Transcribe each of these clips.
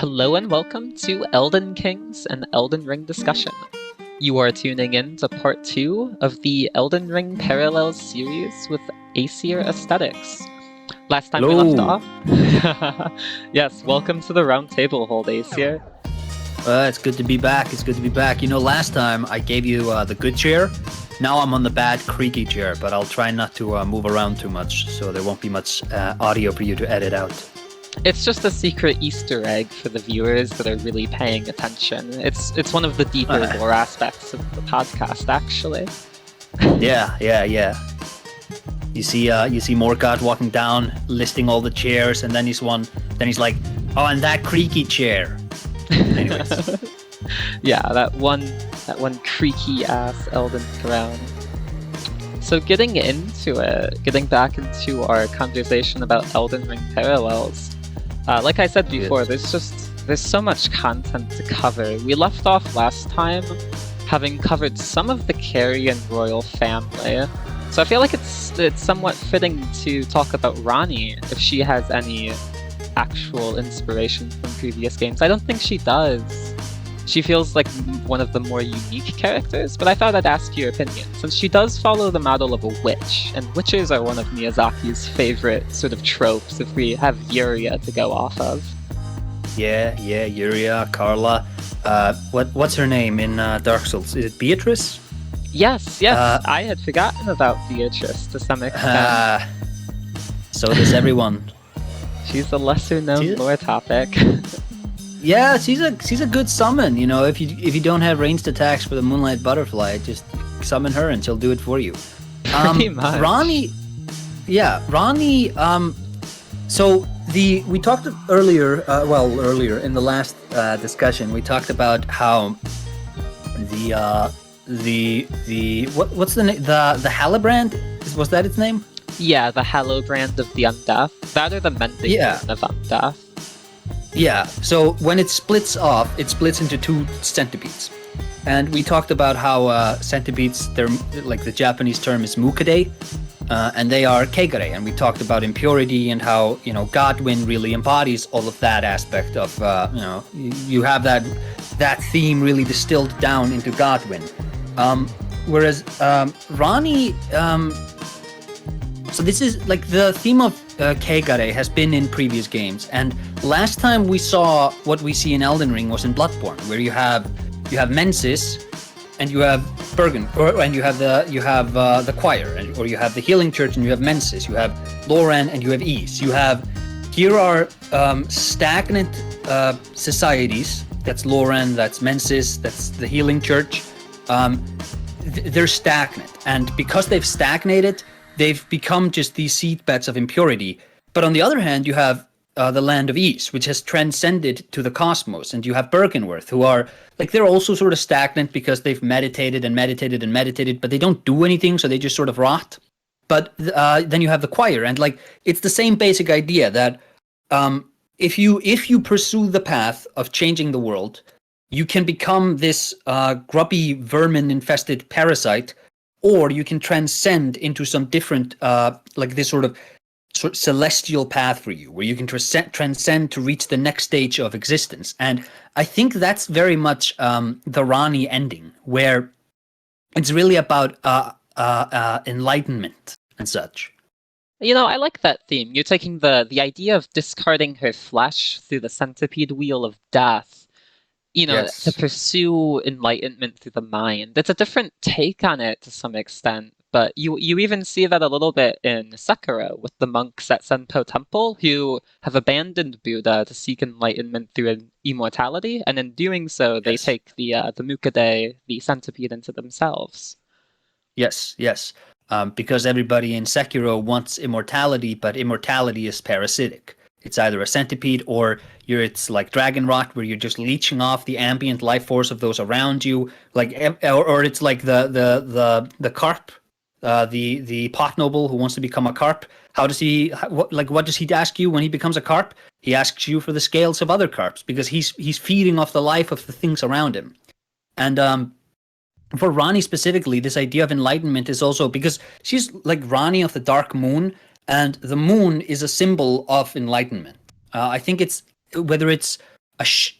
Hello and welcome to Elden Kings and Elden Ring Discussion. You are tuning in to part 2 of the Elden Ring Parallels series with AesirAesthetics. Last time we left off... Yes, welcome to the Roundtable Hold, Aesir. It's good to be back, You know, last time I gave you the good chair. Now I'm on the bad creaky chair, but I'll try not to move around too much, so there won't be much audio for you to edit out. It's just a secret Easter egg for the viewers that are really paying attention. It's one of the deeper lore aspects of the podcast, actually. Yeah. You see Morgoth walking down, listing all the chairs, and then he's like, oh, and that creaky chair. Anyways. Yeah, that one creaky ass Elden Throne. So getting back into our conversation about Elden Ring Parallels. Like I said before, there's so much content to cover. We left off last time having covered some of the Carian royal family. So I feel like it's somewhat fitting to talk about Ranni if she has any actual inspiration from previous games. I don't think she does. She feels like one of the more unique characters, but I thought I'd ask your opinion, since she does follow the model of a witch, and witches are one of Miyazaki's favorite sort of tropes if we have Yuria to go off of. Yeah, Yuria, Carla. What's her name in Dark Souls? Is it Beatrice? Yes, I had forgotten about Beatrice to some extent. So does everyone. She's a lesser-known lore topic. Yeah, she's a good summon. You know, if you don't have ranged attacks for the Moonlight Butterfly, just summon her and she'll do it for you. Pretty much. Ranni. So we talked earlier in the last discussion, we talked about how what's the name? The Halabrand? Was that its name? Yeah, the Halabrand of the Undeath. That or the Mending of Undeath. Yeah, so when it splits off, it splits into two centipedes. And we talked about how centipedes, they're like the Japanese term is mukade, and they are kegare. And we talked about impurity and how, you know, Godwyn really embodies all of that aspect of, you have that theme really distilled down into Godwyn. Whereas Ranni, so this is like the theme of Kegare has been in previous games, and last time we saw what we see in Elden Ring was in Bloodborne, where you have Mensis, and you have Bergen, and you have the choir, or you have the healing church, and you have Mensis, you have Loran, and you have Ys. Here are stagnant societies. That's Loran, that's Mensis, that's the healing church. They're stagnant, and because they've stagnated, they've become just these seedbeds of impurity. But on the other hand, you have the land of Ys, which has transcended to the cosmos. And you have Bergenworth, who are, like, they're also sort of stagnant because they've meditated, but they don't do anything, so they just sort of rot. But then you have the choir, and, like, it's the same basic idea that if you pursue the path of changing the world, you can become this grubby, vermin-infested parasite, or you can transcend into some different, like this sort of celestial path for you, where you can transcend to reach the next stage of existence. And I think that's very much the Ranni ending, where it's really about enlightenment and such. You know, I like that theme. You're taking the idea of discarding her flesh through the centipede wheel of death, you know, Yes. to pursue enlightenment through the mind. It's a different take on it to some extent, but you even see that a little bit in Sekiro with the monks at Senpo Temple who have abandoned Buddha to seek enlightenment through immortality, and in doing so, they take the Mukade, the centipede, into themselves. Yes. Because everybody in Sekiro wants immortality, but immortality is parasitic. It's either a centipede or it's like dragon rot, where you're just leeching off the ambient life force of those around you, like, or it's like the carp, the pot noble who wants to become a carp. What does he ask you when he becomes a carp? He asks you for the scales of other carps, because he's feeding off the life of the things around him. And for Ranni specifically, this idea of enlightenment is also because she's like Ranni of the Dark Moon. And the moon is a symbol of enlightenment. I think it's whether it's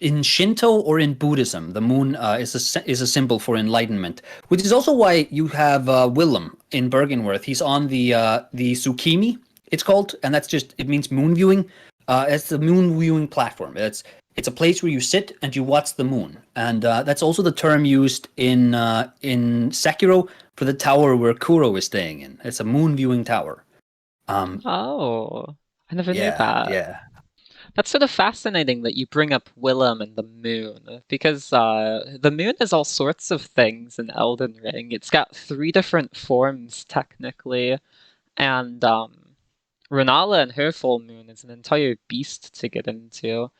in Shinto or in Buddhism, the moon is a symbol for enlightenment, which is also why you have Willem in Bergenworth. He's on the Tsukimi, it's called, and it means moon viewing. It's the moon viewing platform. It's a place where you sit and you watch the moon, and that's also the term used in Sekiro for the tower where Kuro is staying in. It's a moon viewing tower. Oh, I never knew Yeah, that. yeah. That's sort of fascinating that you bring up Willem and the moon, because the moon is all sorts of things in Elden Ring. It's got 3 different forms, technically, and Rennala and her full moon is an entire beast to get into.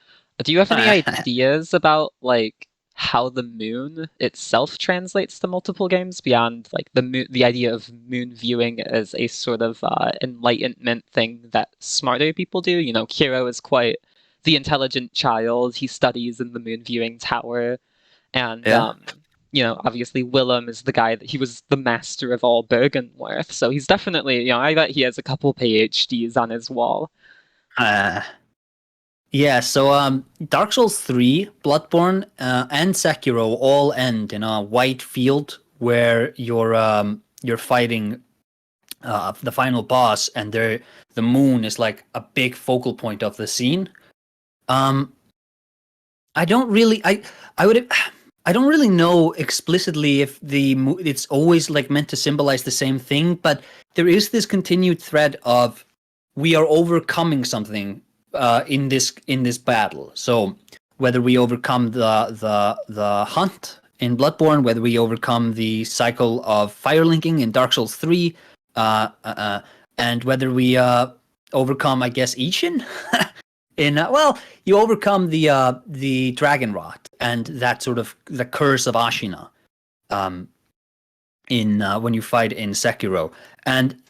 Do you have any ideas about, like, how the moon itself translates to multiple games beyond, like, the idea of moon viewing as a sort of enlightenment thing that smarter people do? You know, Kiro is quite the intelligent child. He studies in the moon viewing tower, and Yeah. you know, obviously Willem is the guy that he was the master of all Bergenworth, so he's definitely, you know, I bet he has a couple PhDs on his wall. Yeah, so Dark Souls 3, Bloodborne, and Sekiro all end in a white field where you're fighting the final boss, and the moon is like a big focal point of the scene. I don't really I don't really know explicitly if it's always like meant to symbolize the same thing, but there is this continued thread of we are overcoming something in this battle. So whether we overcome the hunt in Bloodborne, whether we overcome the cycle of fire linking in Dark Souls 3, and whether we overcome, I guess, Ishin. You overcome the dragon rot and that sort of the curse of Ashina, in when you fight in Sekiro. And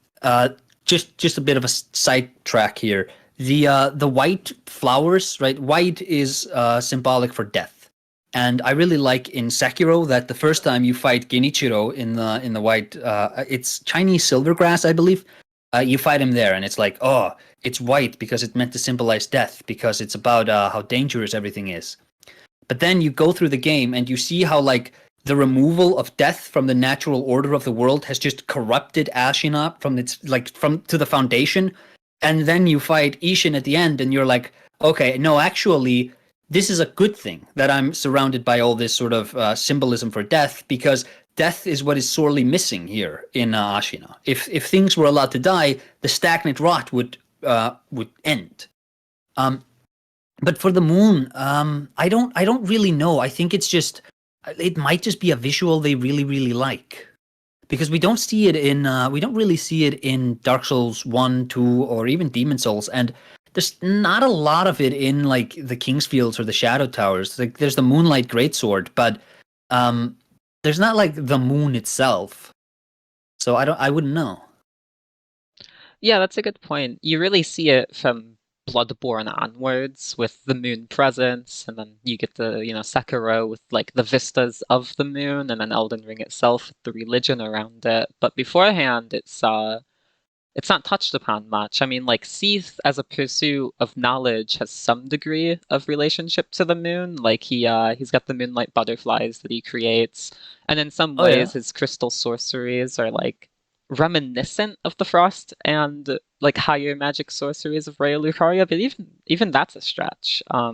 just a bit of a sidetrack here. The white flowers, right? White is symbolic for death, and I really like in Sekiro that the first time you fight Genichiro in the white, it's Chinese silvergrass, I believe. You fight him there, and it's like, oh, it's white because it's meant to symbolize death, because it's about how dangerous everything is. But then you go through the game and you see how like the removal of death from the natural order of the world has just corrupted Ashina from to the foundation. And then you fight Ishin at the end, and you're like, okay, no, actually, this is a good thing that I'm surrounded by all this sort of symbolism for death, because death is what is sorely missing here in Ashina. If things were allowed to die, the stagnant rot would end. But for the moon, I don't really know. I think it might just be a visual they really, really like, because we don't really see it in Dark Souls 1, 2, or even Demon Souls, and there's not a lot of it in like the Kingsfields or the Shadow Towers. Like there's the Moonlight Greatsword, but there's not like the moon itself. So I wouldn't know. Yeah, that's a good point. You really see it from Bloodborne onwards with the moon presence, and then you get the, you know, Sekiro with like the vistas of the moon, and then Elden Ring itself with the religion around it. But beforehand, it's not touched upon much. I mean, like Seath as a pursuit of knowledge has some degree of relationship to the moon. Like he's got the moonlight butterflies that he creates, and in some Oh yeah. ways his crystal sorceries are like reminiscent of the frost and like higher magic sorceries of Raya Lucaria, but even that's a stretch. I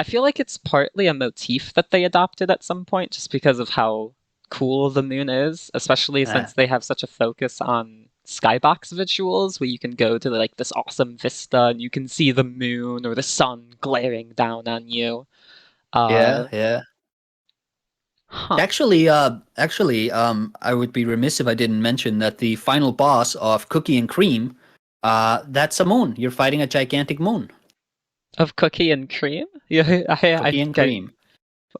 feel like it's partly a motif that they adopted at some point just because of how cool the moon is, especially since they have such a focus on skybox visuals where you can go to like this awesome vista and you can see the moon or the sun glaring down on you. Yeah. Huh. Actually, I would be remiss if I didn't mention that the final boss of Cookie and Cream, that's a moon. You're fighting a gigantic moon. Of Cookie and Cream? Yeah, I Cookie and think I Cream.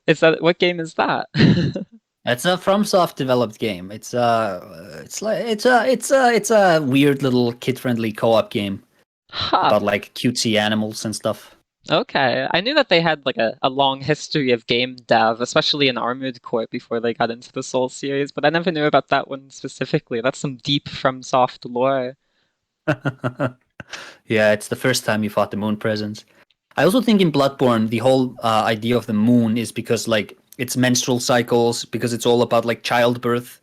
is that what game is that? That's a FromSoft developed game. It's a weird little kid friendly co-op game Huh. about like cutesy animals and stuff. Okay. I knew that they had like a long history of game dev, especially in Armored Core before they got into the Soul series, but I never knew about that one specifically. That's some deep FromSoft lore. Yeah, it's the first time you fought the moon presence. I also think in Bloodborne, the whole idea of the moon is because like it's menstrual cycles, because it's all about like childbirth.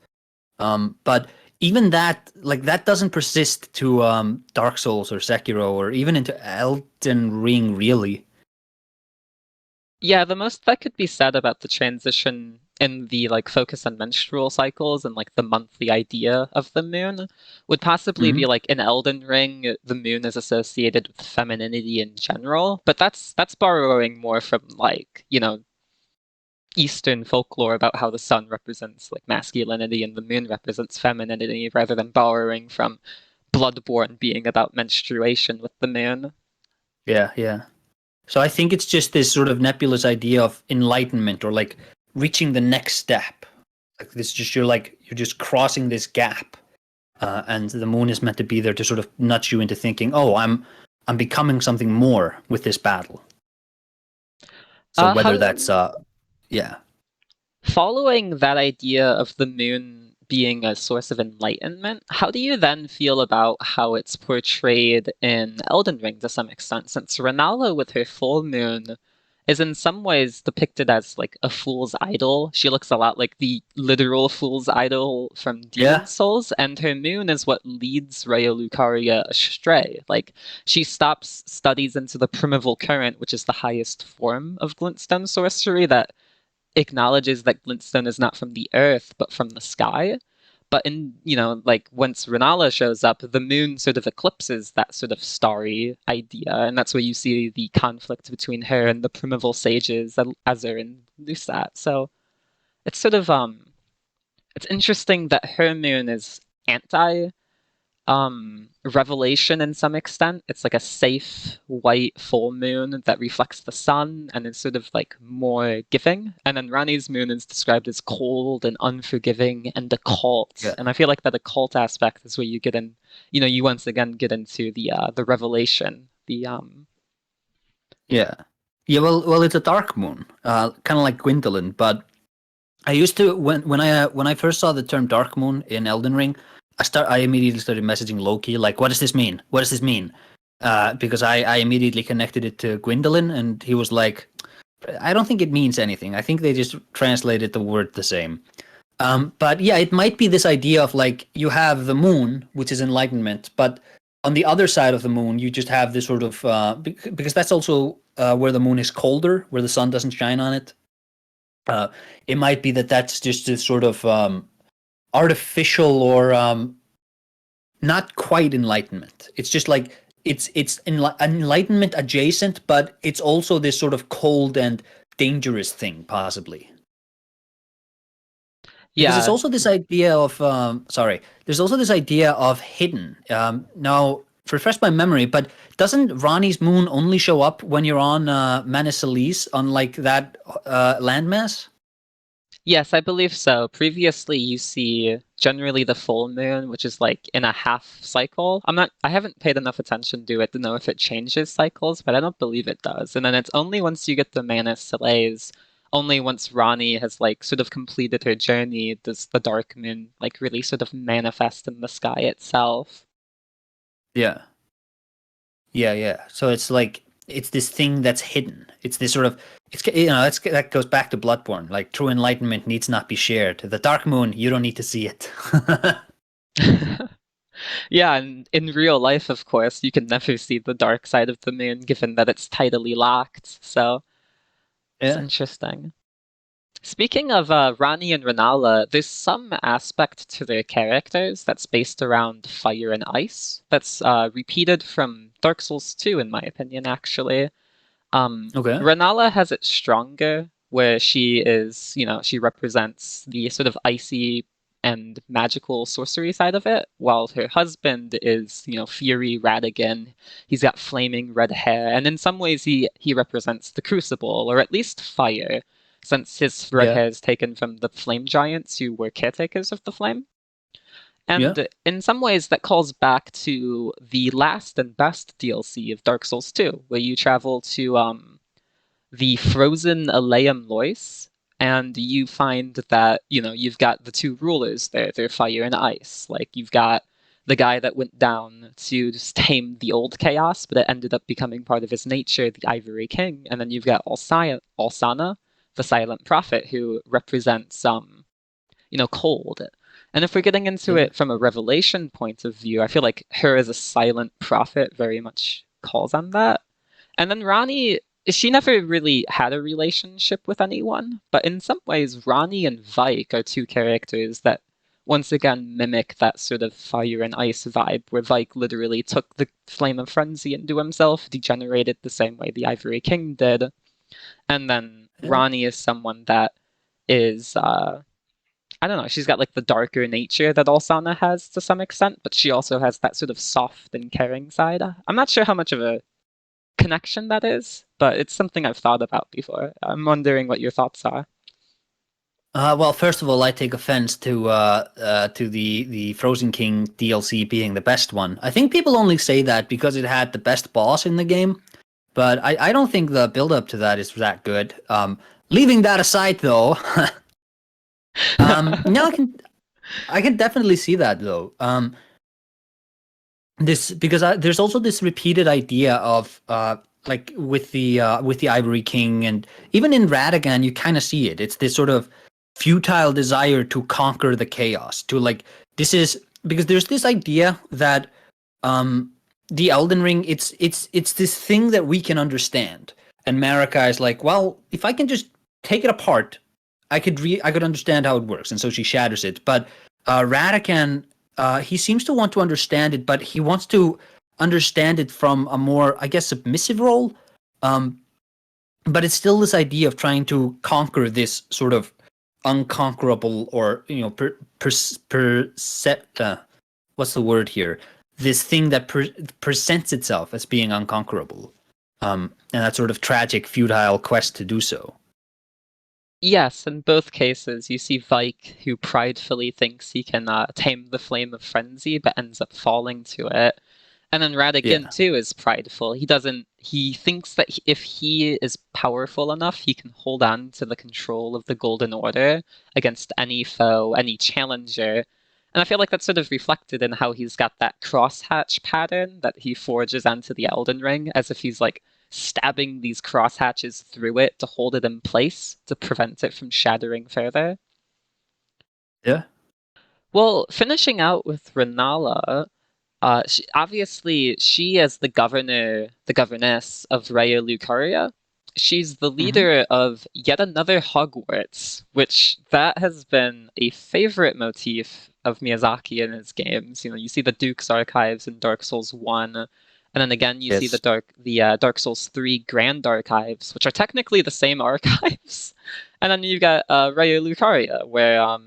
But even that, like that doesn't persist to Dark Souls or Sekiro or even into Elden Ring, really. Yeah, the most that could be said about the transition in the like focus on menstrual cycles and like the monthly idea of the moon would possibly be Hmm. like in Elden Ring, the moon is associated with femininity in general, but that's borrowing more from like, Eastern folklore about how the sun represents like masculinity and the moon represents femininity rather than borrowing from Bloodborne being about menstruation with the moon. Yeah, yeah. So I think it's just this sort of nebulous idea of enlightenment or like reaching the next step. Like this, just you're just crossing this gap, and the moon is meant to be there to sort of nudge you into thinking, oh, I'm becoming something more with this battle. So How whether that's yeah. Following that idea of the moon being a source of enlightenment, how do you then feel about how it's portrayed in Elden Ring to some extent? Since Rennala with her full moon is in some ways depicted as like a fool's idol. She looks a lot like the literal fool's idol from Yeah. Demon Souls, and her moon is what leads Raya Lucaria astray. Like, she stops studies into the primeval current, which is the highest form of glintstone sorcery that acknowledges that glintstone is not from the earth but from the sky. But in, like once Rennala shows up, the moon sort of eclipses that sort of starry idea, and that's where you see the conflict between her and the primeval sages, Azur and Lusat. So it's sort of it's interesting that her moon is anti revelation in some extent. It's like a safe white full moon that reflects the sun and is sort of like more giving. And then Ranni's moon is described as cold and unforgiving and occult. Yeah. And I feel like that occult aspect is where you get in, you once again get into the revelation. Yeah. Yeah, well, it's a dark moon, kind of like Gwendolyn. But I used to when I first saw the term dark moon in Elden Ring, I immediately started messaging Loki like, "What does this mean? What does this mean?" Because I immediately connected it to Gwendolyn, and he was like, "I don't think it means anything. I think they just translated the word the same." But yeah, it might be this idea of like you have the moon, which is enlightenment, but on the other side of the moon, you just have this sort of because that's also where the moon is colder, where the sun doesn't shine on it. Uh, it might be that that's just this sort of artificial or not quite enlightenment. It's just like it's enlightenment adjacent, but it's also this sort of cold and dangerous thing, possibly. Because it's Yeah. also this idea of there's also this idea of hidden. Now, refresh my memory, but doesn't Ranni's moon only show up when you're on Manus Elise on like that landmass? Yes, I believe so. Previously, you see generally the full moon, which is like in a half cycle. I haven't paid enough attention to it to know if it changes cycles, but I don't believe it does. And then it's only once you get the Manus Soleils, only once Ranni has like sort of completed her journey, does the dark moon like really sort of manifest in the sky itself. Yeah. Yeah, yeah. So it's like it's this thing that's hidden. It's this sort of that goes back to Bloodborne. Like true enlightenment needs not be shared. The dark moon, you don't need to see it. Yeah, and in real life, of course, you can never see the dark side of the moon given that it's tidally locked. So it's Yeah. interesting. Speaking of Ranni and Rennala, there's some aspect to their characters that's based around fire and ice that's repeated from Dark Souls 2, in my opinion, actually. Okay. Rennala has it stronger, where she is, she represents the sort of icy and magical sorcery side of it, while her husband is, Fury Radigan. He's got flaming red hair, and in some ways he represents the crucible, or at least fire, since his red Yeah. hair is taken from the flame giants who were caretakers of the flame. Yeah. And in some ways, that calls back to the last and best DLC of Dark Souls 2, where you travel to the frozen Aleum Lois, and you find that, you've got the two rulers there. They're fire and ice. Like, you've got the guy that went down to just tame the old chaos, but it ended up becoming part of his nature, the Ivory King. And then you've got Alsana, the Silent Prophet, who represents cold. And if we're getting into it from a revelation point of view, I feel like her as a silent prophet very much calls on that. And then Ranni, she never really had a relationship with anyone, but in some ways, Ranni and Vike are two characters that once again mimic that sort of fire and ice vibe, where Vike literally took the flame of frenzy into himself, degenerated the same way the Ivory King did. And then Ranni is someone that is I don't know, she's got like the darker nature that Alsana has to some extent, but she also has that sort of soft and caring side. I'm not sure how much of a connection that is, but it's something I've thought about before. I'm wondering what your thoughts are. Well, first of all, I take offense to the Frozen King DLC being the best one. I think people only say that because it had the best boss in the game, but I don't think the build-up to that is that good. Leaving that aside, though, no, I can definitely see that though. There's also this repeated idea of like with the Ivory King, and even in Radagon, you kind of see it. It's this sort of futile desire to conquer the chaos. To like, this is because there's this idea that the Elden Ring, it's this thing that we can understand, and Marika is like, well, if I can just take it apart, I could understand how it works, and so she shatters it. But Radagon, he seems to want to understand it, but he wants to understand it from a more, I guess, submissive role. But it's still this idea of trying to conquer this sort of unconquerable, or what's the word here? This thing that presents itself as being unconquerable, and that sort of tragic, futile quest to do so. Yes, in both cases, you see Vike, who pridefully thinks he can tame the flame of frenzy, but ends up falling to it. And then Radagon, too, is prideful. He thinks that if he is powerful enough, he can hold on to the control of the Golden Order against any foe, any challenger. And I feel like that's sort of reflected in how he's got that crosshatch pattern that he forges onto the Elden Ring, as if he's like stabbing these crosshatches through it to hold it in place, to prevent it from shattering further. Yeah. Well, finishing out with Rennala, she as the governess of Raya Lucaria, she's the leader of yet another Hogwarts, which that has been a favorite motif of Miyazaki in his games. You know, you see the Duke's Archives in Dark Souls 1, and then again you see the Dark Souls 3 Grand Archives, which are technically the same archives. And then you've got Raya Lucaria, where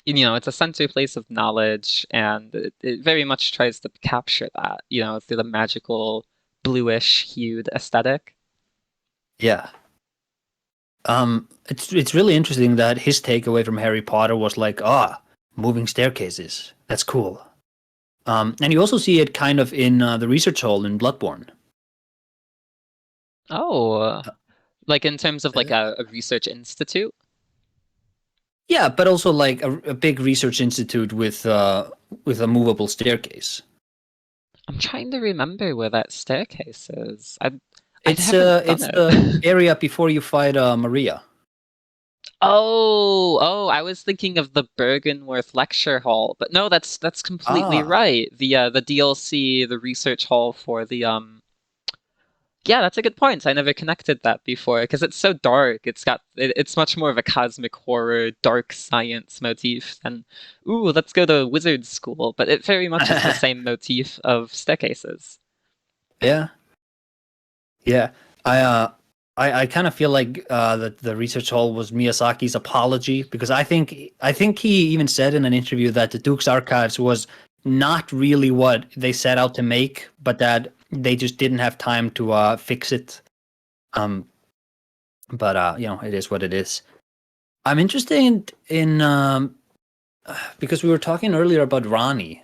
it's a center place of knowledge, and it very much tries to capture that, through the magical bluish hued aesthetic. Yeah. It's really interesting that his takeaway from Harry Potter was like, moving staircases. That's cool. And you also see it kind of in the research hall in Bloodborne. Oh, like in terms of like a research institute? Yeah, but also like a big research institute with a movable staircase. I'm trying to remember where that staircase is. It's the area before you fight Maria. Oh, I was thinking of the Bergenworth lecture hall, but no, that's completely right. The DLC, the research hall for the Yeah, that's a good point. I never connected that before because it's so dark. It's much more of a cosmic horror, dark science motif than let's go to wizard school. But it very much is the same motif of staircases. Yeah. I kind of feel like that the research hall was Miyazaki's apology, because I think he even said in an interview that the Duke's Archives was not really what they set out to make, but that they just didn't have time to fix it. But it is what it is. I'm interested in because we were talking earlier about Ranni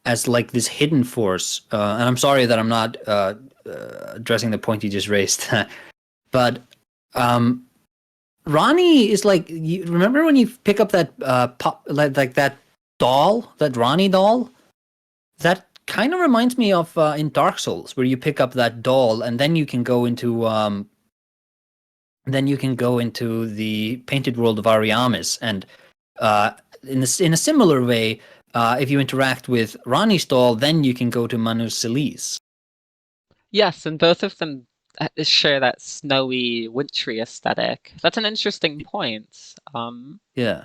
as like this hidden force, and I'm sorry that I'm not addressing the point you just raised, but Ranni is like, remember when you pick up that pop like that doll, that Ranni doll, that kind of reminds me of in Dark Souls, where you pick up that doll and then you can go into the painted world of Ariamis, and in a similar way, if you interact with Ranni's doll, then you can go to Manus Celis. Yes, and both of them share that snowy, wintry aesthetic. That's an interesting point. Yeah.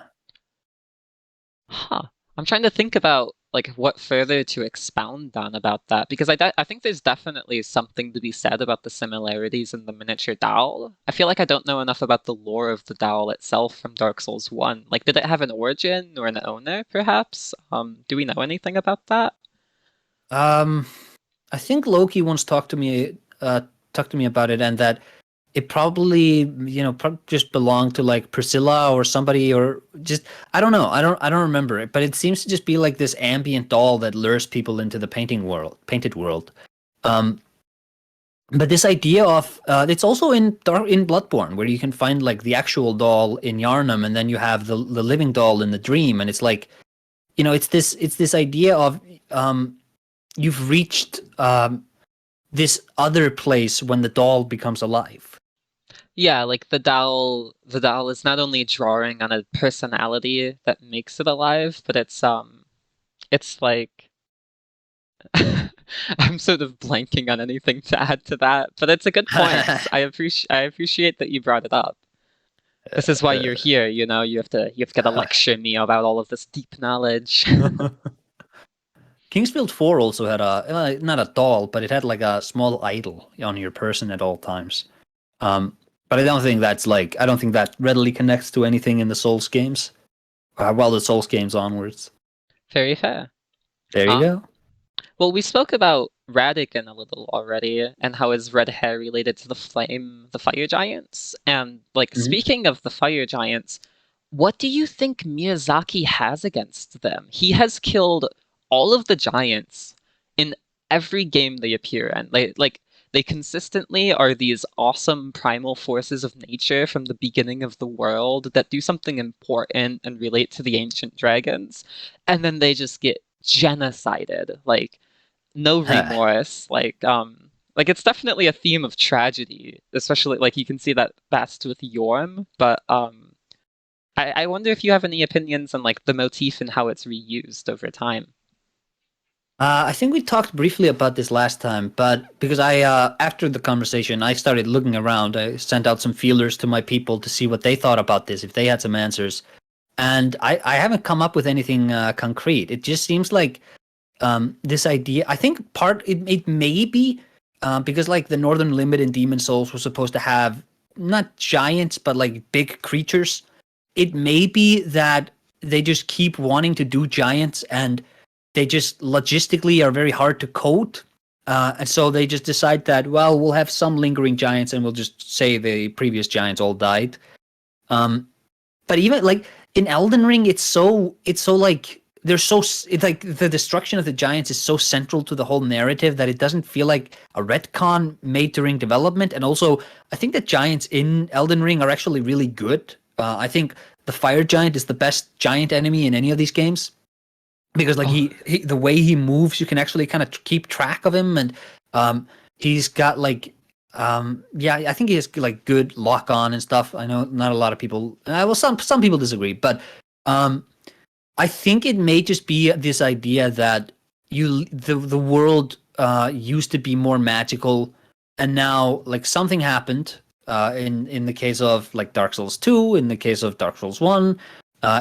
Huh. I'm trying to think about like what further to expound on about that, because I think there's definitely something to be said about the similarities in the miniature dowel. I feel like I don't know enough about the lore of the dowel itself from Dark Souls 1. Like, did it have an origin or an owner, perhaps? Do we know anything about that? I think Loki once talked to me about it, and that it probably just belonged to like Priscilla or somebody, or just I don't know. I don't remember it, but it seems to just be like this ambient doll that lures people into the painted world. But this idea of it's also in Bloodborne, where you can find like the actual doll in Yharnam, and then you have the living doll in the dream, and it's like, it's this idea of you've reached this other place when the doll becomes alive. Yeah, like the dowel is not only drawing on a personality that makes it alive, but it's like I'm sort of blanking on anything to add to that, but it's a good point. I appreciate that you brought it up. This is why you're here, you have to get to lecture me about all of this deep knowledge. Kingsfield 4 also had not a doll, but it had like a small idol on your person at all times. But I don't think that readily connects to anything in the Souls games. Well, the Souls games onwards. Very fair. There you go. Well, we spoke about Radigan a little already, and how his red hair related to the fire giants. And speaking of the fire giants, what do you think Miyazaki has against them? He has killed all of the giants in every game they appear in. They consistently are these awesome primal forces of nature from the beginning of the world that do something important and relate to the ancient dragons, and then they just get genocided. No remorse. It's definitely a theme of tragedy, especially you can see that best with Yorm, but I wonder if you have any opinions on the motif and how it's reused over time. I think we talked briefly about this last time, but because after the conversation, I started looking around. I sent out some feelers to my people to see what they thought about this, if they had some answers. And I haven't come up with anything concrete. It just seems like this idea, I think it may be because the Northern Limit in Demon Souls was supposed to have not giants, but big creatures. It may be that they just keep wanting to do giants, and they just logistically are very hard to code. And so they just decide that, well, we'll have some lingering giants and we'll just say the previous giants all died. But even in Elden Ring, it's so the destruction of the giants is so central to the whole narrative that it doesn't feel like a retcon made during development. And also, I think that giants in Elden Ring are actually really good. I think the fire giant is the best giant enemy in any of these games, because he the way he moves, you can actually kind of keep track of him, and he's got I think he has good lock on and stuff. I know not a lot of people, some people disagree, but I think it may just be this idea that the world used to be more magical, and now something happened in the case of Dark Souls 2, in the case of Dark Souls 1,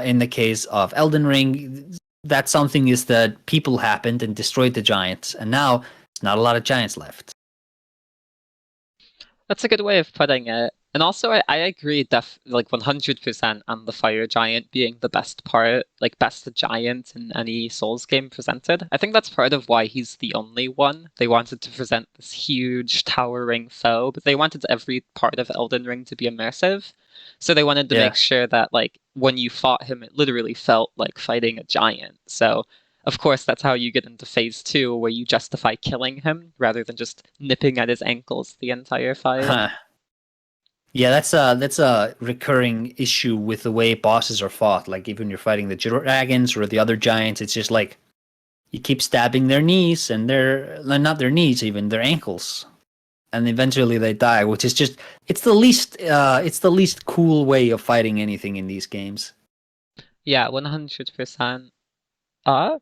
in the case of Elden Ring. That something is that people happened and destroyed the giants, and now there's not a lot of giants left. That's a good way of putting it. And also, I agree 100% on the fire giant being the best part, best giant in any Souls game presented. I think that's part of why he's the only one. They wanted to present this huge, towering foe, but they wanted every part of Elden Ring to be immersive. So they wanted to make sure that when you fought him, it literally felt like fighting a giant. So of course, that's how you get into phase 2, where you justify killing him rather than just nipping at his ankles the entire fight. Yeah, that's a recurring issue with the way bosses are fought. Like even you're fighting the dragons or the other giants, it's just like you keep stabbing their knees and not their knees, even their ankles, and eventually they die. Which is just it's the least cool way of fighting anything in these games. Yeah, 100%. Uh,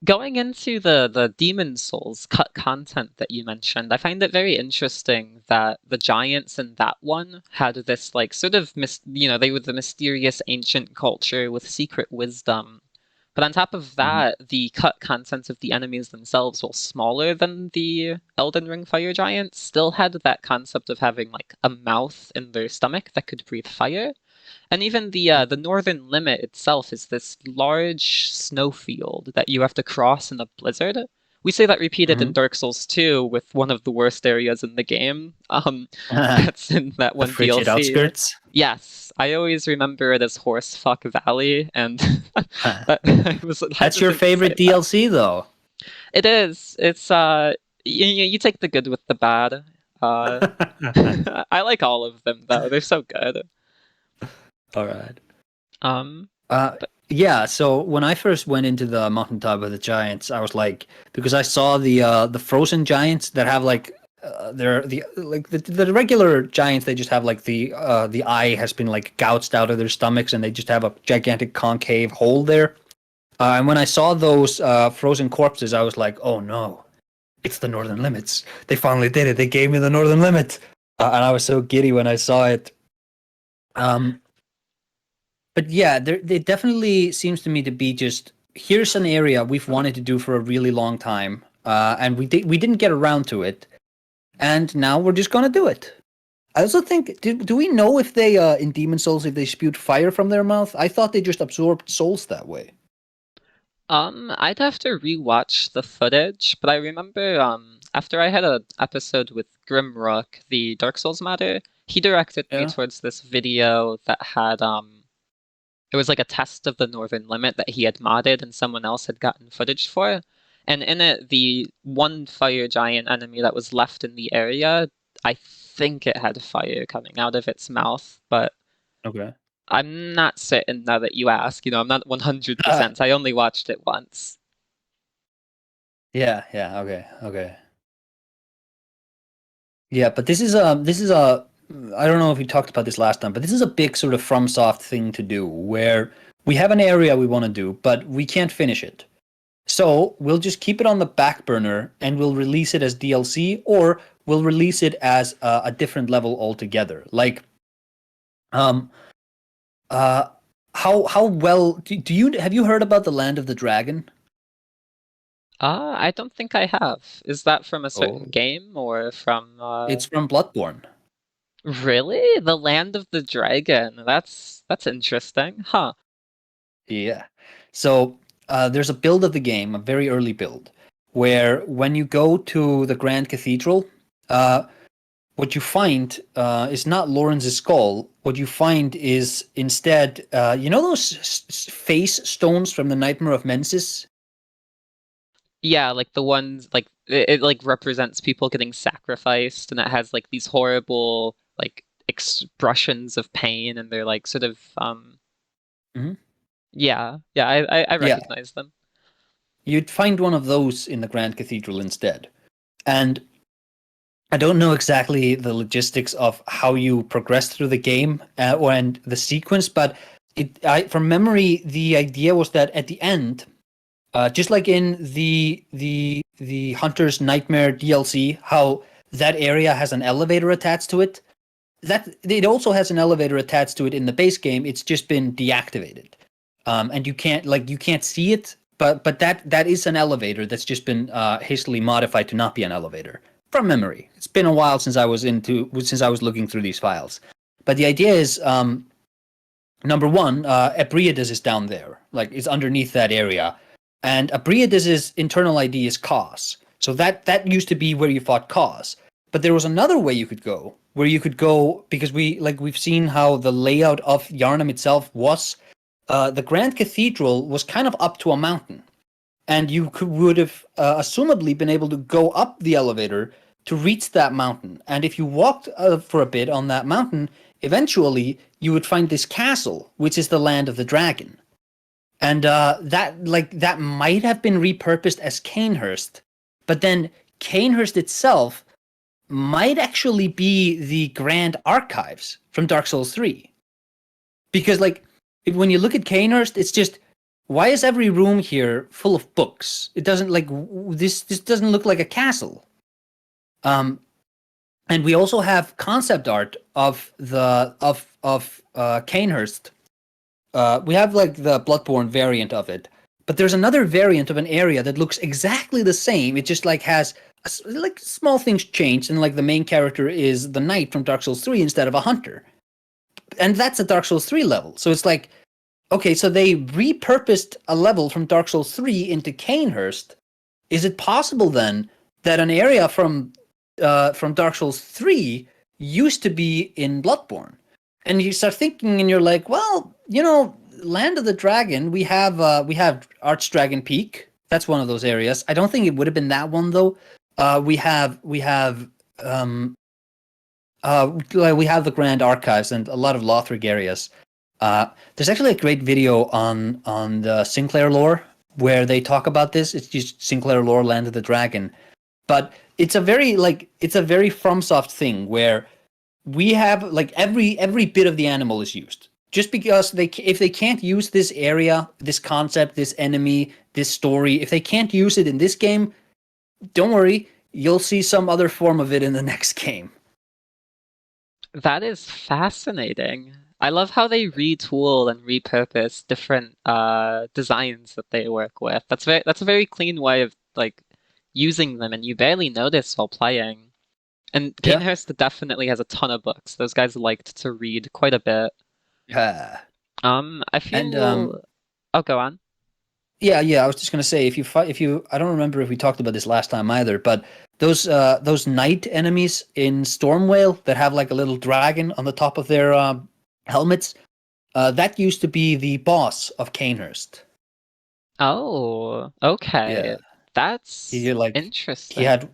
Going into the Demon Souls cut content that you mentioned, I find it very interesting that the giants in that one had this like sort of they were the mysterious ancient culture with secret wisdom. But on top of Mhm. that, the cut content of the enemies themselves, while smaller than the Elden Ring fire giants, still had that concept of having like a mouth in their stomach that could breathe fire. And even the northern limit itself is this large snowfield that you have to cross in a blizzard. We say that repeated in Mhm. Dark Souls 2 with one of the worst areas in the game. That's in that The one frigid DLC. outskirts. Yes, I always remember it as Horsefuck Valley, and I was That's your hesitant to say favorite that. DLC, though. It is. It's you take the good with the bad. Uh, I like all of them though. They're so good. All right. Um, Uh, but yeah. So when I first went into the mountaintop of the giants, I was like, because I saw the frozen giants that have like they're the regular giants. They just have like the eye has been like gouged out of their stomachs, and they just have a gigantic concave hole there. And when I saw those frozen corpses, I was like, oh no, it's the northern limits. They finally did it. They gave me the northern limit, and I was so giddy when I saw it. Um, but yeah, there definitely seems to me to be just here's an area we've wanted to do for a really long time, and we didn't get around to it, and now we're just gonna do it. I also think do we know if they in Demon Souls if they spewed fire from their mouth? I thought they just absorbed souls that way. I'd have to rewatch the footage, but I remember after I had an episode with Grimrook, the Dark Souls matter, he directed me Yeah. towards this video that had it was like a test of the Northern Limit that he had modded and someone else had gotten footage for. And in it, the one fire giant enemy that was left in the area, I think it had fire coming out of its mouth, but Okay. I'm not certain now that you ask. I'm not 100%. I only watched it once. Yeah. Yeah. Okay. Okay. Yeah, but this is a I don't know if we talked about this last time, but this is a big sort of FromSoft thing to do where we have an area we want to do, but we can't finish it. So we'll just keep it on the back burner and we'll release it as DLC or we'll release it as a different level altogether. Like, um, uh, how well do you have you heard about the Land of the Dragon? I don't think I have. Is that from a certain Oh, game or from it's from Bloodborne. really? The Land of the Dragon. That's interesting. Huh. Yeah. So there's a build of the game, a very early build, where when you go to the Grand Cathedral, uh, what you find is not Lawrence's skull. What you find is instead, you know those face stones from the Nightmare of Mensis? Yeah, like the ones like it like represents people getting sacrificed and it has like these horrible like expressions of pain and they're like sort of Hmm. yeah, I Yeah. recognize them. You'd find one of those in the Grand Cathedral instead. And I don't know exactly the logistics of how you progress through the game and the sequence, but from memory, the idea was that at the end, just like in the Hunter's Nightmare DLC, how that area has an elevator attached to it. That it also has an elevator attached to it in the base game. It's just been deactivated, and you can't see it. But that is an elevator that's just been hastily modified to not be an elevator from memory. It's been a while since I was looking through these files. But the idea is number one, Ebriadus is down there, like it's underneath that area, and Ebriadus's internal ID is Cause. So that used to be where you fought Cause. But there was another way you could go, where you could go because we've seen how the layout of Yarnum itself was. The Grand Cathedral was kind of up to a mountain, and you would have assumably been able to go up the elevator to reach that mountain. And if you walked for a bit on that mountain, eventually you would find this castle, which is the land of the dragon. And that might have been repurposed as Canehurst, but then Canehurst itself might actually be the Grand Archives from Dark Souls 3. Because when you look at Canehurst, it's just, why is every room here full of books? It doesn't this doesn't look like a castle. And we also have concept art of Canehurst. We have the Bloodborne variant of it, but there's another variant of an area that looks exactly the same. It just has small things changed, and the main character is the knight from Dark Souls 3 instead of a hunter, and that's a Dark Souls 3 level. So it's okay, so they repurposed a level from Dark Souls 3 into Canehurst. Is it possible then that an area from Dark Souls 3 used to be in Bloodborne? And you start thinking, and you're like, well, Land of the Dragon, we have Archdragon Peak. That's one of those areas. I don't think it would have been that one though. We have the Grand Archives and a lot of Lothric areas. There's actually a great video on the Sinclair lore where they talk about this. It's just Sinclair lore, Land of the Dragon, but it's a very FromSoft thing where we have every bit of the animal is used. Just because if they can't use this area, this concept, this enemy, this story, if they can't use it in this game, don't worry, you'll see some other form of it in the next game. That is fascinating. I love how they retool and repurpose different designs that they work with. That's a very clean way of using them, and you barely notice while playing. And Canehurst definitely has a ton of books. Those guys liked to read quite a bit. Yeah. I feel. Oh, go on. Yeah. I was just gonna say, if you, I don't remember if we talked about this last time either, but those knight enemies in Stormwale that have a little dragon on the top of their helmets, that used to be the boss of Canehurst. Oh, okay. Yeah. That's interesting.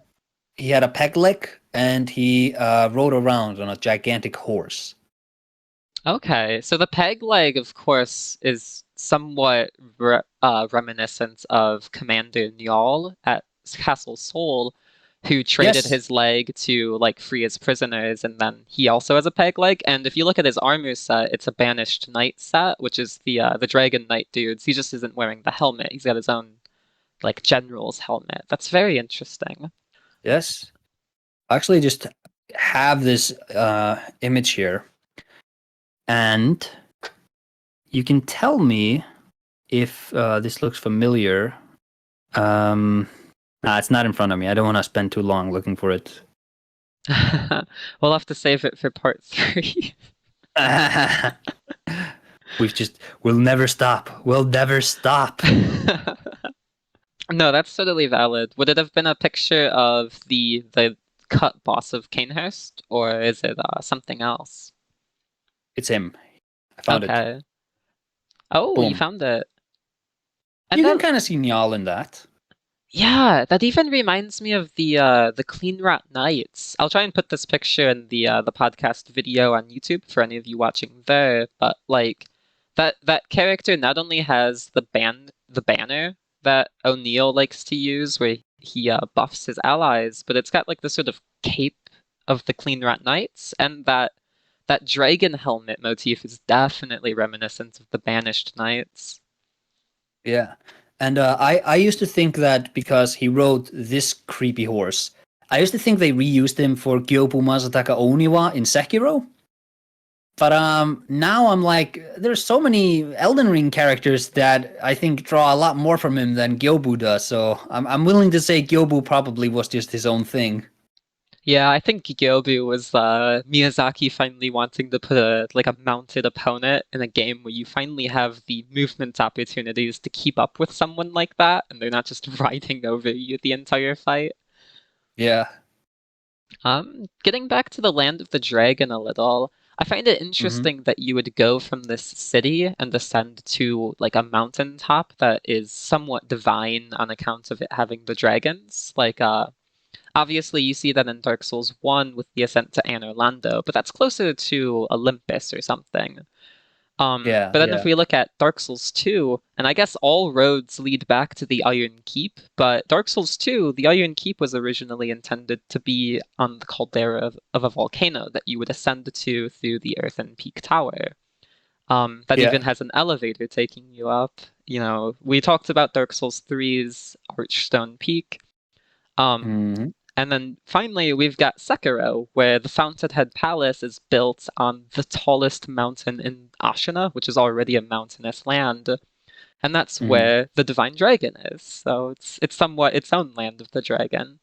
He had a peg leg, and he rode around on a gigantic horse. Okay, so the peg leg, of course, is somewhat reminiscent of Commander Njal at Castle Sol, who traded his leg to free his prisoners, and then he also has a peg leg. And if you look at his armor set, it's a banished knight set, which is the dragon knight dudes. He just isn't wearing the helmet. He's got his own general's helmet. That's very interesting. Yes, I actually just have this image here, and you can tell me if this looks familiar. It's not in front of me. I don't want to spend too long looking for it. We'll have to save it for part 3. We'll never stop. We'll never stop. No, that's totally valid. Would it have been a picture of the cut boss of Canehurst, or is it something else? It's him. I found it. Oh, Boom. You found it. And you can kind of see Njal in that. Yeah, that even reminds me of the Clean Rat Knights. I'll try and put this picture in the podcast video on YouTube for any of you watching there. But that character not only has the banner that O'Neill likes to use, where he buffs his allies, but it's got the sort of cape of the Clean Rat Knights, and that dragon helmet motif is definitely reminiscent of the Banished Knights. Yeah. And I used to think that because he rode this creepy horse, I used to think they reused him for Gyobu Masataka Oniwa in Sekiro. But now I'm there's so many Elden Ring characters that I think draw a lot more from him than Gyobu does. So I'm willing to say Gyobu probably was just his own thing. Yeah, I think Gyobu was Miyazaki finally wanting to put a mounted opponent in a game where you finally have the movement opportunities to keep up with someone like that, and they're not just riding over you the entire fight. Yeah. Getting back to the Land of the Dragon a little, I find it interesting that you would go from this city and descend to a mountaintop that is somewhat divine on account of it having the dragons. Obviously, you see that in Dark Souls 1 with the ascent to Anor Londo, but that's closer to Olympus or something. Yeah, But then yeah. if we look at Dark Souls 2, and I guess all roads lead back to the Iron Keep, but Dark Souls 2, the Iron Keep was originally intended to be on the caldera of a volcano that you would ascend to through the Earthen Peak Tower. That Yeah. even has an elevator taking you up. You know, we talked about Dark Souls 3's Archstone Peak. Mhm. And then finally, we've got Sekiro, where the Fountainhead Palace is built on the tallest mountain in Ashina, which is already a mountainous land. And that's Mhm. where the Divine Dragon is. So it's somewhat its own land of the dragon.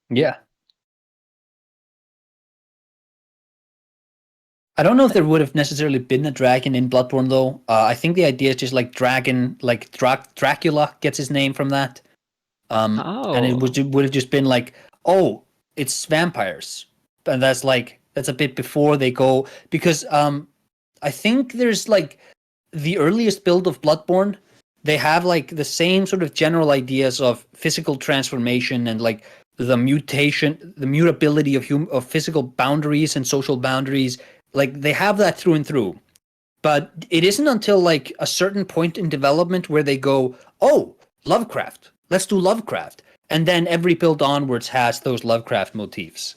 Yeah. I don't know if there would have necessarily been a dragon in Bloodborne though. I think the idea is just like dragon, like Dracula gets his name from that. And it Oh. would have just been like, oh, it's vampires, and that's a bit before they go, because I think there's like the earliest build of Bloodborne. They have like the same sort of general ideas of physical transformation and like the mutation, the mutability of physical boundaries and social boundaries. Like they have that through and through. But it isn't until like a certain point in development where they go, oh, Lovecraft, let's do Lovecraft. And then every build onwards has those Lovecraft motifs.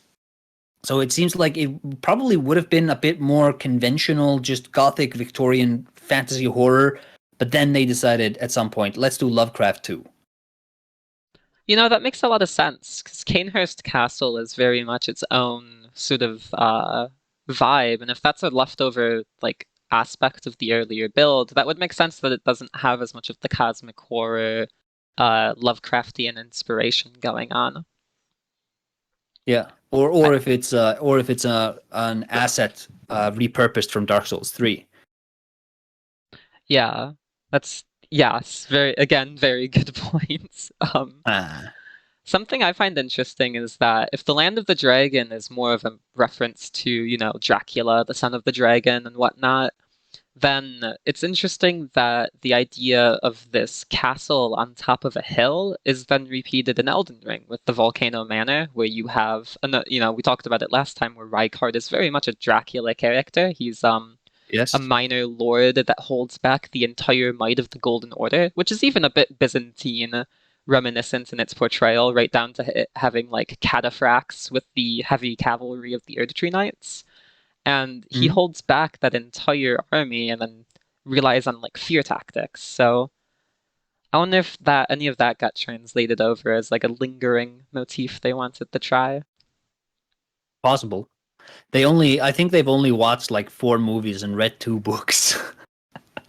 So it seems like it probably would have been a bit more conventional, just gothic Victorian fantasy horror. But then they decided at some point, let's do Lovecraft too. You know, that makes a lot of sense, because Canehurst Castle is very much its own sort of vibe, and if that's a leftover like aspect of the earlier build, that would make sense that it doesn't have as much of the cosmic horror, Lovecraftian inspiration going on. Yeah. I, Or if it's an asset repurposed from Dark Souls 3. yeah, that's yes, very good points. Ah. Something I find interesting is that if the Land of the Dragon is more of a reference to, you know, Dracula, the son of the dragon, and whatnot, then it's interesting that the idea of this castle on top of a hill is then repeated in Elden Ring with the Volcano Manor, where you have, you know, we talked about it last time, where Rykard is very much a Dracula character. He's a Yes. minor lord that holds back the entire might of the Golden Order, which is even a bit Byzantine reminiscent in its portrayal, right down to it having like cataphracts with the heavy cavalry of the Erdtree Knights. And he Mhm. holds back that entire army and then relies on like fear tactics. So I wonder if that any of that got translated over as like a lingering motif they wanted to try. Possible. I think they've only watched like 4 movies and read 2 books.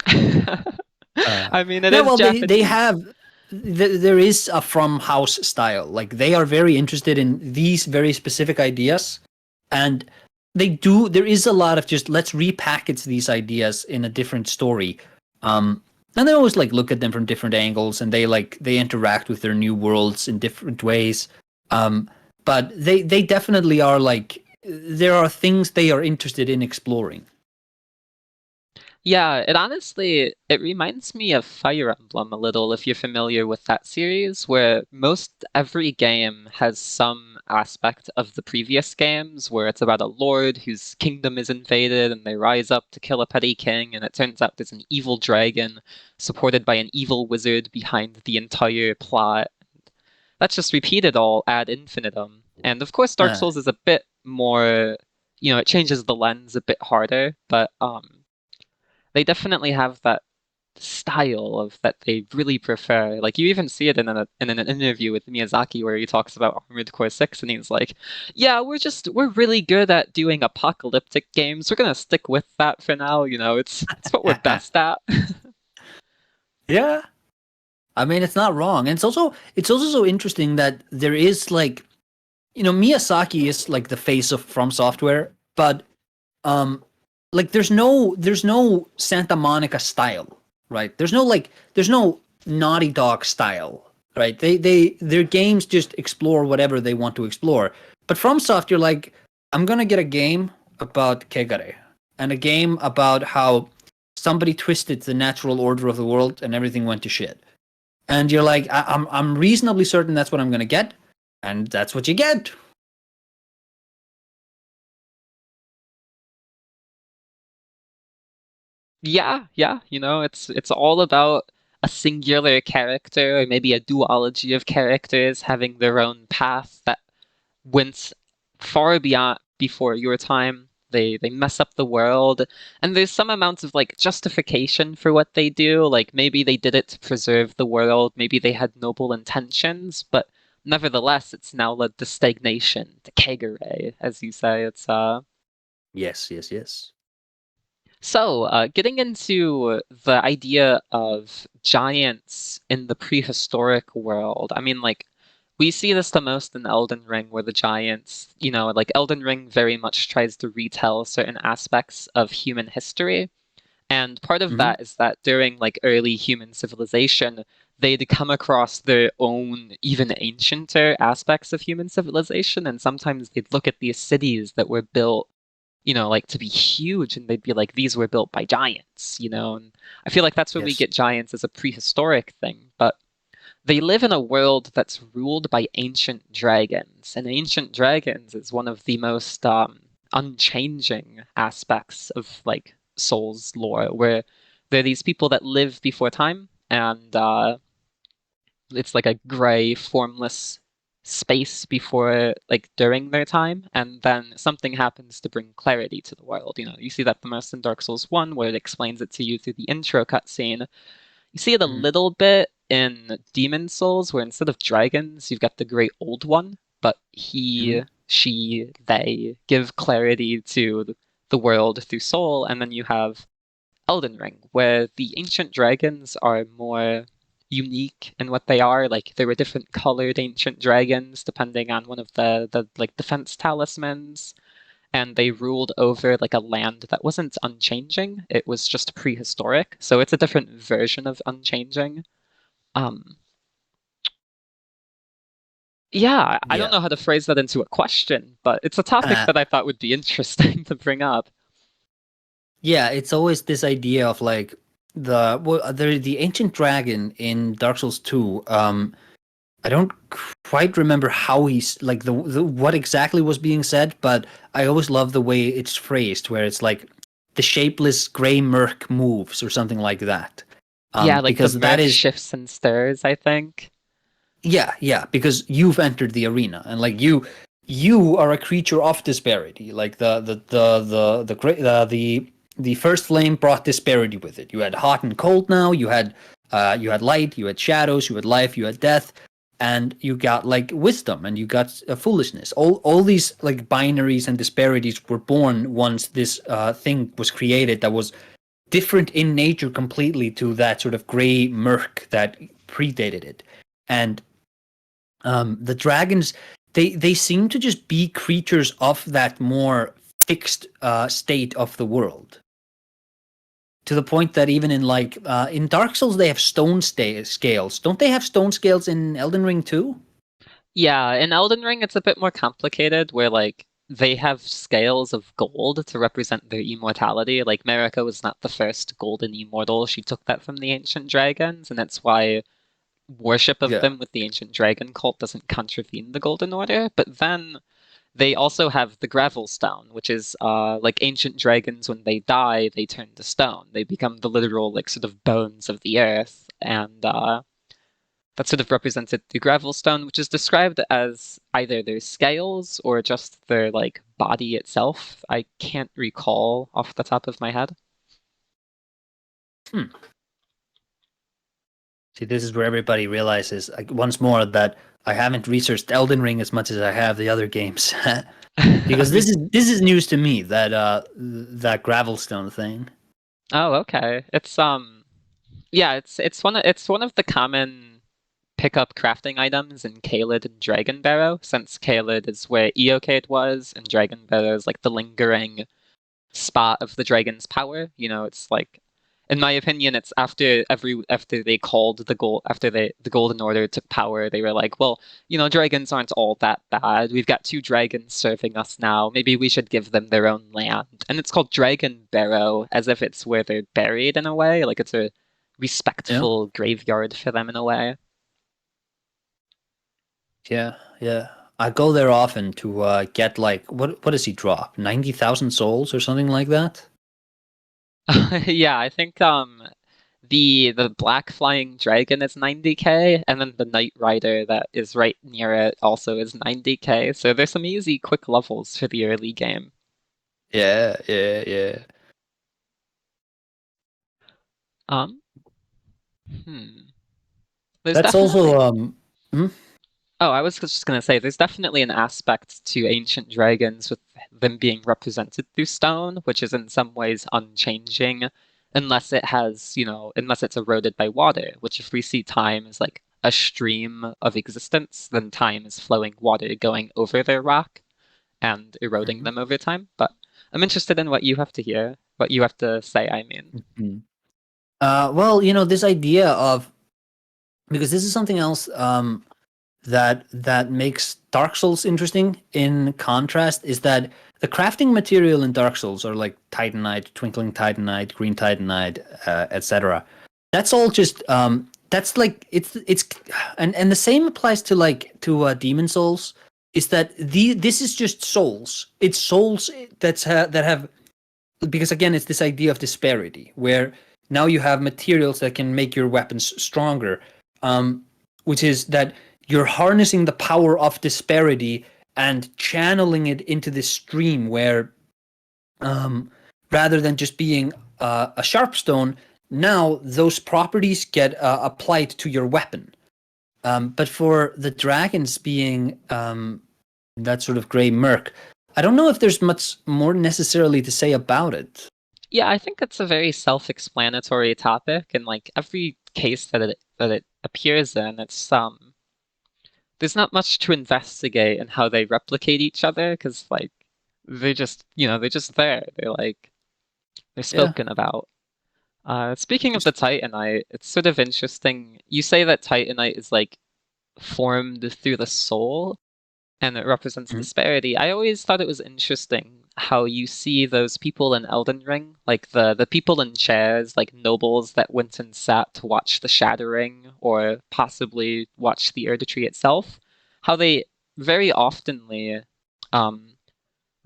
I mean, it Yeah, is well, they Japanese. have there is a from house style. Like they are very interested in these very specific ideas, and they do. There is a lot of just let's repackage these ideas in a different story. And they always like look at them from different angles, and they interact with their new worlds in different ways. Um, but they definitely are like there are things they are interested in exploring. Yeah, it reminds me of Fire Emblem a little, if you're familiar with that series, where most every game has some aspect of the previous games where it's about a lord whose kingdom is invaded and they rise up to kill a petty king, and it turns out there's an evil dragon supported by an evil wizard behind the entire plot. That's just repeated all ad infinitum. And of course, Dark Uh, Souls is a bit more, you know, it changes the lens a bit harder, but they definitely have that style of that they really prefer. Like you even see it in an interview with Miyazaki where he talks about Armored Core 6 and he's like, "Yeah, we're really good at doing apocalyptic games. We're gonna stick with that for now. You know, it's what we're best at." yeah, I mean, it's not wrong. And it's also so interesting that there is like, Miyazaki is like the face of Fromsoftware, but um like there's no Santa Monica style, right? There's no Naughty Dog style, right? Their games just explore whatever they want to explore. But FromSoft, you're like, I'm gonna get a game about Kegare and a game about how somebody twisted the natural order of the world and everything went to shit. And you're like, I'm reasonably certain that's what I'm gonna get. and that's what you get. Yeah, yeah, it's all about a singular character or maybe a duology of characters having their own path that went far beyond before your time. They mess up the world, and there's some amount of like justification for what they do. Like maybe they did it to preserve the world, maybe they had noble intentions, but nevertheless, it's now led to stagnation, to kegare, as you say. It's Yes, yes, yes. So, getting into the idea of giants in the prehistoric world, I mean, like, we see this the most in Elden Ring, where the giants, like Elden Ring very much tries to retell certain aspects of human history. And part of Mm-hmm. that is that during like early human civilization, they'd come across their own even ancienter aspects of human civilization, and sometimes they'd look at these cities that were built like to be huge, and they'd be like, these were built by giants, and I feel like that's where we Yes. get giants as a prehistoric thing, but they live in a world that's ruled by ancient dragons, and ancient dragons is one of the most unchanging aspects of like Souls lore, where they're these people that live before time, and it's like a gray, formless space before, like, during their time, and then something happens to bring clarity to the world. You see that the most in Dark Souls 1, where it explains it to you through the intro cutscene. You see it a Mm-hmm. little bit in Demon Souls, where instead of dragons, you've got the Great Old One, but Mm-hmm. he, she, they give clarity to the world through soul, and then you have Elden Ring, where the ancient dragons are more unique in what they are. Like there were different colored ancient dragons depending on one of the like defense talismans, and they ruled over like a land that wasn't unchanging. It was just prehistoric, so it's a different version of unchanging. Um, yeah, I don't Yeah. know how to phrase that into a question, but it's a topic Uh, that I thought would be interesting to bring up. yeah, it's always this idea of like the ancient dragon in Dark Souls 2. I don't quite remember how he's like the what exactly was being said, but I always love the way it's phrased, where it's like the shapeless gray murk moves or something like that. Yeah, like the Because that mirth is shifts and stirs, I think. yeah, because you've entered the arena and like you are a creature of disparity. Like the first flame brought disparity with it. You had hot and cold now. You had light. You had shadows. You had life. You had death, and you got like wisdom and you got foolishness. All these like binaries and disparities were born once this thing was created that was different in nature completely to that sort of gray murk that predated it. And the dragons, they seem to just be creatures of that more fixed state of the world, to the point that even in like in Dark Souls they have scales. Don't they have stone scales in Elden Ring too? Yeah, in Elden Ring, it's a bit more complicated, where like they have scales of gold to represent their immortality. Like Marika was not the first golden immortal; she took that from the ancient dragons, and that's why worship of Yeah. them with the ancient dragon cult doesn't contravene the Golden Order. But then they also have the gravel stone, which is like ancient dragons when they die, they turn to stone. They become the literal like sort of bones of the earth, and that's sort of represented through Gravelstone, which is described as either their scales or just their like body itself. I can't recall off the top of my head. Hmm. See, this is where everybody realizes like, once more that I haven't researched Elden Ring as much as I have the other games, because Me- this is news to me that that Gravelstone thing. oh, okay. It's yeah, it's one of the common pickup crafting items in Caelid and Dragon Barrow, since Caelid is where Eocade was, and Dragon Barrow is like the lingering spot of the dragon's power. It's like, in my opinion, it's after they called after the Golden Order took power, they were like, well, dragons aren't all that bad. We've got two dragons serving us now. Maybe we should give them their own land. And it's called Dragon Barrow, as if it's where they're buried in a way. Like it's a Yeah. respectful graveyard for them in a way. Yeah. yeah. I go there often to get like what does he drop? 90,000 souls or something like that? Yeah, I think the black flying dragon is 90k, and then the Knight Rider that is right near it also is 90k. So there's some easy quick levels for the early game. Yeah, yeah, yeah. Um, hmm. There's That's also definitely hmm? Oh, I was just gonna say, there's definitely an aspect to ancient dragons with them being represented through stone, which is in some ways unchanging, unless it has, unless it's eroded by water, which if we see time as like a stream of existence, then time is flowing water going over their rock and eroding Mhm. them over time. But I'm interested in what you have to hear, what you have to say, I mean. Mhm. Well, this idea of because this is something else that makes Dark Souls interesting in contrast is that the crafting material in Dark Souls are like Titanite, Twinkling Titanite, Green Titanite, etc. That's all just that's like it's and the same applies to Demon Souls. Is that this is just souls? It's souls that have because again it's this idea of disparity where now you have materials that can make your weapons stronger, which is that you're harnessing the power of disparity and channeling it into this stream where rather than just being a sharp stone, now those properties get applied to your weapon. But for the dragons being that sort of gray murk, I don't know if there's much more necessarily to say about it. Yeah, I think it's a very self-explanatory topic, and like every case that it appears in, it's there's not much to investigate in how they replicate each other because like they're just there. They're Yeah. spoken about. Speaking of Just the Titanite, it's sort of interesting. You say that Titanite is like formed through the soul, and it represents Mhm. disparity. I always thought it was interesting how you see those people in Elden Ring, like the people in chairs, like nobles that went and sat to watch the shattering or possibly watch the Erde Tree itself, how they very oftenly um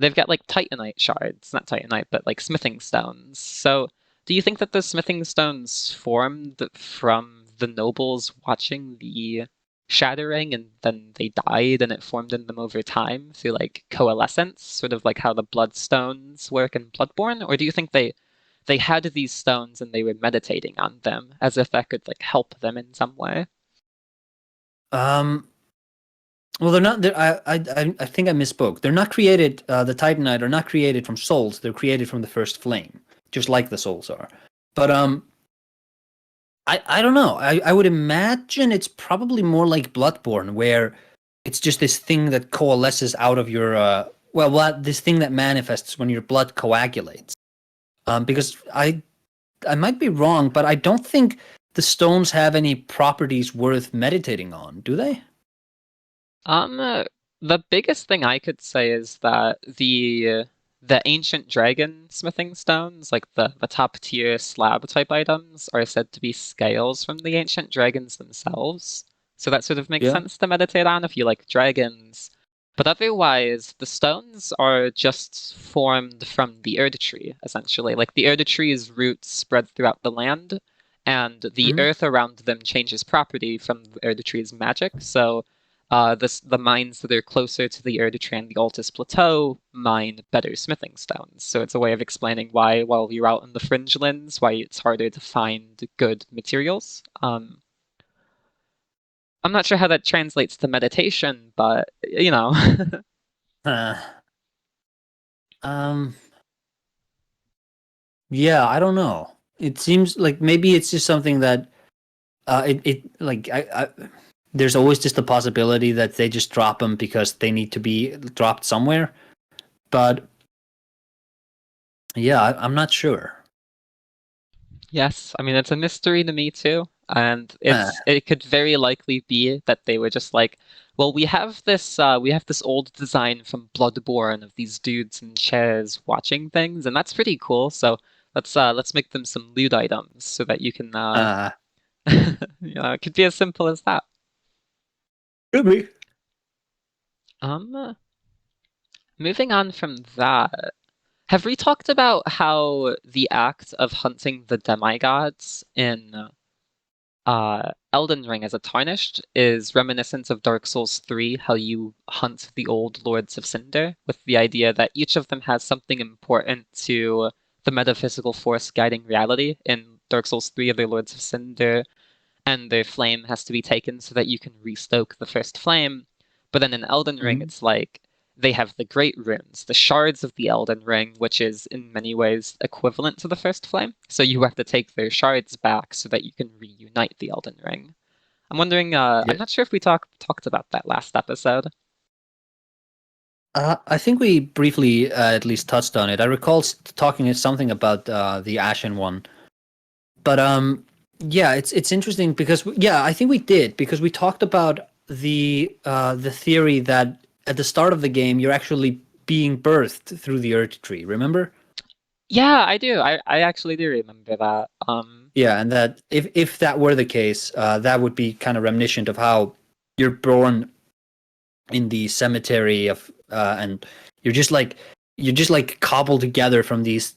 they've got like Titanite shards, not Titanite, but like smithing stones. So do you think that the smithing stones formed from the nobles watching the shattering and then they died and it formed in them over time through like coalescence, sort of like how the bloodstones work in Bloodborne? Or do you think they had these stones and they were meditating on them as if that could like help them in some way? um well they're not I think I misspoke. They're not created the Titanite are not created from souls. They're created from the first flame, just like the souls are. But I don't know. I would imagine it's probably more like Bloodborne, where it's just this thing that coalesces out of your this thing that manifests when your blood coagulates. Because I might be wrong, but I don't think the stones have any properties worth meditating on, do they? Um, the biggest thing I could say is that the ancient dragon smithing stones, like the top tier slab type items, are said to be scales from the ancient dragons themselves. So that sort of makes Yeah. sense to meditate on if you like dragons. But otherwise, the stones are just formed from the Erde tree, essentially. Like the Erde tree's roots spread throughout the land, and the Mhm. earth around them changes property from the Erde tree's magic. So the mines that are closer to the Erdtree and the Altus Plateau mine better smithing stones. So it's a way of explaining why, while you're out in the fringelands, why it's harder to find good materials. I'm not sure how that translates to meditation, but you know. Uh, um. Yeah, I don't know. It seems like maybe it's just something that it like there's always just a possibility that they just drop them because they need to be dropped somewhere. But yeah, I'm not sure. Yes, I mean it's a mystery to me too, and Huh. it could very likely be that they were just like, well, we have this old design from Bloodborne of these dudes in chairs watching things, and that's pretty cool. So let's make them some loot items so that you can Uh, it could be as simple as that. Could be. Moving on from that, have we talked about how the act of hunting the demigods in Elden Ring as a Tarnished is reminiscent of Dark Souls 3, how you hunt the old Lords of Cinder, with the idea that each of them has something important to the metaphysical force guiding reality. In Dark Souls 3, they're Lords of Cinder, and their flame has to be taken so that you can restoke the first flame. But then in Elden Ring, it's like they have the Great Runes, the shards of the Elden Ring, which is in many ways equivalent to the first flame. So you have to take their shards back so that you can reunite the Elden Ring. I'm wondering, I'm not sure if we talked about that last episode. I think we briefly at least touched on it. I recall talking something about the Ashen one, but yeah, it's interesting because I think we did, because we talked about the theory that at the start of the game you're actually being birthed through the Earth Tree. Remember? Yeah, I do. I actually do remember that. Yeah, and that if that were the case, that would be kind of reminiscent of how you're born in the cemetery of and you're just like cobbled together from these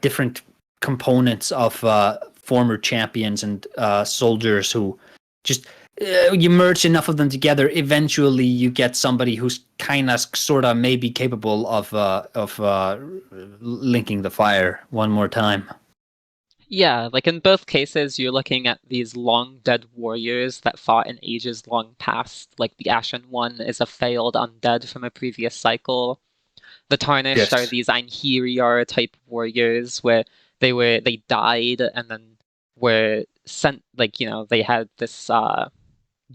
different components of former champions and soldiers who just you merge enough of them together, eventually you get somebody who's kind of sort of maybe capable of linking the fire one more time. Yeah, like in both cases, you're looking at these long dead warriors that fought in ages long past. Like the Ashen one is a failed undead from a previous cycle. The Tarnished are Yes. these Einherjar type warriors where they died and then were sent, like, they had this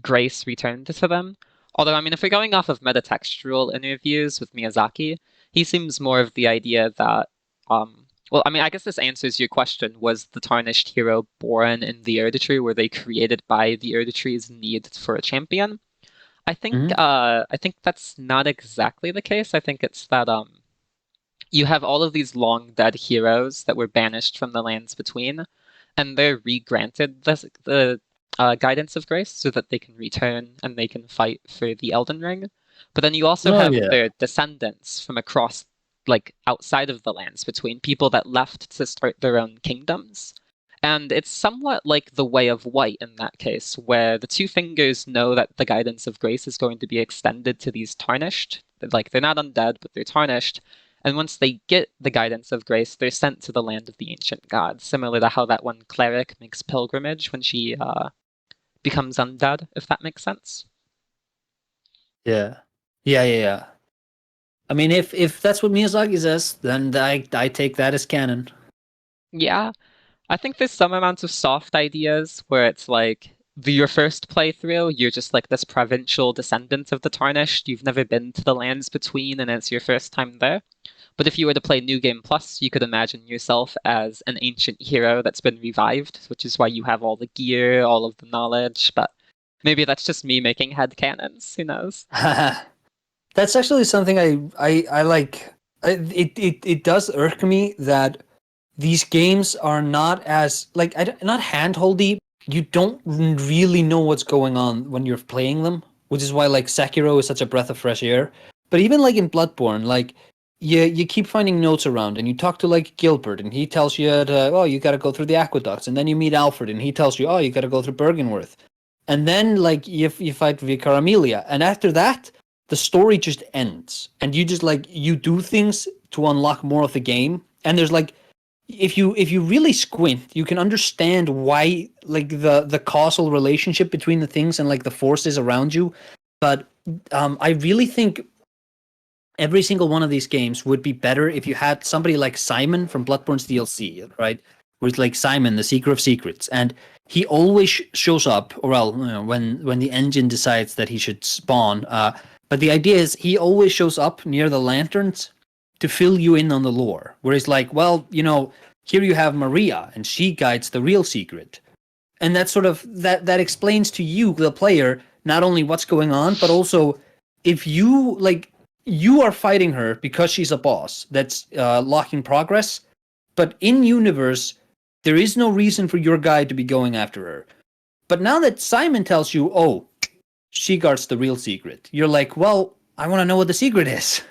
grace returned to them. Although, I mean, if we're going off of metatextual interviews with Miyazaki, he seems more of the idea that, well, I mean, I guess this answers your question. Was the Tarnished hero born in the Erdtree? Were they created by the Erdtree's need for a champion? I think that's not exactly the case. I think it's that you have all of these long dead heroes that were banished from the lands between, and they're re-granted the guidance of grace so that they can return and they can fight for the Elden Ring. But then you also Oh have yeah. their descendants from across, like, outside of the lands between, people that left to start their own kingdoms. And it's somewhat like the Way of White in that case, where the Two Fingers know that the guidance of grace is going to be extended to these Tarnished. Like, they're not undead, but they're tarnished. And once they get the guidance of grace, they're sent to the land of the ancient gods, similar to how that one cleric makes pilgrimage when she becomes undead, if that makes sense. Yeah. Yeah. I mean, if that's what Miyazaki says, then I take that as canon. Yeah, I think there's some amount of soft ideas where it's like your first playthrough, you're just like this provincial descendant of the Tarnished. You've never been to the lands between, and it's your first time there. But if you were to play New Game Plus, you could imagine yourself as an ancient hero that's been revived, which is why you have all the gear, all of the knowledge. But maybe that's just me making headcanons. Who knows? That's actually something I like. It does irk me that these games are not as like not handholdy. You don't really know what's going on when you're playing them, which is why like Sekiro is such a breath of fresh air. But even like in Bloodborne, like you keep finding notes around, and you talk to like Gilbert, and he tells you, oh, you got to go through the aqueducts, and then you meet Alfred, and he tells you, oh, you got to go through Bergenworth, and then like you fight Vicar Amelia, and after that, the story just ends, and you just like you do things to unlock more of the game, and there's like if you really squint, you can understand why like the causal relationship between the things and like the forces around you. But I really think every single one of these games would be better if you had somebody like Simon from Bloodborne's DLC, right? Where it's like Simon, the Seeker of Secrets, and he always shows up, or well, when the engine decides that he should spawn. But the idea is he always shows up near the lanterns to fill you in on the lore. Where it's like, well, here you have Maria, and she guides the real secret, and that sort of that explains to you, the player, not only what's going on, but also if you like you are fighting her because she's a boss that's locking progress, but in universe there is no reason for your guy to be going after her. But now that Simon tells you, oh, she guards the real secret, you're like, well, I want to know what the secret is.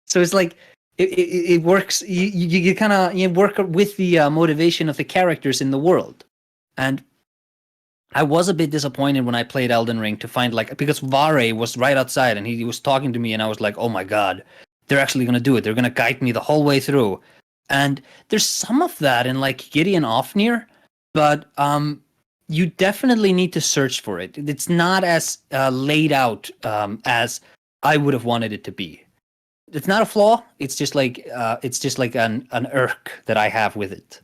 So it's like it works. You kind of work with the motivation of the characters in the world, and I was a bit disappointed when I played Elden Ring to find like because Vare was right outside and he was talking to me and I was like, oh my god, they're actually gonna do it. They're gonna guide me the whole way through. And there's some of that in like Gideon Ofnir, but you definitely need to search for it. It's not as laid out as I would have wanted it to be. It's not a flaw. It's just like an irk that I have with it.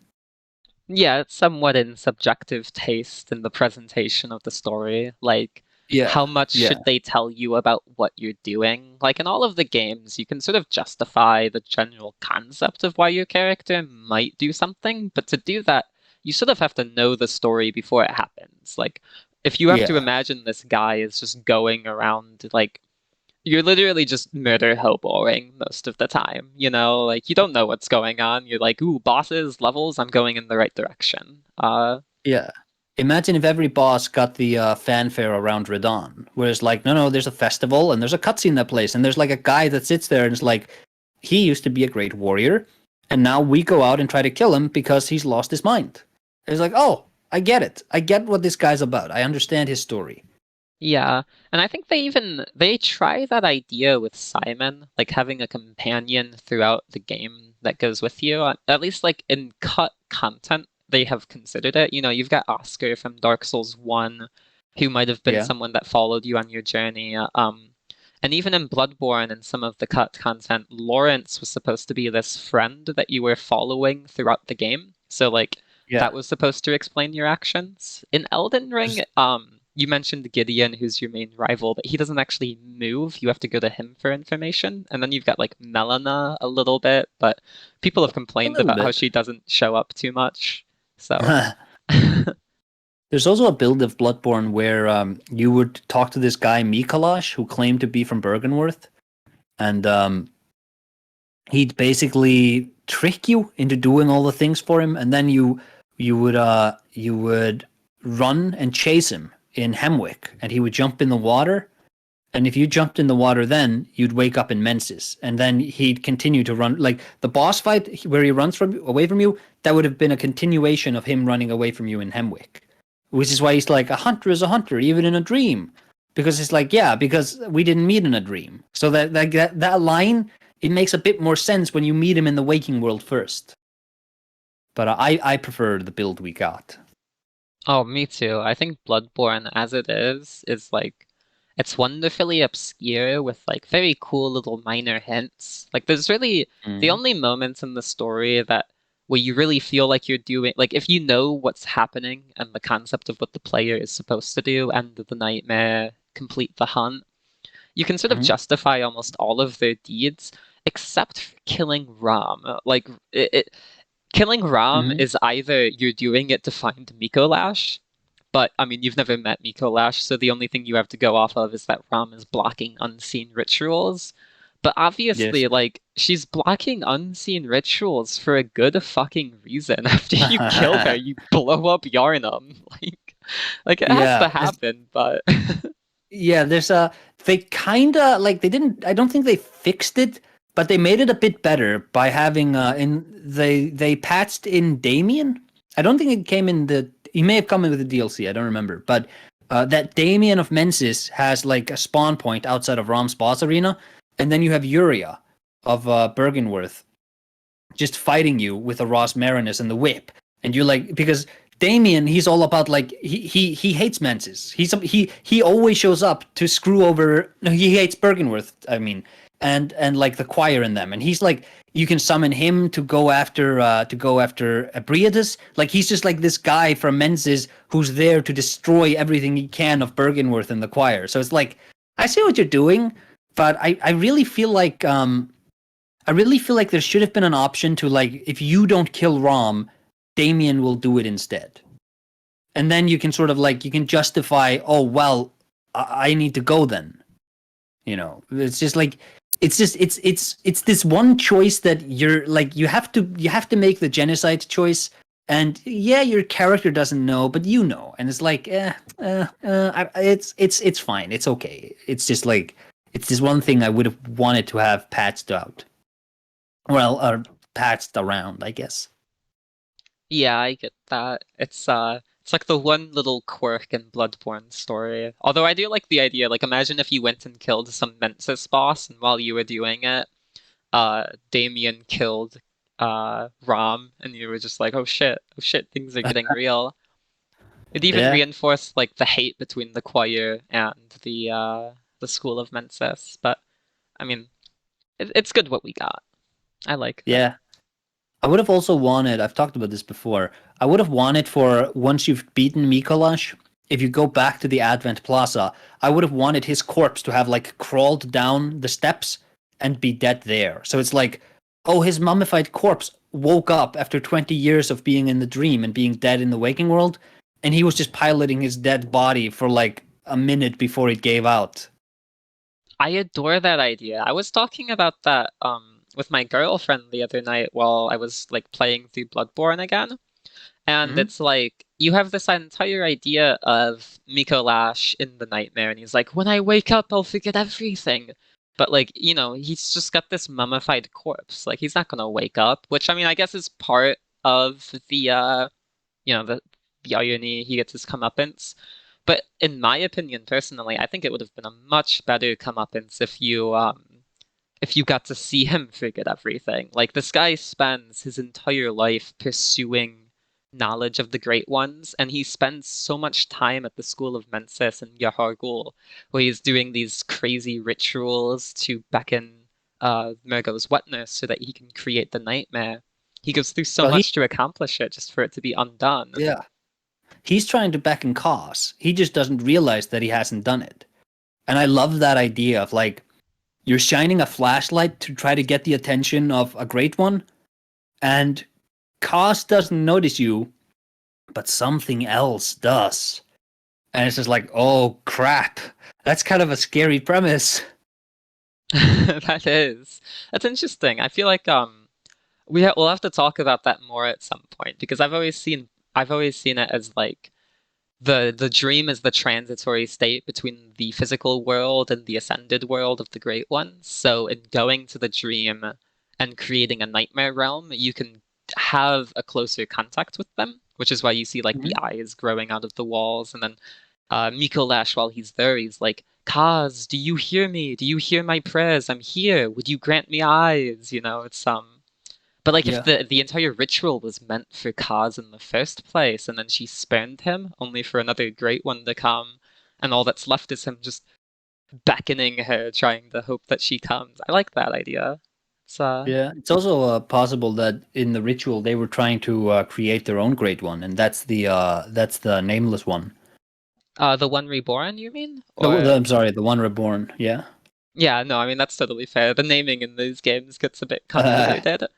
Yeah, it's somewhat in subjective taste in the presentation of the story. Like, how much should they tell you about what you're doing? Like, in all of the games, you can sort of justify the general concept of why your character might do something, but to do that, you sort of have to know the story before it happens. Like, if you have to imagine this guy is just going around, like, you're literally just murder hoboing most of the time, you know? Like, you don't know what's going on. You're like, ooh, bosses, levels, I'm going in the right direction. Yeah. Imagine if every boss got the fanfare around Radon, where it's like, no, there's a festival and there's a cutscene that plays, and there's like a guy that sits there and it's like, he used to be a great warrior, and now we go out and try to kill him because he's lost his mind. It's like, oh, I get it. I get what this guy's about. I understand his story. Yeah, and I think they try that idea with Simon, like having a companion throughout the game that goes with you. At least like in cut content, they have considered it. You know, you've got Oscar from Dark Souls 1, who might have been someone that followed you on your journey. And even in Bloodborne and some of the cut content, Lawrence was supposed to be this friend that you were following throughout the game. So like that was supposed to explain your actions. In Elden Ring, you mentioned Gideon, who's your main rival, but he doesn't actually move. You have to go to him for information. And then you've got like Malenia a little bit, but people have complained about how she doesn't show up too much. So there's also a build of Bloodborne where you would talk to this guy Micolash, who claimed to be from Bergenworth, and he'd basically trick you into doing all the things for him, and then you would run and chase him in Hemwick, and he would jump in the water. And if you jumped in the water, then you'd wake up in Mensis, and then he'd continue to run. Like the boss fight where he runs away from you, that would have been a continuation of him running away from you in Hemwick, which is why he's like, a hunter is a hunter, even in a dream, because it's like, yeah, because we didn't meet in a dream. So that line, it makes a bit more sense when you meet him in the waking world first. But I prefer the build we got. Oh, me too. I think Bloodborne, as it is like, it's wonderfully obscure with like very cool little minor hints. Like there's really the only moments in the story that where you really feel like you're doing, like if you know what's happening and the concept of what the player is supposed to do, end the nightmare, complete the hunt, you can sort of justify almost all of their deeds except for killing Ram. Like killing Ram is either you're doing it to find Micolash, but I mean, you've never met Micolash, so the only thing you have to go off of is that Ram is blocking unseen rituals. But obviously, like, she's blocking unseen rituals for a good fucking reason. After you kill her, you blow up Yharnam. Like it has to happen, but... yeah, there's they kinda, like, I don't think they fixed it, but they made it a bit better by having, they patched in Damien. I don't think it came in he may have come in with the DLC, I don't remember, but that Damien of Mensis has like a spawn point outside of Ram's boss arena, and then you have Uria of Bergenworth just fighting you with a Ross Marinus and the whip, and you're like, because Damien, he's all about like he hates Mensis. He always shows up to screw over. No, he hates Bergenworth. I mean, and like the choir in them, and he's like, you can summon him to go after Abriatus. Like he's just like this guy from Mensis who's there to destroy everything he can of Bergenworth and the choir. So it's like, I see what you're doing, but I really feel like there should have been an option to, like, if you don't kill Rom, Damien will do it instead. And then you can sort of like, you can justify, oh, well, I need to go then. You know, it's just like, it's this one choice that you're like, you have to make the genocide choice. And yeah, your character doesn't know, but you know, and it's like, it's fine. It's okay. It's just like, it's this one thing I would have wanted to have patched out. Well, or patched around, I guess. Yeah, I get that. It's like the one little quirk in Bloodborne story. Although I do like the idea, like imagine if you went and killed some Mensis boss, and while you were doing it, Damien killed Rom, and you were just like, oh shit, things are getting real. It even Yeah, reinforced like the hate between the choir and the school of Mensis. But I mean, it's good what we got. I like it. yeah. I would have also wanted, I've talked about this before, I would have wanted for once you've beaten Micolash, if you go back to the Advent Plaza, I would have wanted his corpse to have like crawled down the steps and be dead there. So it's like, oh, his mummified corpse woke up after 20 years of being in the dream and being dead in the waking world, and he was just piloting his dead body for like a minute before it gave out. I adore that idea. I was talking about that with my girlfriend the other night while I was like playing through Bloodborne again. And Mm-hmm. it's like you have this entire idea of Micolash in the nightmare, and he's like, when I wake up, I'll forget everything. But like, you know, he's just got this mummified corpse. Like he's not gonna wake up, which I mean I guess is part of the you know, the irony he gets his comeuppance. But in my opinion, personally, I think it would have been a much better comeuppance if you got to see him forget everything. Like this guy spends his entire life pursuing knowledge of the Great Ones, and he spends so much time at the School of Mensis in Yahar'gul, where he's doing these crazy rituals to beckon Murgo's wetness so that he can create the nightmare. He goes through so Well, much to accomplish it just for it to be undone. yeah, he's trying to beckon cause. He just doesn't realize that he hasn't done it. And I love that idea of like you're shining a flashlight to try to get the attention of a great one, and cause doesn't notice you, but something else does. And it's just like, oh crap. That's kind of a scary premise. That is. That's interesting. I feel like we'll have to talk about that more at some point because I've always seen it as like the dream is the transitory state between the physical world and the ascended world of the Great Ones. So in going to the dream and creating a nightmare realm, you can have a closer contact with them, which is why you see like the Mhm. eyes growing out of the walls, and then Micolash, while he's there, he's like, Kaz, do you hear me? Do you hear my prayers? I'm here. Would you grant me eyes? You know, it's but like if Yeah. the entire ritual was meant for Kaz in the first place, and then she spurned him, only for another great one to come, and all that's left is him just beckoning her, trying to hope that she comes. I like that idea. It's Yeah. It's also possible that in the ritual they were trying to create their own great one, and that's the nameless one. the one reborn, you mean? I'm sorry, the one reborn. Yeah. Yeah, no, I mean that's totally fair. The naming in these games gets a bit The convoluted.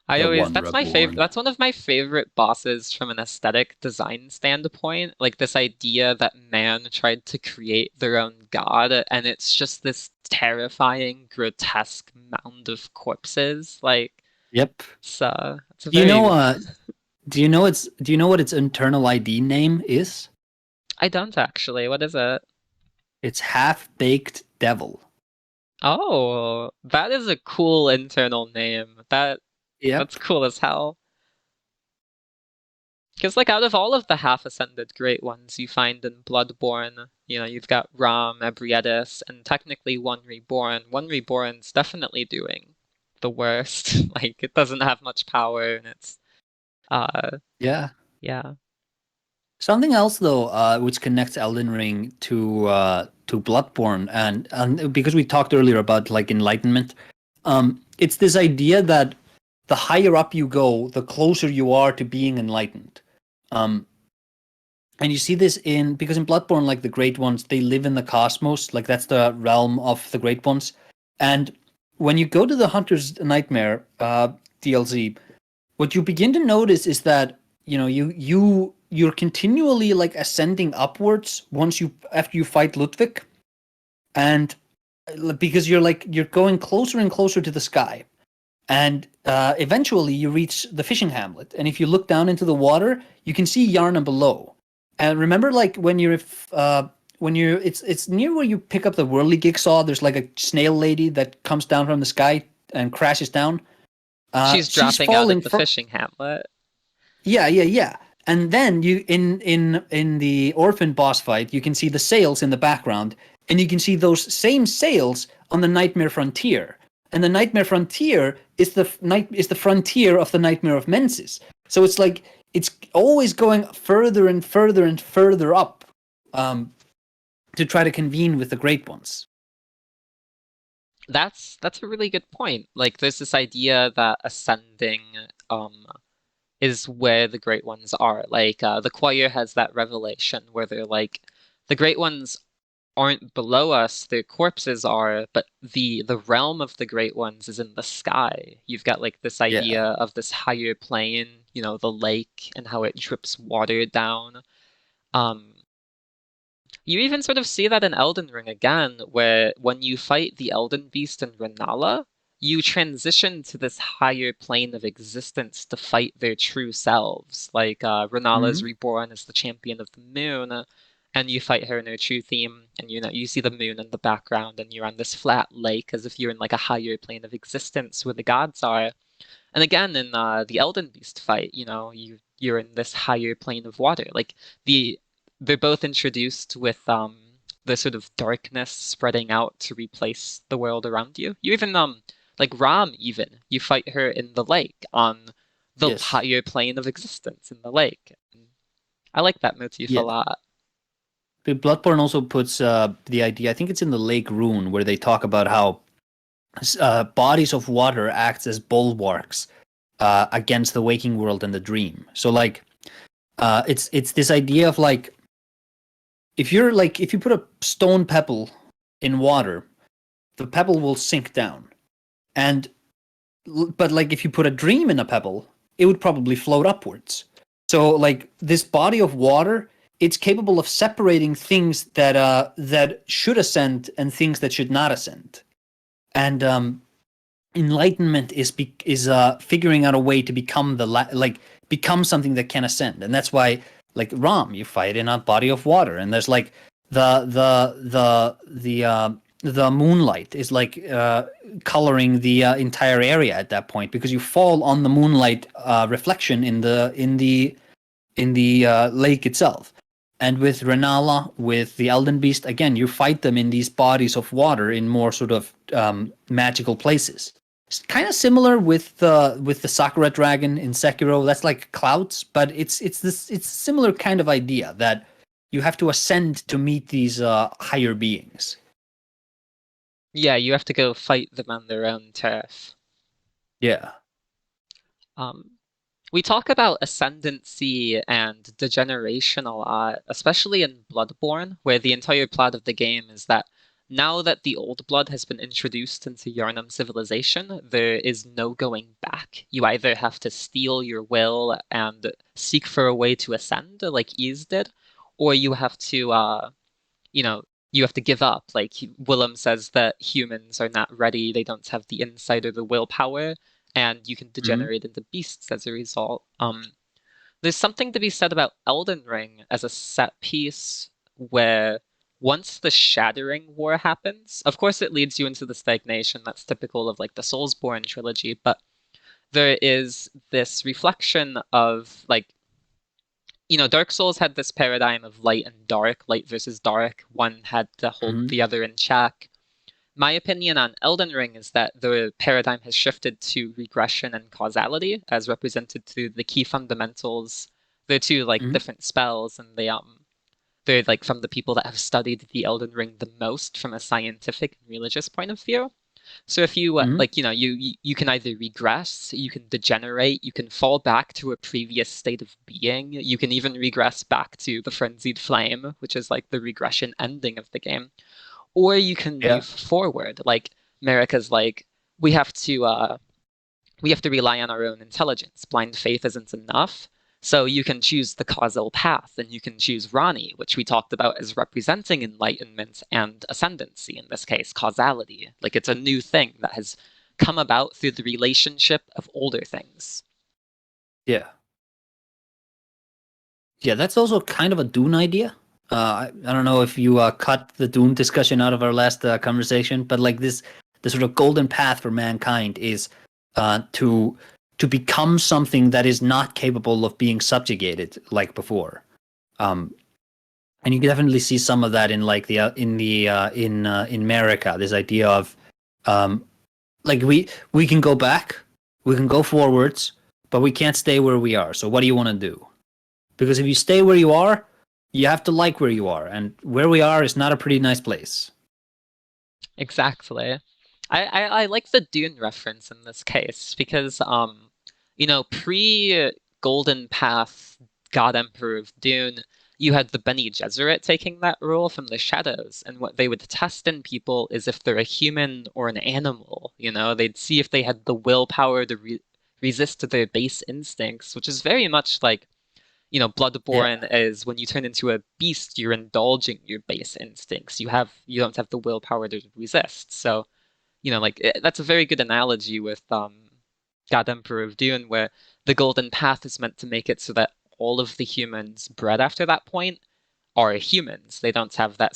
I always one that's my favorite reborn. that's one of my favorite bosses from an aesthetic design standpoint. Like this idea that man tried to create their own god and it's just this terrifying, grotesque mound of corpses. Like Yep. it's a Do you know very do you know what its internal ID name is? I don't actually. What is it? It's half baked devil. Oh, that is a cool internal name. Yep. That's cool as hell. Because, like, out of all of the half-ascended great ones you find in Bloodborne, you know, you've got Ram, Ebrietas, and technically One Reborn. One Reborn's definitely doing the worst. Like, it doesn't have much power, and it's, Yeah. yeah. Something else though, which connects Elden Ring to Bloodborne, and because we talked earlier about like enlightenment, it's this idea that the higher up you go, the closer you are to being enlightened. Um, and you see this in because in Bloodborne, like the Great Ones, they live in the cosmos, like that's the realm of the Great Ones. And when you go to the Hunter's Nightmare DLC, what you begin to notice is that you're continually like ascending upwards once you after you fight Ludwig, and because you're going closer and closer to the sky, and eventually you reach the fishing hamlet, and if you look down into the water, you can see Yarna below. And remember, like it's near where you pick up the worldly jigsaw. There's like a snail lady that comes down from the sky and crashes down. She's She's dropping out falling at the from. fishing hamlet. Yeah. And then you in the orphan boss fight, you can see the sails in the background, and you can see those same sails on the Nightmare Frontier. And the Nightmare Frontier is the frontier of the Nightmare of Mensis. So it's like it's always going further and further and further up, to try to convene with the Great Ones. That's a really good point. Like, there's this idea that ascending is where the Great Ones are. Like, the choir has that revelation where they're like, the Great Ones aren't below us, their corpses are, but the realm of the Great Ones is in the sky. You've got like this idea of this higher plane, you know, the lake and how it drips water down. You even sort of see that in Elden Ring again, where when you fight the Elden Beast and Rennala, you transition to this higher plane of existence to fight their true selves. Like, Rennala is reborn as the champion of the moon, and you fight her in her true theme, and you see the moon in the background, and you're on this flat lake as if you're in like a higher plane of existence where the gods are. And again, in the Elden Beast fight, you're in this higher plane of water. Like, they're both introduced with the sort of darkness spreading out to replace the world around you. You even like Ram, even you fight her in the lake on the higher plane of existence in the lake. I like that motif a lot. But Bloodborne also puts the idea, I think it's in the Lake Rune, where they talk about how bodies of water acts as bulwarks against the waking world and the dream. So like, it's this idea of like, if you put a stone pebble in water, the pebble will sink down. But like if you put a dream in a pebble, it would probably float upwards. So like this body of water, it's capable of separating things that should ascend and things that should not ascend. And enlightenment is figuring out a way to become become something that can ascend. And that's why like Ram, you fight in a body of water, and there's like the moonlight is like coloring the entire area at that point, because you fall on the moonlight reflection in the lake itself. And with Rennala, with the Elden Beast, again, you fight them in these bodies of water in more sort of magical places. It's kind of similar with the Sakura dragon in Sekiro. That's like clouds, but it's similar kind of idea that you have to ascend to meet these higher beings. Yeah, you have to go fight them on their own turf. Yeah. We talk about ascendancy and degeneration a lot, especially in Bloodborne, where the entire plot of the game is that now that the old blood has been introduced into Yharnam civilization, there is no going back. You either have to steel your will and seek for a way to ascend, like Ys did, or you have to, you have to give up. Like, Willem says that humans are not ready, they don't have the insight or the willpower, and you can degenerate into beasts as a result. There's something to be said about Elden Ring as a set piece where once the Shattering War happens, of course it leads you into the stagnation that's typical of like the Soulsborne trilogy, but there is this reflection of like, Dark Souls had this paradigm of light and dark, light versus dark. One had to hold the other in check. My opinion on Elden Ring is that the paradigm has shifted to regression and causality as represented through the key fundamentals. They're two like different spells, and they're like from the people that have studied the Elden Ring the most from a scientific and religious point of view. So if you you can either regress, you can degenerate, you can fall back to a previous state of being, you can even regress back to the frenzied flame, which is like the regression ending of the game, or you can move forward. Like Marika's like, we have to rely on our own intelligence. Blind faith isn't enough. So you can choose the causal path, and you can choose Ranni, which we talked about as representing enlightenment and ascendancy, in this case, causality. Like, it's a new thing that has come about through the relationship of older things. Yeah. Yeah, that's also kind of a Dune idea. I don't know if you cut the Doom discussion out of our last conversation, but like the sort of golden path for mankind is to become something that is not capable of being subjugated like before. And you can definitely see some of that in like in Marika, this idea of like we can go back, we can go forwards, but we can't stay where we are. So what do you want to do? Because if you stay where you are, you have to like where you are, and where we are is not a pretty nice place. Exactly. I like the Dune reference in this case because, pre Golden Path, God Emperor of Dune, you had the Bene Gesserit taking that role from the Shadows, and what they would test in people is if they're a human or an animal. They'd see if they had the willpower to resist their base instincts, which is very much like Bloodborne Yeah, is when you turn into a beast, you're indulging your base instincts. You don't have the willpower to resist. So, that's a very good analogy with God Emperor of Dune, where the Golden Path is meant to make it so that all of the humans bred after that point are humans. They don't have that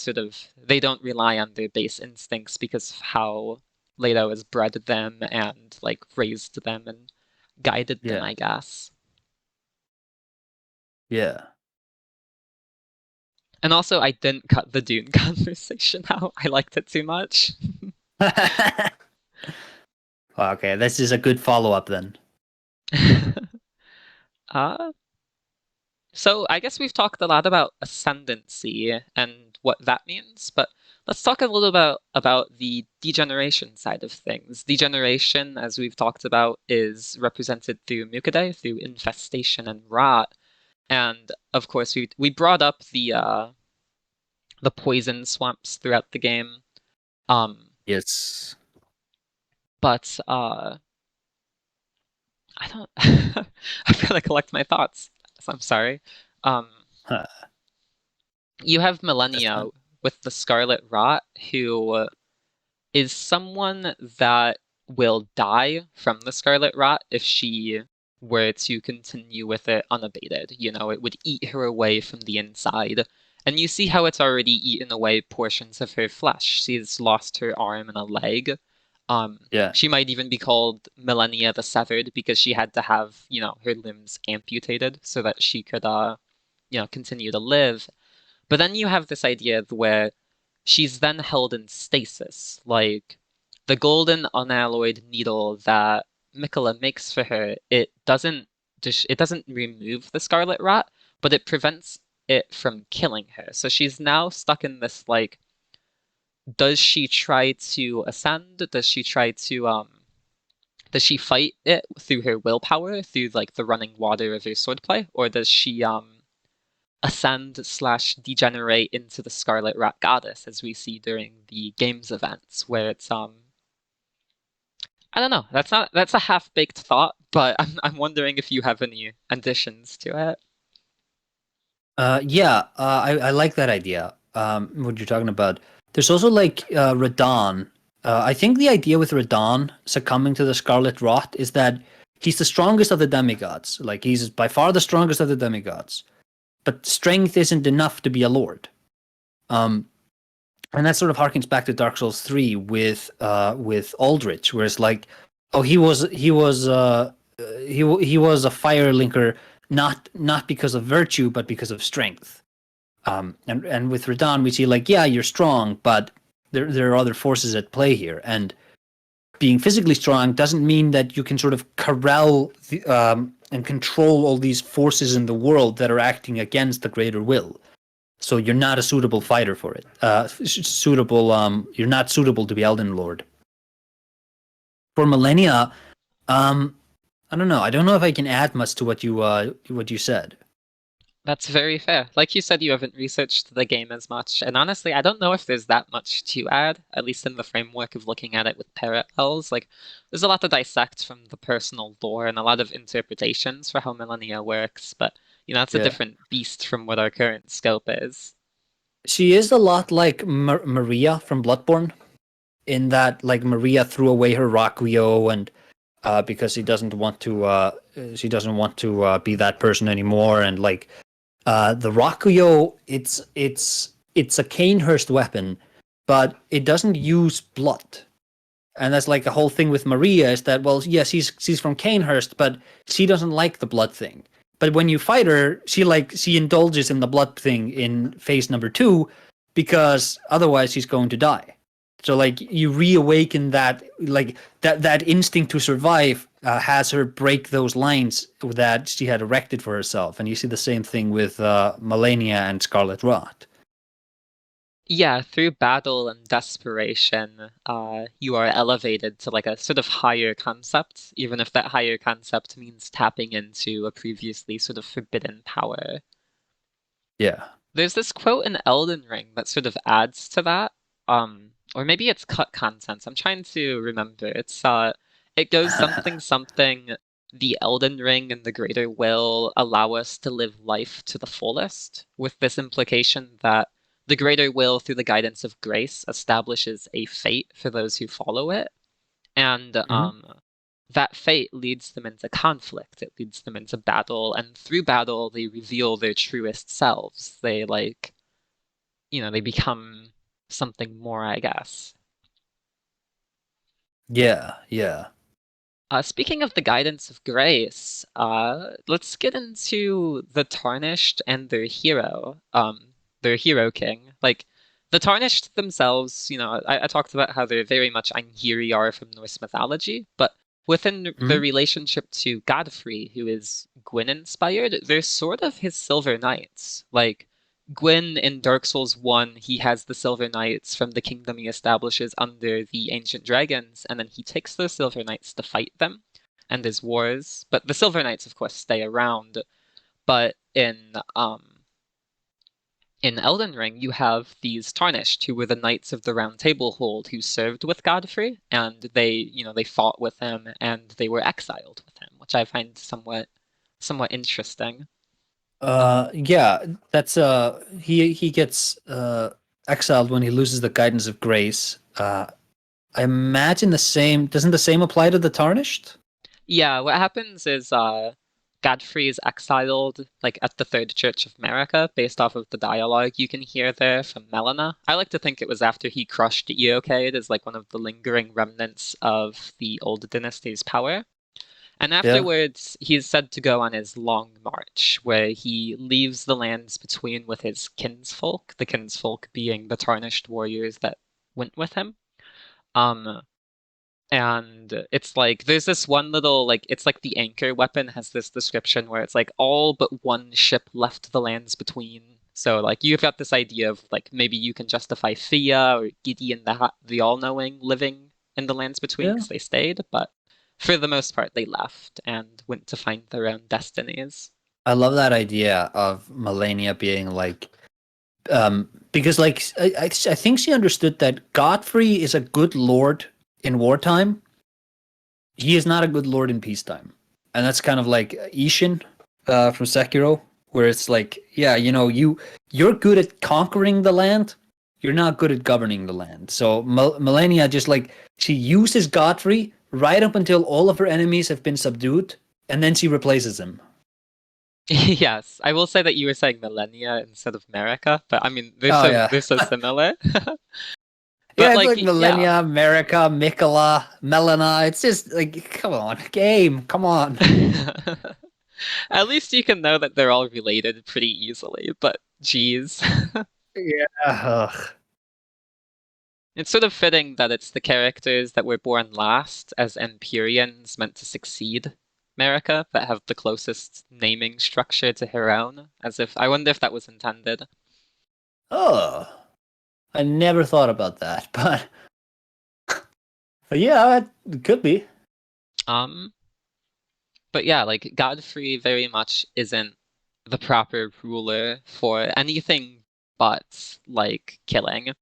they don't rely on their base instincts because of how Leto has bred them and like raised them and guided them, yeah, I guess. yeah. And also, I didn't cut the Dune conversation out. I liked it too much. Okay, this is a good follow up then. uh, so I guess we've talked a lot about ascendancy and what that means, but let's talk a little about the degeneration side of things. Degeneration, as we've talked about, is represented through Mukaday, through infestation and rot. And of course, we brought up the poison swamps throughout the game. Yes. But I don't. I've got to collect my thoughts. So I'm sorry. Um, Huh, you have that's Malenia fun. with the Scarlet Rot, who is someone that will die from the Scarlet Rot if she were to continue with it unabated. It would eat her away from the inside. And you see how it's already eaten away portions of her flesh. She's lost her arm and a leg. Yeah. She might even be called Malenia the Severed because she had to have, her limbs amputated so that she could, continue to live. But then you have this idea where she's then held in stasis, like the golden unalloyed needle that Mikola makes for her. It doesn't remove the Scarlet Rot, but it prevents it from killing her. So she's now stuck in this like, does she try to ascend? Does she fight it through her willpower, through like the running water of her swordplay, or does she ascend slash degenerate into the Scarlet Rat Goddess, as we see during the games events, where it's I don't know. That's a half baked thought, but I'm wondering if you have any additions to it. Yeah, I like that idea. What you're talking about. There's also like Radon. I think the idea with Radon succumbing to the Scarlet Rot is that he's the strongest of the demigods. Like he's by far the strongest of the demigods. But strength isn't enough to be a lord. Um, and that sort of harkens back to Dark Souls 3 with Aldrich, where it's like, oh, he was a fire linker, not because of virtue, but because of strength. And with Radon, we see like, yeah, you're strong, but there are other forces at play here, and being physically strong doesn't mean that you can sort of corral and control all these forces in the world that are acting against the greater will. So you're not a suitable fighter for it. You're not suitable to be Elden Lord. For Malenia, um, I don't know. I don't know if I can add much to what you said. That's very fair. Like you said, you haven't researched the game as much, and honestly, I don't know if there's that much to add, at least in the framework of looking at it with parallels. Like, there's a lot to dissect from the personal lore and a lot of interpretations for how Millennia works, but, it's a Yeah, different beast from what our current scope is. she is a lot like Maria from Bloodborne, in that like Maria threw away her Rakuyo and because she doesn't want to be that person anymore, and like The Rakuyo, it's a Canehurst weapon, but it doesn't use blood. And that's like the whole thing with Maria is that, well, yes, she's from Canehurst, but she doesn't like the blood thing. But when you fight her, she indulges in the blood thing in phase number 2 because otherwise she's going to die. So like you reawaken that like that instinct to survive has her break those lines that she had erected for herself, and you see the same thing with Malenia and Scarlet Rot. Yeah, through battle and desperation, you are elevated to like a sort of higher concept, even if that higher concept means tapping into a previously sort of forbidden power. Yeah. There's this quote in Elden Ring that sort of adds to that. Or maybe it's cut content. I'm trying to remember. It goes something something. The Elden Ring and the Greater Will allow us to live life to the fullest, with this implication that the Greater Will, through the guidance of grace, establishes a fate for those who follow it. And Mhm. that fate leads them into conflict. It leads them into battle, and through battle, they reveal their truest selves. They they become something more, I guess. Yeah, yeah. Speaking of the guidance of grace, let's get into the Tarnished and their hero king. Like, the Tarnished themselves, I talked about how they're very much Einherjar from Norse mythology, but within the Mhm. relationship to Godfrey, who is Gwyn inspired, they're sort of his Silver Knights. Like, Gwyn in Dark Souls 1, he has the Silver Knights from the kingdom he establishes under the Ancient Dragons, and then he takes those Silver Knights to fight them and his wars. But the Silver Knights, of course, stay around. But in Elden Ring, you have these Tarnished, who were the Knights of the Roundtable Hold, who served with Godfrey, and they fought with him, and they were exiled with him, which I find somewhat interesting. Yeah, that's he gets exiled when he loses the guidance of grace. I imagine the same doesn't the same apply to the Tarnished? Yeah, what happens is Godfrey is exiled like at the Third Church of Marika, based off of the dialogue you can hear there from Melina. I like to think it was after he crushed Eochaid as like one of the lingering remnants of the old dynasty's power. And Yeah. afterwards, he's said to go on his long march, where he leaves the lands between with his kinsfolk, the kinsfolk being the tarnished warriors that went with him. Um, and it's like there's this one little like it's like the anchor weapon has this description where it's like all but one ship left the lands between. So like you've got this idea of like maybe you can justify Thea or Gideon the all-knowing living in the lands between Yeah. because they stayed, but for the most part they left and went to find their own destinies. I love that idea of Malenia being like because like I think she understood that Godfrey is a good lord in wartime. He is not a good lord in peacetime. And that's kind of like Ishin from Sekiro, where it's like, yeah, you're good at conquering the land, you're not good at governing the land. So Malenia just like she uses Godfrey right up until all of her enemies have been subdued, and then she replaces him. Yes, I will say that you were saying Malenia instead of Marika, but I mean Oh yeah. they're so similar. But Yeah, it's like like yeah. Malenia, Marika, Mikola, Melina. It's just like, come on, game, come on. At least you can know that they're all related pretty easily, but geez. Yeah. Ugh. It's sort of fitting that it's the characters that were born last as Empyreans meant to succeed Marika that have the closest naming structure to her own, as if I wonder if that was intended. Oh, I never thought about that, but yeah, it could be. Um, but yeah, like Godfrey very much isn't the proper ruler for anything but like killing.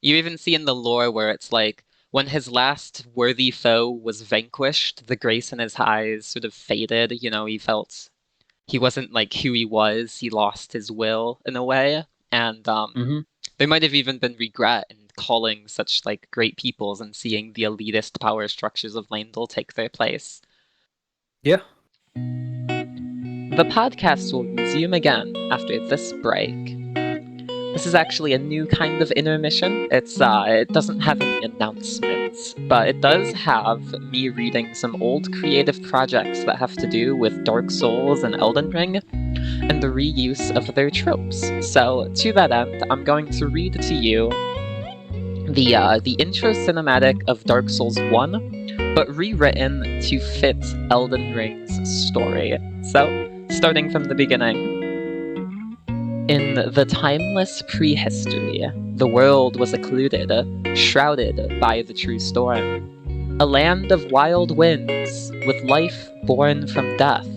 You even see in the lore where it's like when his last worthy foe was vanquished, the grace in his eyes sort of faded. He felt he wasn't like who he was. He lost his will in a way. And Hmm. there might have even been regret in calling such like great peoples and seeing the elitist power structures of Landel take their place. Yeah. The podcast will resume again after this break. This is actually a new kind of intermission. It doesn't have any announcements, but it does have me reading some old creative projects that have to do with Dark Souls and Elden Ring, and the reuse of their tropes. So, to that end, I'm going to read to you the intro cinematic of Dark Souls 1, but rewritten to fit Elden Ring's story. So, starting from the beginning. In the timeless prehistory, the world was occluded, shrouded by the true storm. A land of wild winds, with life born from death,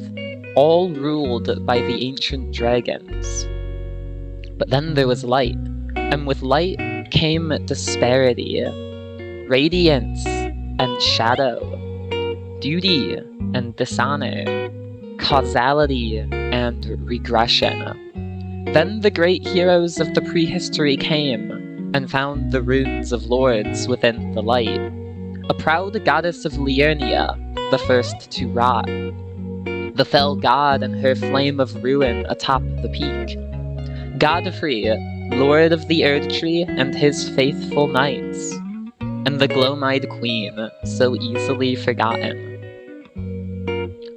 all ruled by the ancient dragons. But then there was light, and with light came disparity, radiance and shadow, duty and dishonor, causality and regression. Then the great heroes of the prehistory came, and found the runes of lords within the light. A proud goddess of Liurnia, the first to rot. The fell god and her flame of ruin atop the peak. Godfrey, lord of the Erdtree and his faithful knights. And the Gloam-Eyed Queen, so easily forgotten.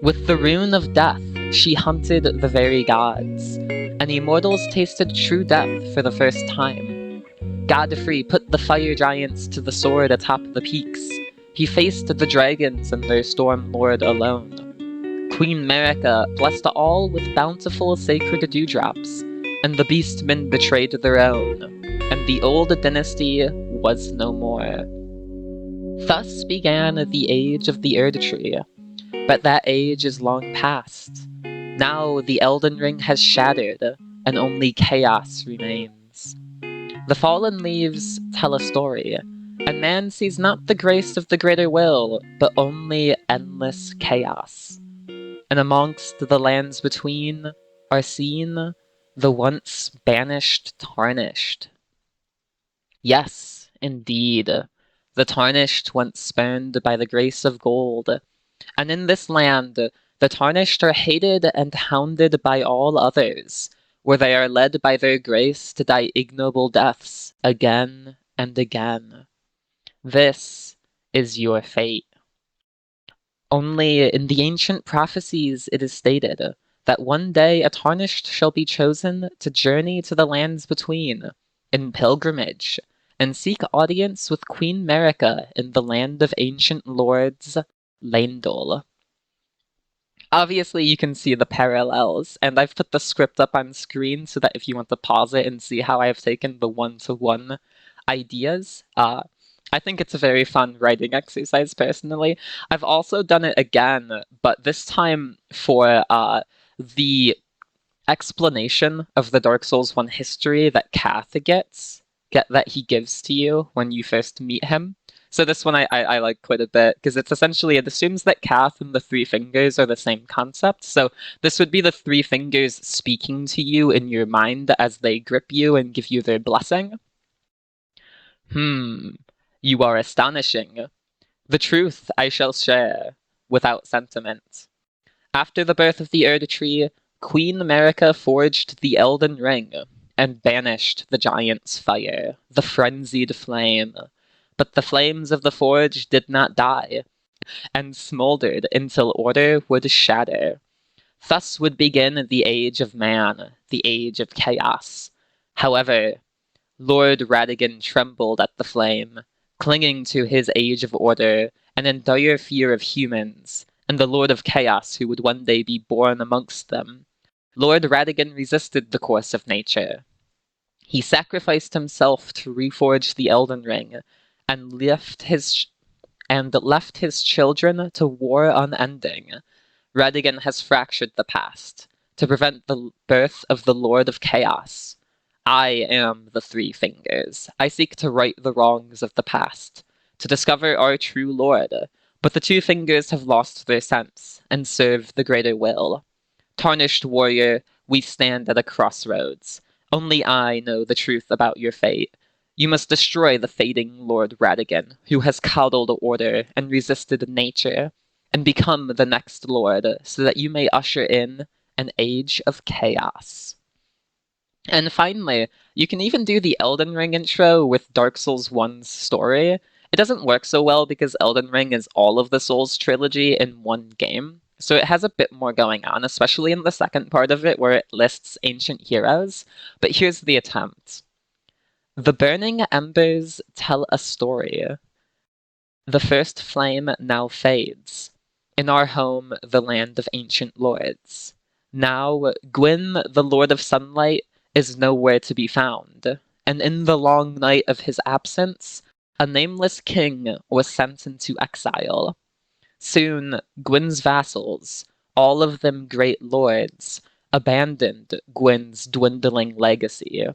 With the rune of death, she hunted the very gods, and immortals tasted true death for the first time. Godfrey put the fire giants to the sword atop the peaks. He faced the dragons and their storm lord alone. Queen Marika blessed all with bountiful sacred dewdrops, and the beastmen betrayed their own, and the old dynasty was no more. Thus began the age of the Erdtree, but that age is long past. Now the Elden Ring has shattered, and only chaos remains. The fallen leaves tell a story, and man sees not the grace of the greater will, but only endless chaos. And amongst the lands between are seen the once banished Tarnished. Yes, indeed, the Tarnished once spurned by the grace of gold, and in this land the Tarnished are hated and hounded by all others, where they are led by their grace to die ignoble deaths again and again. This is your fate. Only in the ancient prophecies it is stated that one day a Tarnished shall be chosen to journey to the lands between, in pilgrimage, and seek audience with Queen Marika in the land of ancient lords, Leyndell. Obviously, you can see the parallels, and I've put the script up on screen so that if you want to pause it and see how I've taken the one-to-one ideas, I think it's a very fun writing exercise, personally. I've also done it again, but this time for the explanation of the Dark Souls 1 history that Kath that he gives to you when you first meet him. So this one I like quite a bit, because it's essentially, it assumes that Kath and the Three Fingers are the same concept. So this would be the Three Fingers speaking to you in your mind as they grip you and give you their blessing. You are astonishing. The truth I shall share, without sentiment. After the birth of the Erdtree, Queen Marika forged the Elden Ring, and banished the giant's fire, the frenzied flame. But the flames of the forge did not die, and smoldered until order would shatter. Thus would begin the age of man, the age of chaos. However, Lord Radagon trembled at the flame, clinging to his age of order, and in dire fear of humans, and the Lord of Chaos who would one day be born amongst them. Lord Radagon resisted the course of nature. He sacrificed himself to reforge the Elden Ring, and left his children to war unending. Radagon has fractured the past, to prevent the birth of the Lord of Chaos. I am the Three Fingers. I seek to right the wrongs of the past, to discover our true Lord, but the Two Fingers have lost their sense, and serve the greater will. Tarnished warrior, we stand at a crossroads. Only I know the truth about your fate. You must destroy the fading Lord Radagon, who has coddled order and resisted nature, and become the next Lord, so that you may usher in an age of chaos. And finally, you can even do the Elden Ring intro with Dark Souls 1's story. It doesn't work so well because Elden Ring is all of the Souls trilogy in one game, so it has a bit more going on, especially in the second part of it where it lists ancient heroes. But here's the attempt. The burning embers tell a story. The first flame now fades. In our home, the land of ancient lords. Now, Gwyn, the Lord of Sunlight, is nowhere to be found, and in the long night of his absence, a nameless king was sent into exile. Soon, Gwyn's vassals, all of them great lords, abandoned Gwyn's dwindling legacy.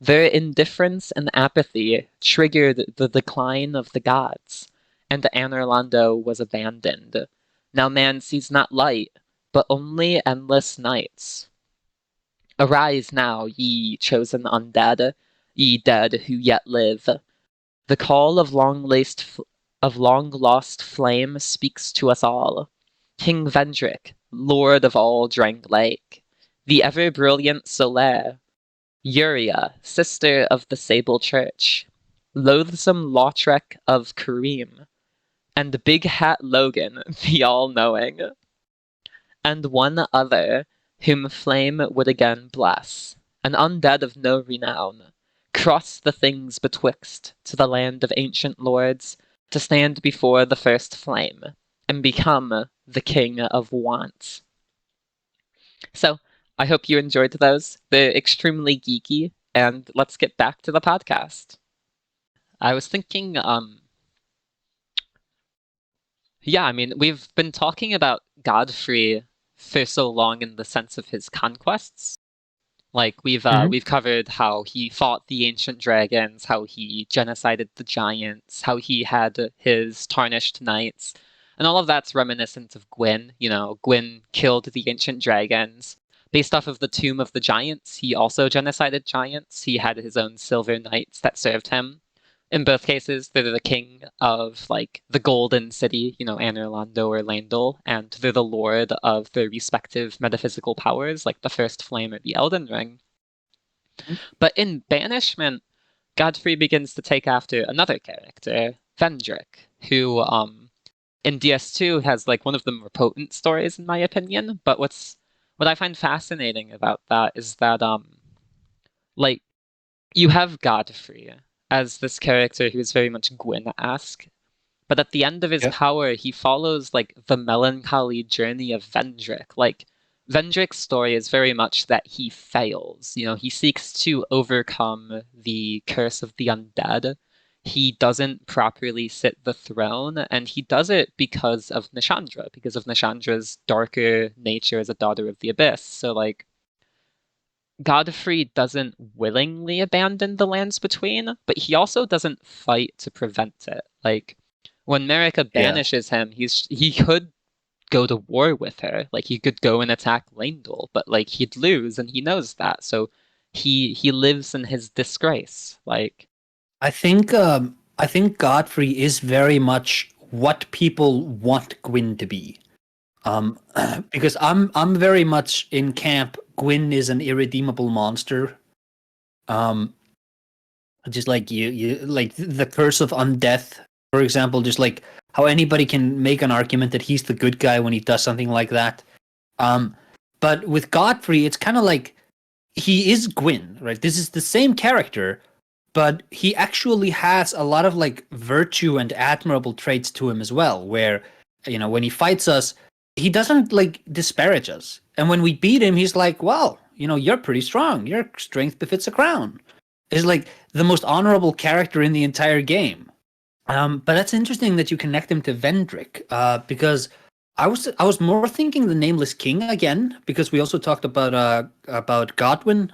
Their indifference and apathy triggered the decline of the gods, and Anorlando was abandoned. Now man sees not light, but only endless nights. Arise now, ye chosen undead, ye dead who yet live. The call of long-lost flame speaks to us all. King Vendrick, lord of all Drang Lake, the ever-brilliant Solaire, Uria, sister of the Sable Church, loathsome Lautrec of Kareem, and Big Hat Logan, the all-knowing, and one other, whom flame would again bless, an undead of no renown, cross the things betwixt to the land of ancient lords, to stand before the first flame, and become the king of want. So, I hope you enjoyed those. They're extremely geeky, and let's get back to the podcast. I was thinking, yeah, I mean, we've been talking about Godfrey for so long in the sense of his conquests. Like we've covered how he fought the ancient dragons, how he genocided the giants, how he had his tarnished knights, and all of that's reminiscent of Gwyn. You know, Gwyn killed the ancient dragons. Based off of the Tomb of the Giants, he also genocided giants. He had his own silver knights that served him. In both cases, they're the king of, like, the Golden City, you know, Anorlando or Landel, and they're the lord of their respective metaphysical powers, like the First Flame or the Elden Ring. Mm-hmm. But in Banishment, Godfrey begins to take after another character, Vendrick, who, in DS2 has, like, one of the more potent stories, in my opinion, but what I find fascinating about that is that, like, you have Godfrey as this character who is very much Gwyn-esque, but at the end of his power, he follows like the melancholy journey of Vendrick. Like Vendrick's story is very much that he fails. You know, he seeks to overcome the curse of the undead. He doesn't properly sit the throne, and he does it because of Nishandra, because of Nishandra's darker nature as a daughter of the Abyss. So like, Godfrey doesn't willingly abandon the lands between, but he also doesn't fight to prevent it. Like when Marika banishes him, he could go to war with her. Like he could go and attack Landel, but like he'd lose, and he knows that. So he lives in his disgrace. Like I think Godfrey is very much what people want Gwyn to be. Because I'm very much in camp. Gwyn is an irredeemable monster. Just like you like the curse of undeath, for example. Just like how anybody can make an argument that he's the good guy when he does something like that. But with Godfrey, it's kind of like he is Gwyn, right? This is the same character, but he actually has a lot of like virtue and admirable traits to him as well. Where when he fights us, he doesn't like disparage us, and when we beat him, he's like, "Well, you're pretty strong. Your strength befits a crown." It's like the most honorable character in the entire game. But that's interesting that you connect him to Vendrick, because I was more thinking the Nameless King again, because we also talked about Godwyn,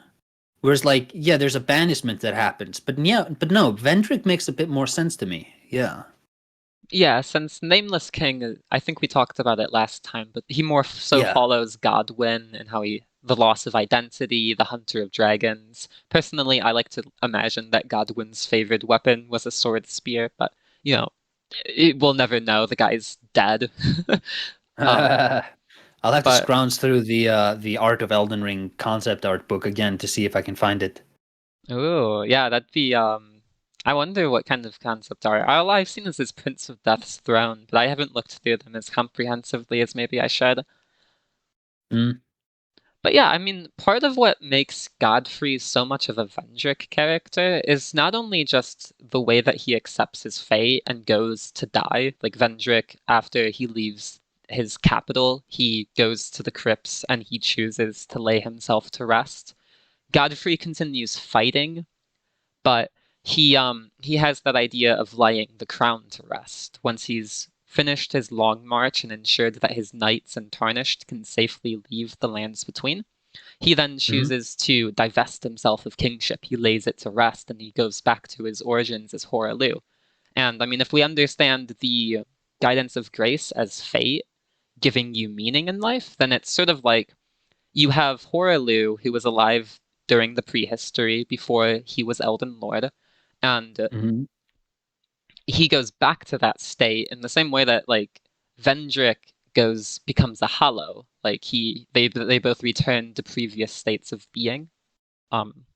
whereas like there's a banishment that happens, but no, Vendrick makes a bit more sense to me. Yeah, since Nameless King, I think we talked about it last time, but he more so follows Godwyn and how the loss of identity, the hunter of dragons. Personally, I like to imagine that Godwyn's favorite weapon was a sword spear, but, we'll never know. The guy's dead. I'll have to But scrounge through the Art of Elden Ring concept art book again to see if I can find it. oh yeah, that'd be I wonder what kind of concept art. All I've seen is this Prince of Death's throne, but I haven't looked through them as comprehensively as maybe I should. Mm. But yeah, I mean, part of what makes Godfrey so much of a Vendrick character is not only just the way that he accepts his fate and goes to die. Like Vendrick, after he leaves his capital, he goes to the crypts and he chooses to lay himself to rest. Godfrey continues fighting, but he has that idea of laying the crown to rest once he's finished his long march and ensured that his knights and Tarnished can safely leave the lands between. He then chooses to divest himself of kingship. He lays it to rest and he goes back to his origins as Hoarah. And I mean, if we understand the guidance of grace as fate giving you meaning in life, then it's sort of like you have Hoarah, who was alive during the prehistory before he was Elden Lord, and he goes back to that state in the same way that like Vendrick becomes a hollow. Like they both return to previous states of being,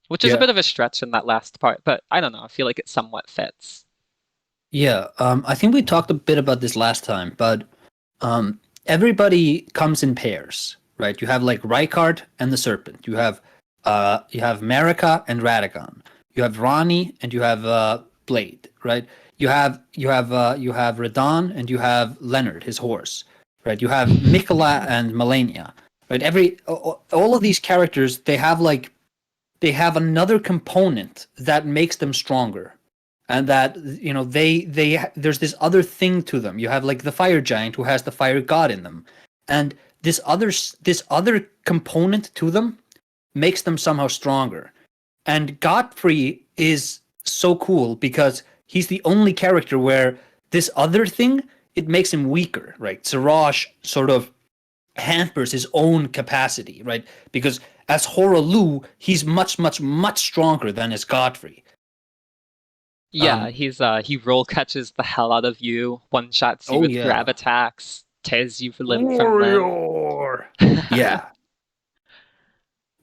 which is a bit of a stretch in that last part, but I don't know. I feel like it somewhat fits. Yeah, I think we talked a bit about this last time, but everybody comes in pairs, right? You have like Rykard and the Serpent. You have Marika and Radagon. You have Ranni and you have Blade, right? You have Radahn and you have Leonard, his horse, right? You have Micolash and Malenia, right? All of these characters, they have another component that makes them stronger, and that there's this other thing to them. You have like the fire giant who has the fire god in them, and this other component to them makes them somehow stronger. And Godfrey is so cool because he's the only character where this other thing, it makes him weaker, right? Siraj sort of hampers his own capacity, right? Because as Hoarah, he's much, much, much stronger than as Godfrey. Yeah, he roll catches the hell out of you, one shots you with grab attacks, tears you limb from limb. Yeah.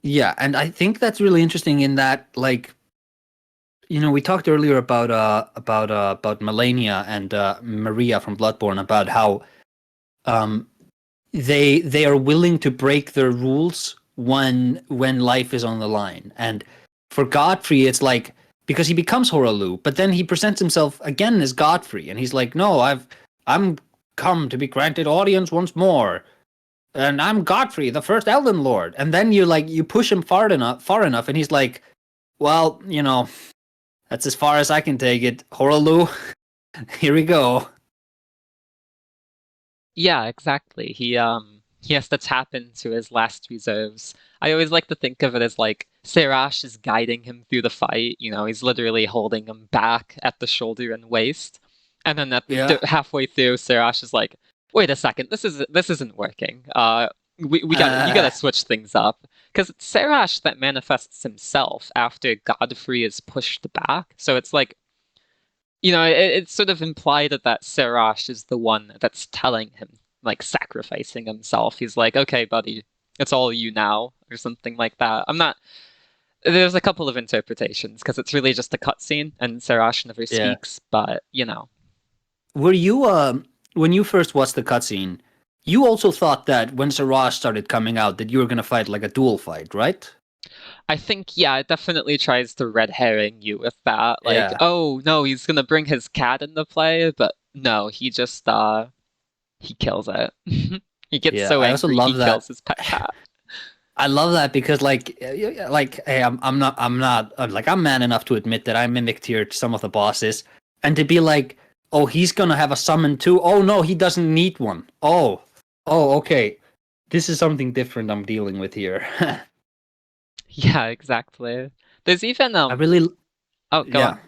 Yeah, and I think that's really interesting in that, like, we talked earlier about Malenia and Maria from Bloodborne, about how they are willing to break their rules when life is on the line. And for Godfrey, it's like, because he becomes Hoarah, but then he presents himself again as Godfrey, and he's like, no, I'm come to be granted audience once more, and I'm Godfrey, the first Elden Lord. And then you push him far enough, and he's like, well, that's as far as I can take it. Hoarah, here we go. Yeah, exactly. He has to tap into his last reserves. I always like to think of it as like Siraj is guiding him through the fight. He's literally holding him back at the shoulder and waist. And then halfway through, Siraj is like, wait a second, this isn't working. You gotta switch things up. Because it's Siraj that manifests himself after Godfrey is pushed back. So it's like, it's sort of implied that Siraj is the one that's telling him, like, sacrificing himself. He's like, okay, buddy, it's all you now, or something like that. There's a couple of interpretations, because it's really just a cutscene, and Siraj never speaks, but, Were you, when you first watched the cutscene, you also thought that when Siraj started coming out that you were going to fight like a duel fight, right? I think, yeah, it definitely tries to red herring you with that. Like, oh, no, he's going to bring his cat into play, but no, he just, he kills it. He gets so angry, he kills his pet cat. I love that because, hey, I'm man enough to admit that I mimicked here some of the bosses, and to be like, oh, he's gonna have a summon too. Oh no, he doesn't need one. Oh, okay, this is something different I'm dealing with here. Yeah, exactly. There's even I really. Oh, go on.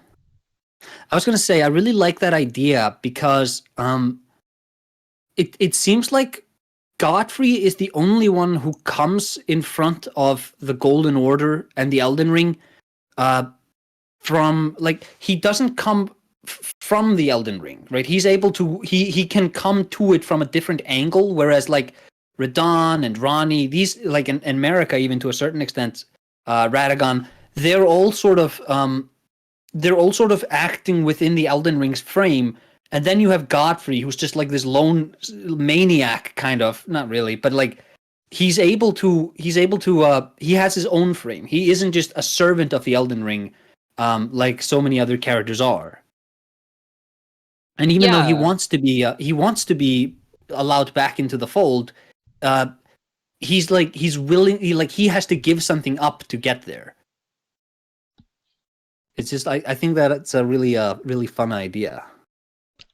I was gonna say I really like that idea because it seems like Godfrey is the only one who comes in front of the Golden Order and the Elden Ring from, like, he doesn't come from the Elden Ring, right? He's able to, he can come to it from a different angle, whereas like Radahn and Ranni, these like and Marika even to a certain extent, Radagon, they're all sort of acting within the Elden Ring's frame. And then you have Godfrey, who's just like this lone maniac, kind of, not really, but like he has his own frame. He isn't just a servant of the Elden Ring, like so many other characters are. And even though he wants to be allowed back into the fold, he has to give something up to get there. It's just I think that it's a really fun idea.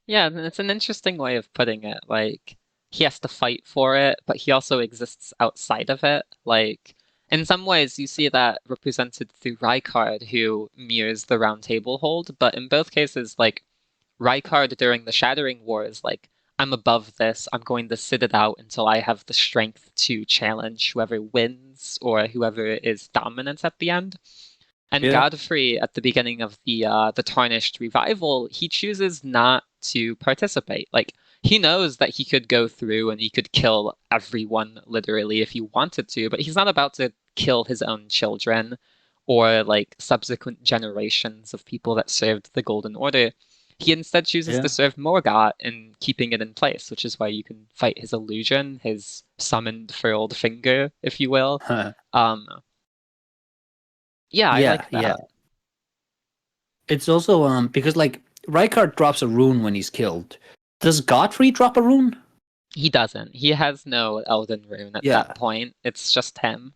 Yeah, and it's an interesting way of putting it. Like, he has to fight for it, but he also exists outside of it. Like, in some ways, you see that represented through Rykard, who mirrors the Roundtable Hold, but in both cases, like, Rykard during the Shattering War is like, I'm above this, I'm going to sit it out until I have the strength to challenge whoever wins or whoever is dominant at the end. And Godfrey, at the beginning of the Tarnished revival, he chooses not to participate. Like, he knows that he could go through and he could kill everyone, literally, if he wanted to, but he's not about to kill his own children or, like, subsequent generations of people that served the Golden Order. He instead chooses to serve Morgott in keeping it in place, which is why you can fight his illusion, his summoned furled finger, if you will. Yeah, I like that. Yeah. It's also because like Rykard drops a rune when he's killed. Does Godfrey drop a rune? He doesn't. He has no Elden rune at that point. It's just him.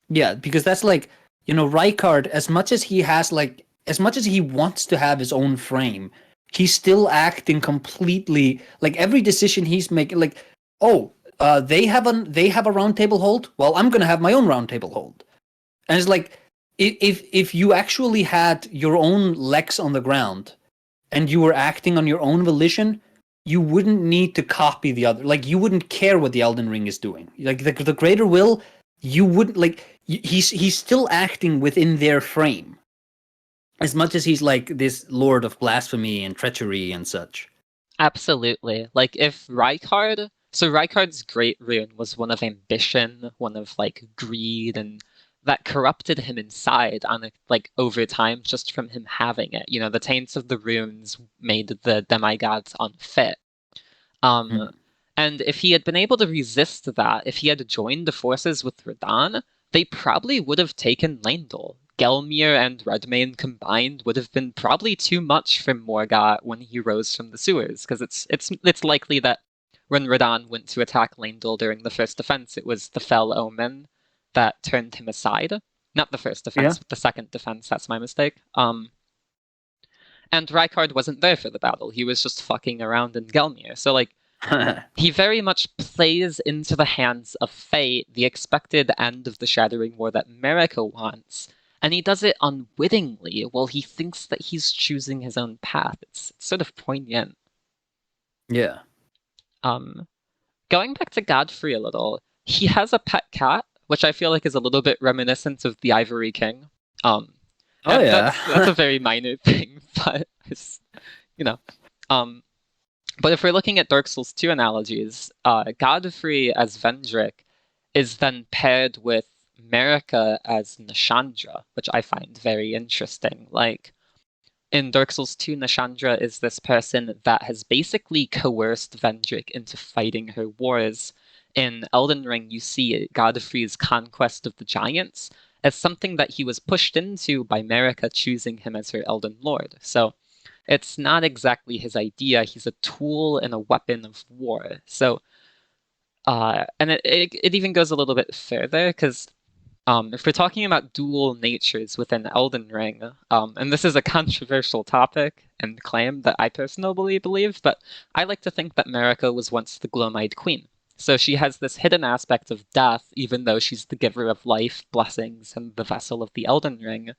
Yeah, because that's like, Rykard, as much as he wants to have his own frame, he's still acting completely like every decision he's making, like, they have a Roundtable Hold. Well, I'm gonna have my own Roundtable Hold, and it's like, if you actually had your own legs on the ground and you were acting on your own volition, you wouldn't need to copy the other. Like, you wouldn't care what the Elden Ring is doing. Like, the greater will, you wouldn't, like, he's still acting within their frame. As much as he's like this lord of blasphemy and treachery and such. Absolutely. Like, if Rykard... So Rykard's great rune was one of ambition, one of, like, greed, and that corrupted him inside on like over time just from him having it. The taints of the runes made the demigods unfit. And if he had been able to resist that, if he had joined the forces with Radahn, they probably would have taken Leyndell. Gelmir and Redmane combined would have been probably too much for Morgott when he rose from the sewers, because it's likely that when Radahn went to attack Leyndell during the first defense, it was the Fell Omen that turned him aside. Not the first defense, but the second defense, that's my mistake. And Rykard wasn't there for the battle. He was just fucking around in Gelmir. So, like, he very much plays into the hands of fate, the expected end of the Shattering War that Marika wants, and he does it unwittingly while he thinks that he's choosing his own path. It's sort of poignant. Yeah. Going back to Godfrey a little, he has a pet cat, which I feel like is a little bit reminiscent of the Ivory King. That's a very minor thing, but it's, but if we're looking at Dark Souls 2 analogies, Godfrey as Vendrick is then paired with Marika as Nashandra, which I find very interesting. Like, in Dark Souls 2, Nashandra is this person that has basically coerced Vendrick into fighting her wars. In Elden Ring, you see Godfrey's conquest of the giants as something that he was pushed into by Marika choosing him as her Elden Lord. So it's not exactly his idea. He's a tool and a weapon of war. So, and it even goes a little bit further, because if we're talking about dual natures within Elden Ring, and this is a controversial topic and claim that I personally believe, but I like to think that Marika was once the Gloam-Eyed Queen. So she has this hidden aspect of death, even though she's the giver of life, blessings, and the vessel of the Elden Ring.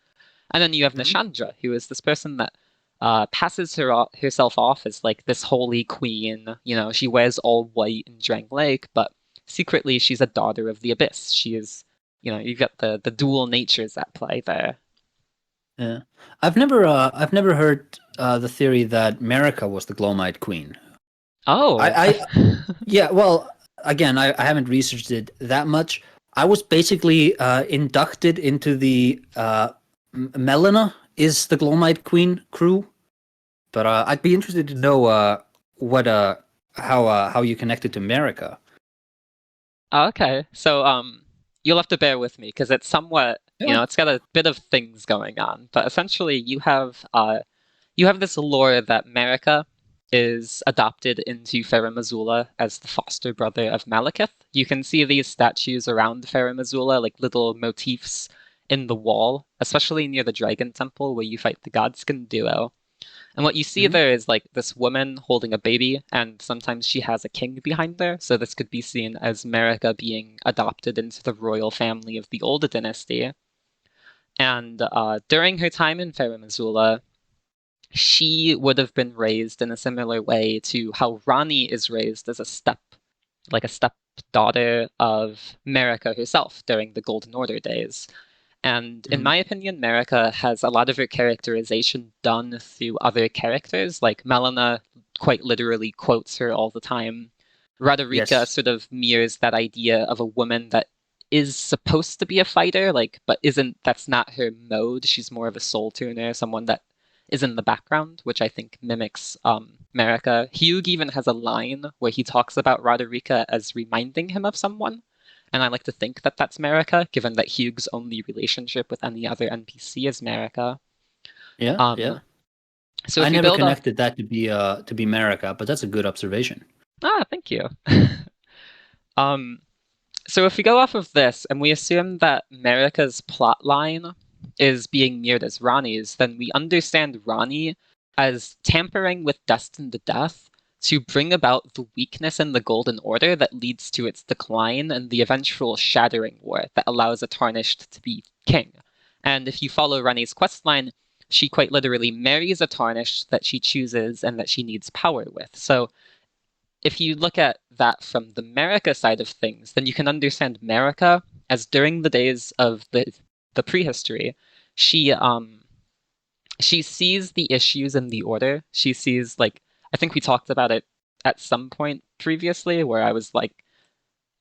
And then you have Nashandra, who is this person that passes herself off as like this holy queen. She wears all white in Drang Lake, but secretly she's a daughter of the Abyss. She is, you've got the dual natures at play there. Yeah, I've never heard the theory that Marika was the Gloam-Eyed Queen. Oh, yeah. Well, again, I haven't researched it that much. I was basically inducted into the Melina is the Gloam-Eyed Queen crew, but I'd be interested to know what how you connected to Marika. Okay, so you'll have to bear with me because it's somewhat, Yeah. it's got a bit of things going on. But essentially, you have this lore that Marika is adopted into Farum Azula as the foster brother of Malekith. You can see these statues around Farum Azula, like little motifs in the wall, especially near the Dragon Temple where you fight the Godskin duo. And what you see Mhm. there is like this woman holding a baby, and sometimes she has a king behind her. So this could be seen as Marika being adopted into the royal family of the Old Dynasty. And during her time in Farum Azula, she would have been raised in a similar way to how Ranni is raised as like a stepdaughter of Marika herself during the Golden Order days. And in Mhm. my opinion, Marika has a lot of her characterization done through other characters. Like Melina quite literally quotes her all the time. Roderica Yes. sort of mirrors that idea of a woman that is supposed to be a fighter, like, but isn't, that's not her mode. She's more of a soul tuner, someone that is in the background, which I think mimics Marika. Hugh even has a line where he talks about Roderica as reminding him of someone. And I like to think that that's Marika, given that Hugh's only relationship with any other NPC is Marika. Yeah. Yeah. So I if you never build off, connected that to be Marika, but that's a good observation. thank you. um, so if we go off of this and we assume that Marika's plot line is being mirrored as Ranni's, then we understand Ranni as tampering with destined death to bring about the weakness in the Golden Order that leads to its decline and the eventual shattering war that allows a Tarnished to be king. And if you follow Ranni's questline, she quite literally marries a Tarnished that she chooses and that she needs power with. So if you look at that from the Marika side of things, then you can understand Marika as during the days of the prehistory, she she sees the issues in the order. She sees, like, I think we talked about it at some point previously where I was like,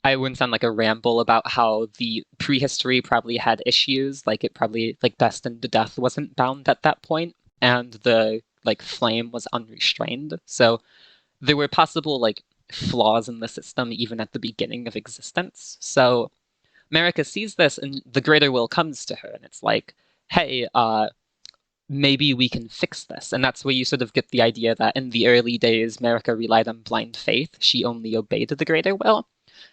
I wouldn't sound like a ramble about how the prehistory probably had issues, like it probably, like, destined to death wasn't bound at that point and the like flame was unrestrained. So there were possible like flaws in the system even at the beginning of existence. So Marika sees this and the greater will comes to her and it's like, hey, maybe we can fix this. And that's where you sort of get the idea that in the early days, Marika relied on blind faith. She only obeyed the greater will.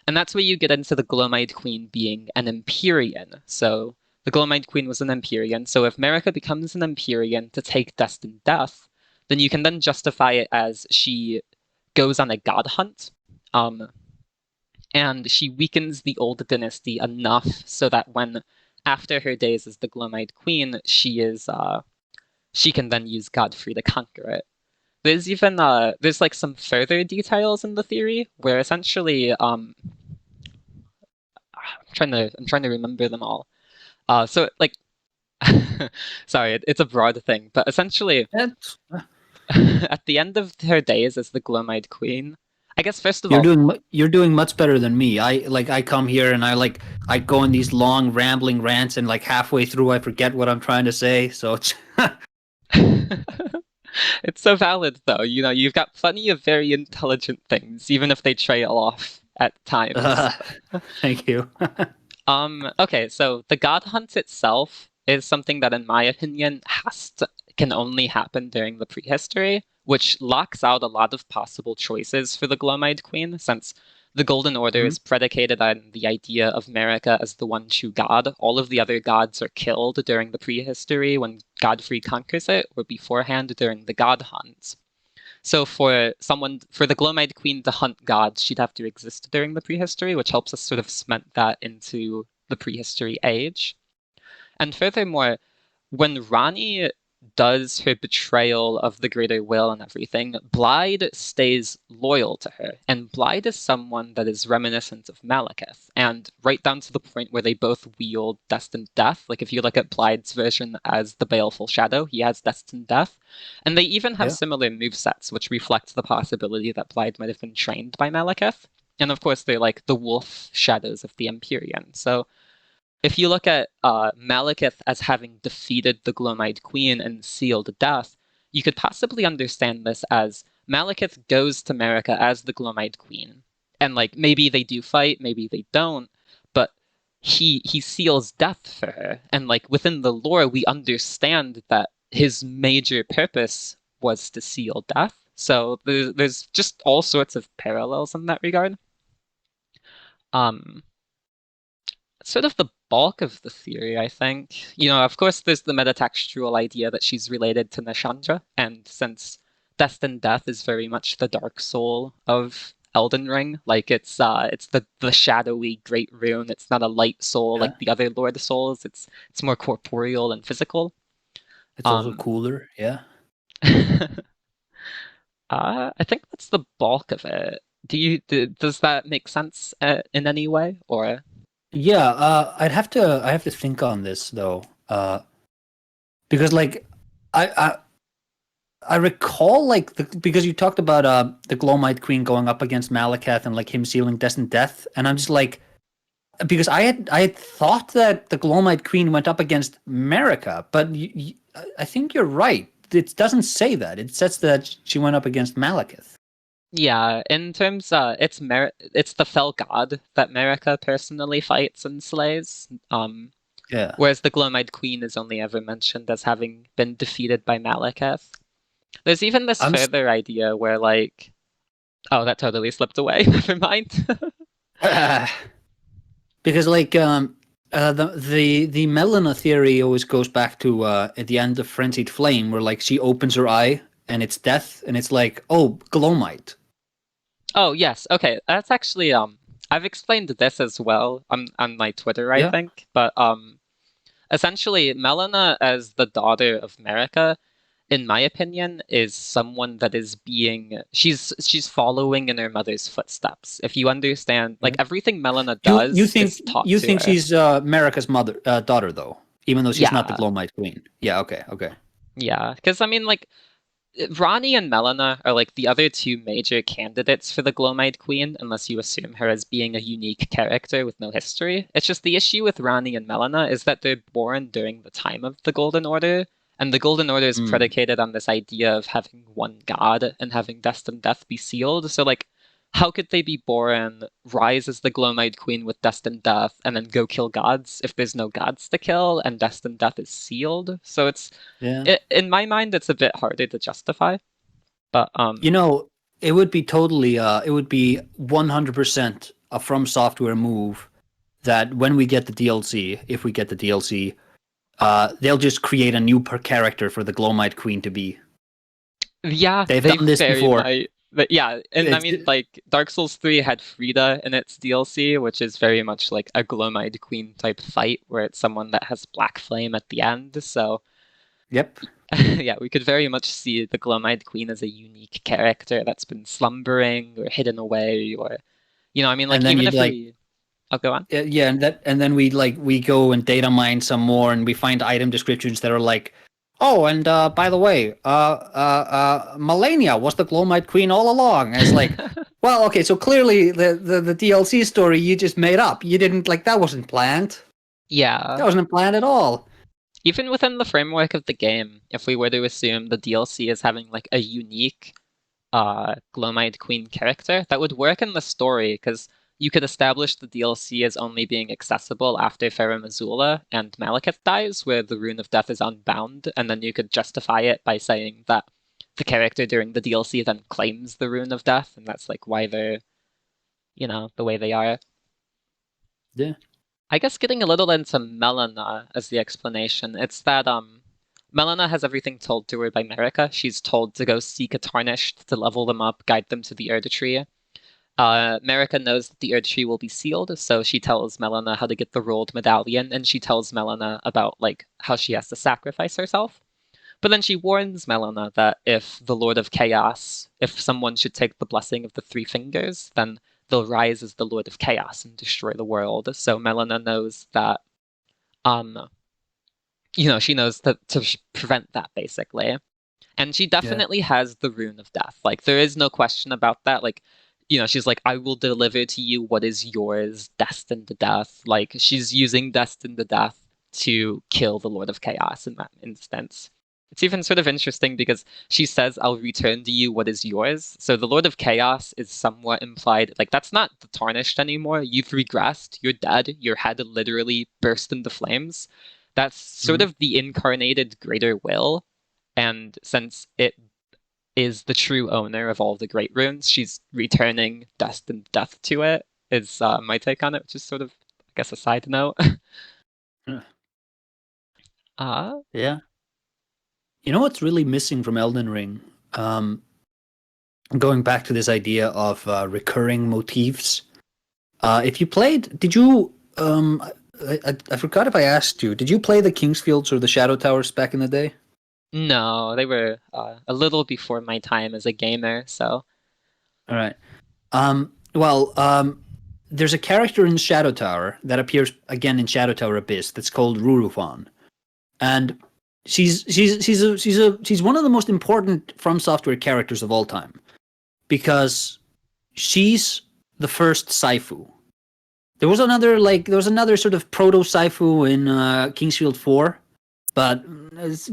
And that's where you get into the Gloam-Eyed Queen being an Empyrean. So the Gloam-Eyed Queen was an Empyrean. So if Marika becomes an Empyrean to take destined death, then you can then justify it as she goes on a god hunt, um, and she weakens the old dynasty enough so that when after her days as the Gloam-Eyed Queen, she can then use Godfrey to conquer it. There's even there's like some further details in the theory where essentially I'm trying to remember them all. So like sorry, it's a broad thing, but essentially That's, at the end of her days as the Gloam-Eyed Queen, I guess first of all, you're doing much better than me. I come here and I go in these long rambling rants and like halfway through I forget what I'm trying to say. So it's it's so valid though. You've got plenty of very intelligent things, even if they trail off at times. uh, thank you. Okay, so the God Hunt itself is something that, in my opinion, can only happen during the prehistory, which locks out a lot of possible choices for the Gloam-Eyed Queen, since the Golden Order Mhm. is predicated on the idea of Marika as the one true god. All of the other gods are killed during the prehistory when Godfrey conquers it, or beforehand during the God Hunt. So for the Gloam-Eyed Queen to hunt gods, she'd have to exist during the prehistory, which helps us sort of cement that into the prehistory age. And furthermore, when Ranni does her betrayal of the greater will and everything, Blaidd stays loyal to her. And Blaidd is someone that is reminiscent of Malekith, and right down to the point where they both wield destined death. Like if you look at Blaidd's version as the baleful shadow, he has destined death. And they even have Yeah. similar movesets, which reflect the possibility that Blaidd might have been trained by Malekith. And of course, they're like the wolf shadows of the Empyrean. So if you look at Malekith as having defeated the Gloam-Eyed Queen and sealed death, you could possibly understand this as Malekith goes to Marika as the Gloam-Eyed Queen. And like maybe they do fight, maybe they don't, but he seals death for her. And like within the lore, we understand that his major purpose was to seal death. So there's just all sorts of parallels in that regard. Um, Sort of the bulk of the theory, I think. You know, of course, there's the metatextual idea that she's related to Nashandra, and since Destined Death is very much the dark soul of Elden Ring, like it's the shadowy great rune. It's not a light soul like the other Lord Souls. It's more corporeal and physical. It's also cooler, yeah. I think that's the bulk of it. Does that make sense in any way, or? Yeah, I have to think on this though, because like I recall like because you talked about the Gloam-Eyed Queen going up against Malekith and like him sealing Destined Death, and I'm just like, because I had thought that the Gloam-Eyed Queen went up against Marika, but I think you're right. It doesn't say that. It says that she went up against Malekith. Yeah, in terms, it's the fell god that Marika personally fights and slays. Yeah. Whereas the Gloam-Eyed Queen is only ever mentioned as having been defeated by Malekith. There's even this further idea where like, oh, that totally slipped away. Never mind. Because like the Melina theory always goes back to at the end of Frenzied Flame, where like she opens her eye and it's death, and it's like, oh, Gloam-Eyed. Oh yes, okay. That's actually I've explained this as well on my Twitter, I think. But essentially Melina as the daughter of Marika, in my opinion, is someone that is she's following in her mother's footsteps. If you understand, like everything Melina does, you think is taught you to think her. she's Marika's daughter though, even though she's not the Yeah. Gloam-Eyed Queen. Yeah. Okay. Yeah, because I mean, like, Ranni and Melina are like the other two major candidates for the Gloam-Eyed Queen, unless you assume her as being a unique character with no history. It's just the issue with Ranni and Melina is that they're born during the time of the Golden Order, and the Golden Order is predicated on this idea of having one god and having Destined Death be sealed. So like, how could they be born, rise as the Gloam-Eyed Queen with Destined Death, and then go kill gods if there's no gods to kill and Destined Death is sealed? So in my mind, it's a bit harder to justify. But you know, it would be totally it would be 100% a Fromsoftware move that when we get the DLC, if we get the DLC, they'll just create a new character for the Gloam-Eyed Queen to be. Yeah, they've done this before. But yeah, and I mean, like, Dark Souls 3 had Frida in its DLC, which is very much like a Gloam-Eyed Queen type fight, where it's someone that has Black Flame at the end, so... Yep. Yeah, we could very much see the Gloam-Eyed Queen as a unique character that's been slumbering or hidden away, or... You know, I mean, like, even if we... I'll go on. Yeah, and then we go and data mine some more, and we find item descriptions that are like, oh, and by the way, Malenia was the Gloam-Eyed Queen all along. And it's like, well, okay, so clearly the DLC story you just made up. You didn't, like, that wasn't planned. Yeah. That wasn't planned at all. Even within the framework of the game, if we were to assume the DLC is having, like, a unique Gloam-Eyed Queen character, that would work in the story, because you could establish the DLC as only being accessible after Farum Azula and Malekith dies, where the Rune of Death is unbound, and then you could justify it by saying that the character during the DLC then claims the Rune of Death, and that's like why they're, you know, the way they are. Yeah. I guess getting a little into Melina as the explanation, it's that Melina has everything told to her by Marika. She's told to go seek a Tarnished to level them up, guide them to the Erde Tree. Marika knows that the Erde Tree will be sealed, so she tells Melina how to get the rolled medallion, and she tells Melina about like how she has to sacrifice herself. But then she warns Melina that if the Lord of Chaos, if someone should take the blessing of the Three Fingers, then they'll rise as the Lord of Chaos and destroy the world. So Melina knows that, you know, she knows to prevent that, basically. And she definitely has the Rune of Death. Like, there is no question about that. Like, she's like, I will deliver to you what is yours, destined to death. Like, she's using destined to death to kill the Lord of Chaos in that instance. It's even sort of interesting because she says, I'll return to you what is yours. So the Lord of Chaos is somewhat implied, like, that's not the Tarnished anymore. You've regressed, you're dead, your head literally burst into flames. That's sort of the incarnated greater will. And since it is the true owner of all the great runes, she's returning destined death to it, is my take on it, which is sort of, I guess, a side note. Yeah. You know what's really missing from Elden Ring? Going back to this idea of recurring motifs. If you played, did you? I forgot if I asked you. Did you play the Kingsfields or the Shadow Towers back in the day? No, they were a little before my time as a gamer, so. All right. There's a character in Shadow Tower that appears again in Shadow Tower Abyss that's called Rurufan, and she's one of the most important Fromsoftware characters of all time, because she's the first Saifu. There was another sort of proto Saifu in Kingsfield 4, but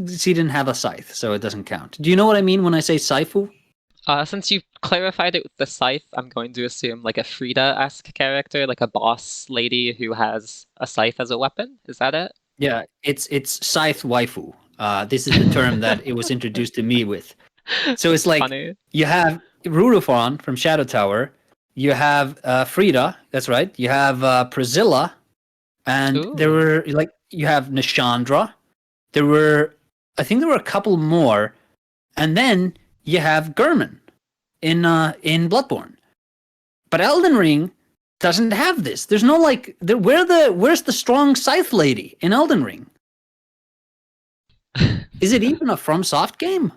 she didn't have a scythe, so it doesn't count. Do you know what I mean when I say Saifu? Since you clarified it with the scythe, I'm going to assume like a Frida-esque character, like a boss lady who has a scythe as a weapon. Is that it? Yeah, it's scythe waifu. This is the term that it was introduced to me with. So it's like funny. You have Rurufan from Shadow Tower, you have Frida, that's right. You have Priscilla, and there were you have Nishandra. I think there were a couple more, and then you have Gurman in Bloodborne. But Elden Ring doesn't have this. There's no where's the strong scythe lady in Elden Ring? Is it even a FromSoft game?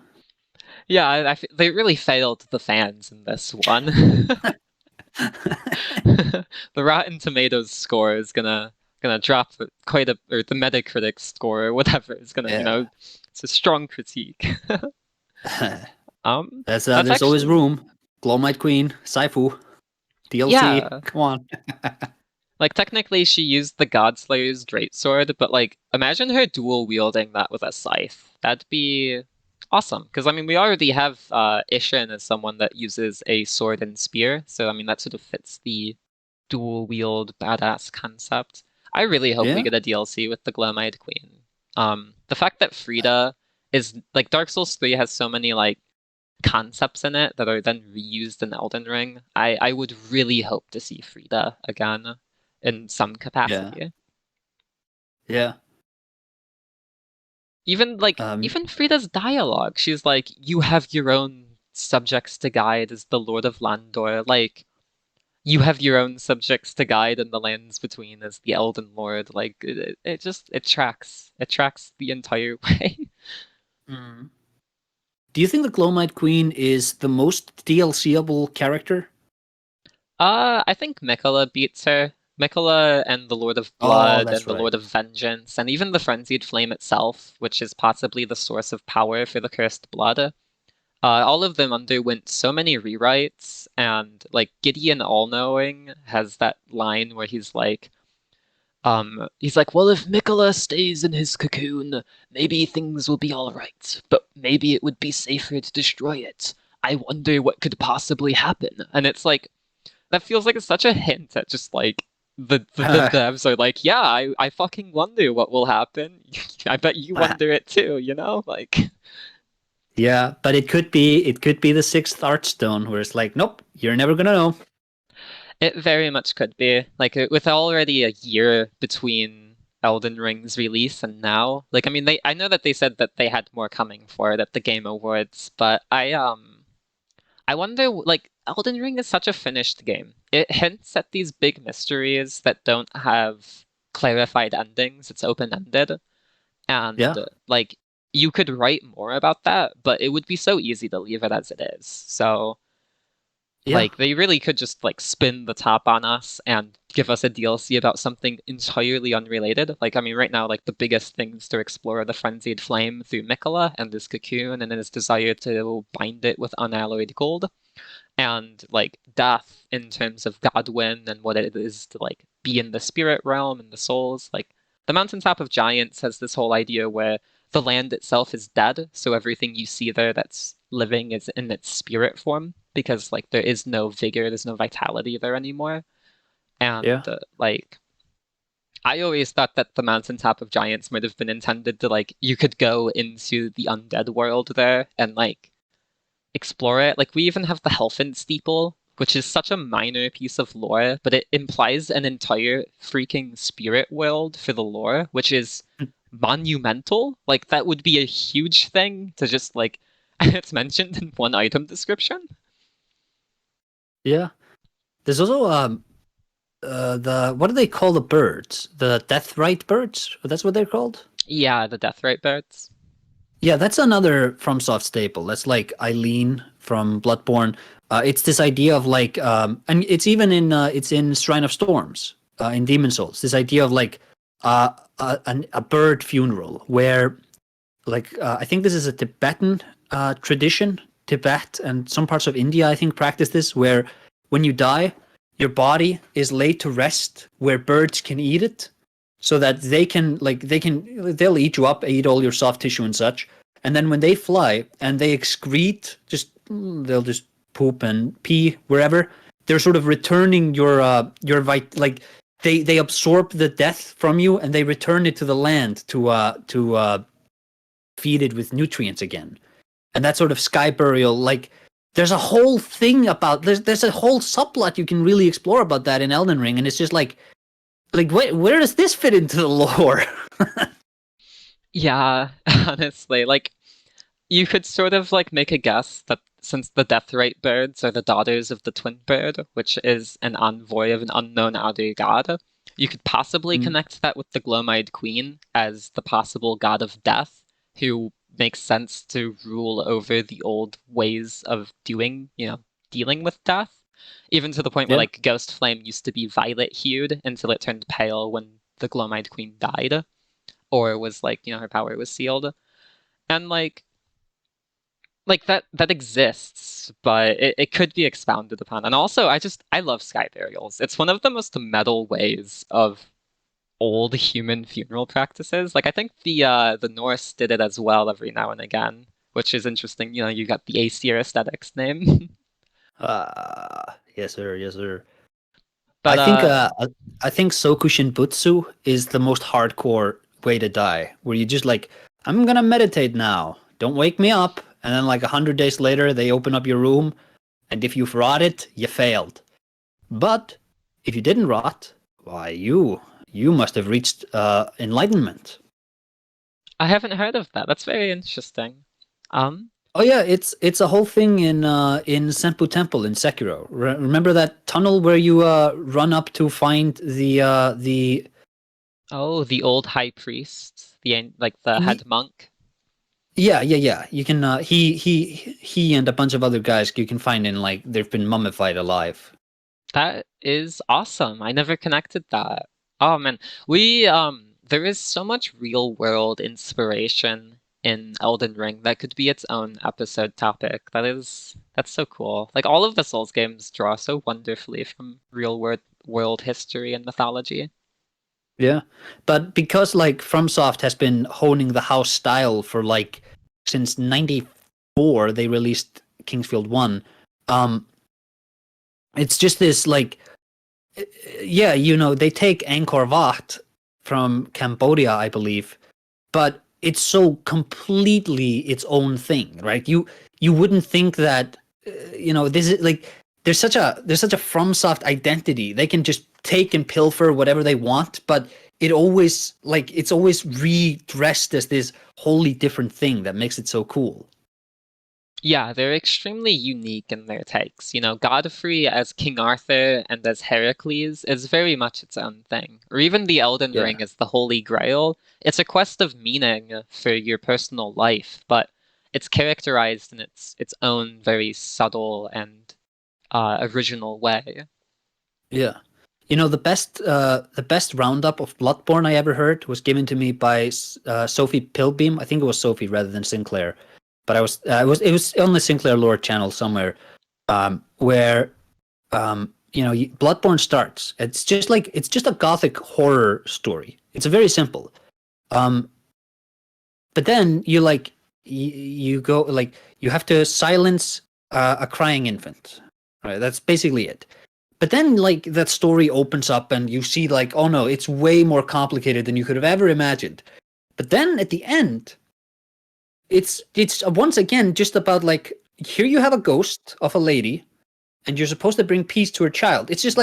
Yeah, they really failed the fans in this one. The Rotten Tomatoes score is gonna drop quite a, or the Metacritic score or whatever is gonna, it's a strong critique. There's actually always room. Gloam-Eyed Queen, Saifu, DLC. Yeah. Come on. Like, technically, she used the Godslayer's Greatsword, but, like, imagine her dual-wielding that with a scythe. That'd be awesome. Because, I mean, we already have Ishin as someone that uses a sword and spear, so, I mean, that sort of fits the dual-wield badass concept. I really hope we get a DLC with the Gloam-Eyed Queen. The fact that Frida is, like, Dark Souls 3 has so many, like, concepts in it that are then reused in Elden Ring. I would really hope to see Frida again in some capacity. Yeah. Even even Frida's dialogue, she's like, you have your own subjects to guide as the Lord of Landor. Like, you have your own subjects to guide in the lands between as the Elden Lord. Like, it tracks. It tracks the entire way. Mm. Do you think the Gloam-Eyed Queen is the most DLCable character? I think Mikola beats her. Mikola and the Lord of Blood and the Lord of Vengeance, and even the Frenzied Flame itself, which is possibly the source of power for the Cursed Blood. All of them underwent so many rewrites, and like Gideon All-Knowing has that line where he's like, well, if Mikola stays in his cocoon, maybe things will be all right, but maybe it would be safer to destroy it. I wonder what could possibly happen. And it's like, that feels like it's such a hint at just like the devs are like, yeah, I fucking wonder what will happen. I bet you wonder it too, you know? Like, yeah, but it could be the sixth Archstone where it's like, nope, you're never gonna know. It very much could be. Like, with already a year between Elden Ring's release and now, like, I mean, I know that they said that they had more coming for it at the Game Awards, but I wonder, like, Elden Ring is such a finished game. It hints at these big mysteries that don't have clarified endings. It's open-ended. And, like, you could write more about that, but it would be so easy to leave it as it is. So, like, they really could just, like, spin the top on us and give us a DLC about something entirely unrelated. Like, I mean, right now, like, the biggest things to explore are the Frenzied Flame through Mikola and his cocoon and his desire to bind it with unalloyed gold. and like death in terms of Godwin and what it is to like be in the spirit realm and the souls. Like the Mountaintop of Giants has this whole idea where the land itself is dead, so everything you see there that's living is in its spirit form because like there is no vigor, there's no vitality there anymore. Yeah. And like I always thought that the Mountaintop of Giants might have been intended to like you could go into the undead world there and like explore it. Like we even have the Helfin Steeple, which is such a minor piece of lore, but it implies an entire freaking spirit world for the lore, which is monumental. Like that would be a huge thing to just like it's mentioned in one item description. Yeah. There's also the what do they call the birds? The Deathrite birds? That's what they're called? Yeah, the Deathrite birds. Yeah, that's another FromSoft staple. That's like Eileen from Bloodborne. It's this idea of like, and it's even in it's in Shrine of Storms in Demon Souls. This idea of like a bird funeral where, like, I think this is a Tibetan tradition. Tibet and some parts of India, I think, practice this, where when you die, your body is laid to rest where birds can eat it, so that they'll eat you up, eat all your soft tissue and such, and then when they fly and they excrete, they'll just poop and pee wherever, they're sort of returning your like they absorb the death from you and they return it to the land to feed it with nutrients again. And that sort of sky burial, like there's a whole thing about there's a whole subplot you can really explore about that in Elden Ring, and it's just like where does this fit into the lore? Yeah, honestly, like you could sort of like make a guess that since the Deathrite birds are the daughters of the Twin Bird, which is an envoy of an unknown outer god, you could possibly connect that with the Gloam-Eyed Queen as the possible god of death, who makes sense to rule over the old ways of dealing with death. Even to the point where Yeah. like Ghost Flame used to be violet-hued until it turned pale when the Gloam-Eyed Queen died, or was like, her power was sealed. And like that exists, but it could be expounded upon. And also I love sky burials. It's one of the most metal ways of old human funeral practices. Like I think the Norse did it as well every now and again, which is interesting. You got the AesirAesthetics name. Yes sir, yes sir. But I think Soku Shinbutsu is the most hardcore way to die, where you just like, I'm gonna meditate now. Don't wake me up. And then like 100 days later, they open up your room, and if you've rotted, you failed. But if you didn't rot, why you must have reached enlightenment. I haven't heard of that. That's very interesting. Oh yeah, it's a whole thing in Senpu Temple in Sekiro. Remember that tunnel where you run up to find the Oh, the old high priest, the head monk. Yeah. You can he and a bunch of other guys you can find in like they've been mummified alive. That is awesome. I never connected that. Oh man, there is so much real world inspiration in Elden Ring that could be its own episode topic. That's so cool. Like all of the Souls games draw so wonderfully from real world history and mythology. Yeah, but because like FromSoft has been honing the house style for like since '94, they released Kingsfield 1. It's just this like, yeah, they take Angkor Wat from Cambodia, I believe, but it's so completely its own thing, right? You wouldn't think that, this is like there's such a FromSoft identity. They can just take and pilfer whatever they want, but it's always redressed as this wholly different thing that makes it so cool. Yeah, they're extremely unique in their takes. Godfrey as King Arthur and as Heracles is very much its own thing. Or even the Elden Yeah. Ring as the Holy Grail. It's a quest of meaning for your personal life, but it's characterized in its own very subtle and original way. Yeah. The best roundup of Bloodborne I ever heard was given to me by Sophie Pilbeam. I think it was Sophie rather than Sinclair. But it was on the Sinclair Lore channel somewhere. where Bloodborne starts. It's just a gothic horror story. It's very simple. But then you have to silence a crying infant. Right, that's basically it. But then that story opens up and you see oh no, it's way more complicated than you could have ever imagined. But then at the end, it's once again just about here you have a ghost of a lady and you're supposed to bring peace to her child. It's just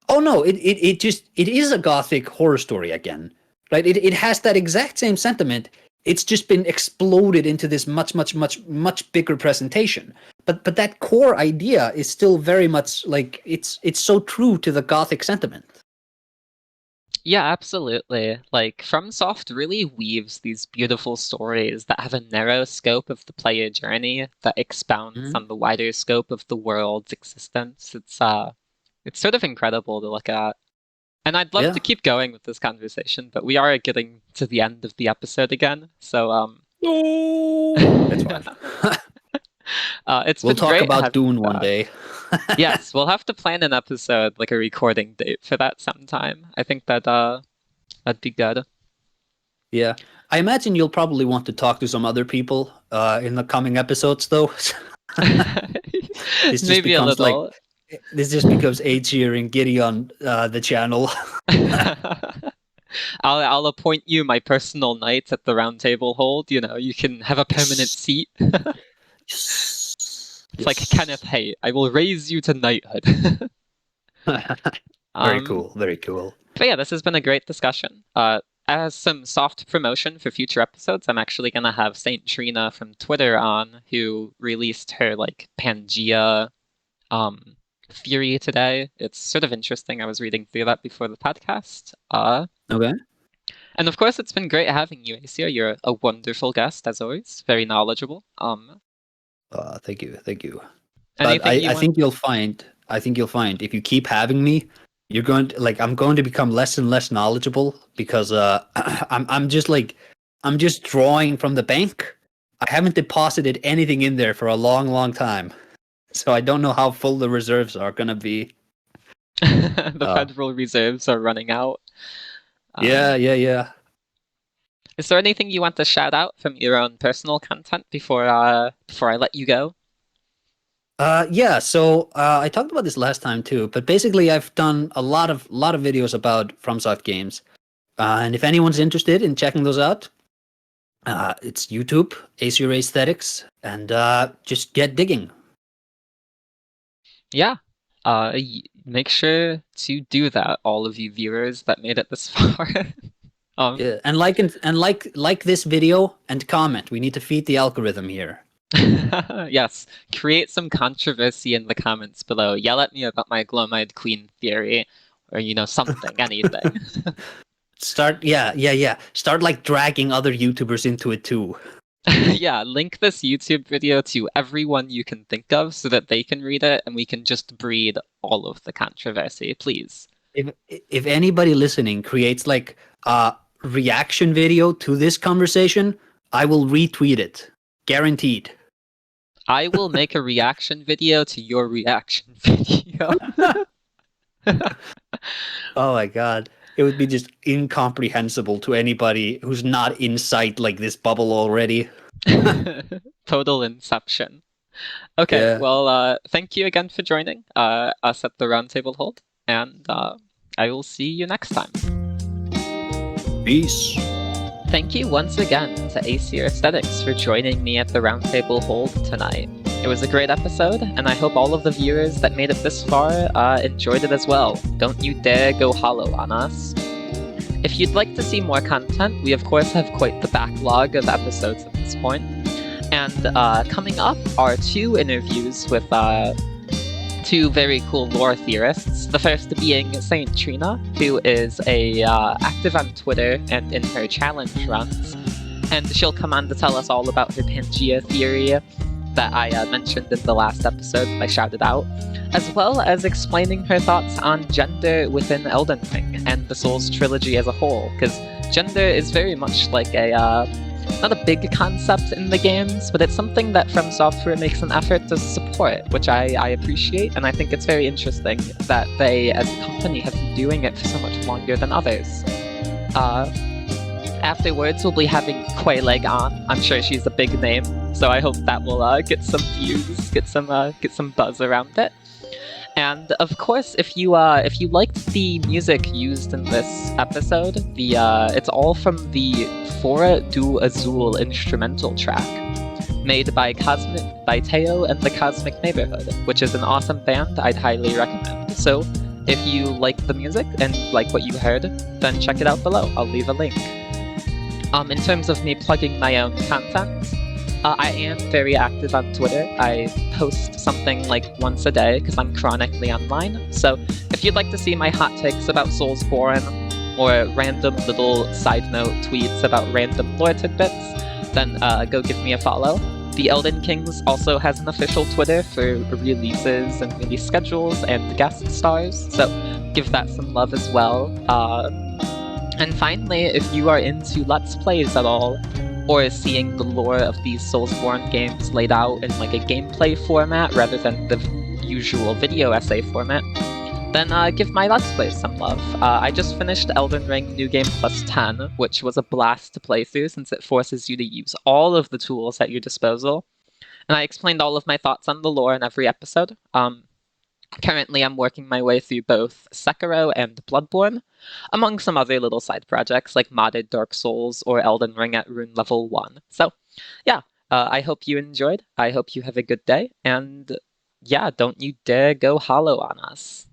oh no, it is a gothic horror story again. Right? It has that exact same sentiment. It's just been exploded into this much bigger presentation. But that core idea is still very much it's so true to the gothic sentiment. Yeah, absolutely. FromSoft really weaves these beautiful stories that have a narrow scope of the player journey that expounds on the wider scope of the world's existence. It's sort of incredible to look at. And I'd love to keep going with this conversation, but we are getting to the end of the episode again. So that's fine. We'll talk about Dune one day. Yes, we'll have to plan an episode, a recording date for that sometime. I think that'd be good. Yeah, I imagine you'll probably want to talk to some other people in the coming episodes, though. Maybe a little. This just becomes Aesir and Giddy on the channel. I'll appoint you my personal knight at the Roundtable Hold. You can have a permanent seat. It's like Kenneth Hay. I will raise you to knighthood. Very cool. Very cool. But yeah, this has been a great discussion. As some soft promotion for future episodes, I'm actually going to have Saint Trina from Twitter on, who released her Pangea theory today. It's sort of interesting. I was reading through that before the podcast. Okay. And of course, it's been great having you, Aesir. You're a wonderful guest, as always. Very knowledgeable. Thank you. But I think you'll find if you keep having me, you're going to I'm going to become less and less knowledgeable because I'm just drawing from the bank. I haven't deposited anything in there for a long time. So I don't know how full the reserves are going to be. The Federal Reserves are running out. Yeah. Is there anything you want to shout out from your own personal content before I let you go? Yeah. So I talked about this last time too, but basically I've done a lot of videos about FromSoft games, and if anyone's interested in checking those out, it's YouTube, AesirAesthetics, and just get digging. Yeah. Make sure to do that, all of you viewers that made it this far. Yeah, and like this video and comment. We need to feed the algorithm here. Yes, create some controversy in the comments below. Yell at me about my Gloam-Eyed Queen theory, or something, anything. Start dragging other YouTubers into it too. Yeah, link this YouTube video to everyone you can think of so that they can read it and we can just breed all of the controversy, please. If anybody listening creates a reaction video to this conversation, I will retweet it. Guaranteed. I will make a reaction video to your reaction video. Oh my god. It would be just incomprehensible to anybody who's not inside this bubble already. Total inception. Okay, yeah. Well, thank you again for joining us at the Roundtable Hold, and I will see you next time. Peace. Thank you once again to AesirAesthetics for joining me at the Roundtable Hold tonight. It was a great episode, and I hope all of the viewers that made it this far enjoyed it as well. Don't you dare go hollow on us. If you'd like to see more content, we of course have quite the backlog of episodes at this point. And coming up are 2 interviews with 2 very cool lore theorists. The first being Saint Trina, who is active on Twitter and in her challenge runs. And she'll come on to tell us all about her Pangea theory that I mentioned in the last episode that I shouted out, as well as explaining her thoughts on gender within Elden Ring and the Souls trilogy as a whole, because gender is very much like a not a big concept in the games, but it's something that Fromsoftware makes an effort to support, which I appreciate, and I think it's very interesting that they, as a company, have been doing it for so much longer than others. Afterwards, we'll be having Quayleg on. I'm sure she's a big name, so I hope that will get some views, get some buzz around it. And of course, if you liked the music used in this episode, it's all from the Fora do Azul instrumental track, made by Teo and the Cosmic Neighborhood, which is an awesome band I'd highly recommend. So if you like the music and like what you heard, then check it out below. I'll leave a link. In terms of me plugging my own content, I am very active on Twitter. I post something like once a day because I'm chronically online. So if you'd like to see my hot takes about Soulsborne or random little side note tweets about random lore tidbits, then go give me a follow. The Elden Kings also has an official Twitter for releases and release schedules and guest stars, so give that some love as well. And finally, if you are into Let's Plays at all, or seeing the lore of these Soulsborne games laid out in like a gameplay format rather than the usual video essay format, then give my Let's Plays some love. I just finished Elden Ring New Game Plus 10, which was a blast to play through since it forces you to use all of the tools at your disposal. And I explained all of my thoughts on the lore in every episode. Currently, I'm working my way through both Sekiro and Bloodborne, among some other little side projects like modded Dark Souls or Elden Ring at rune level 1. So, yeah, I hope you enjoyed. I hope you have a good day, and yeah, don't you dare go hollow on us.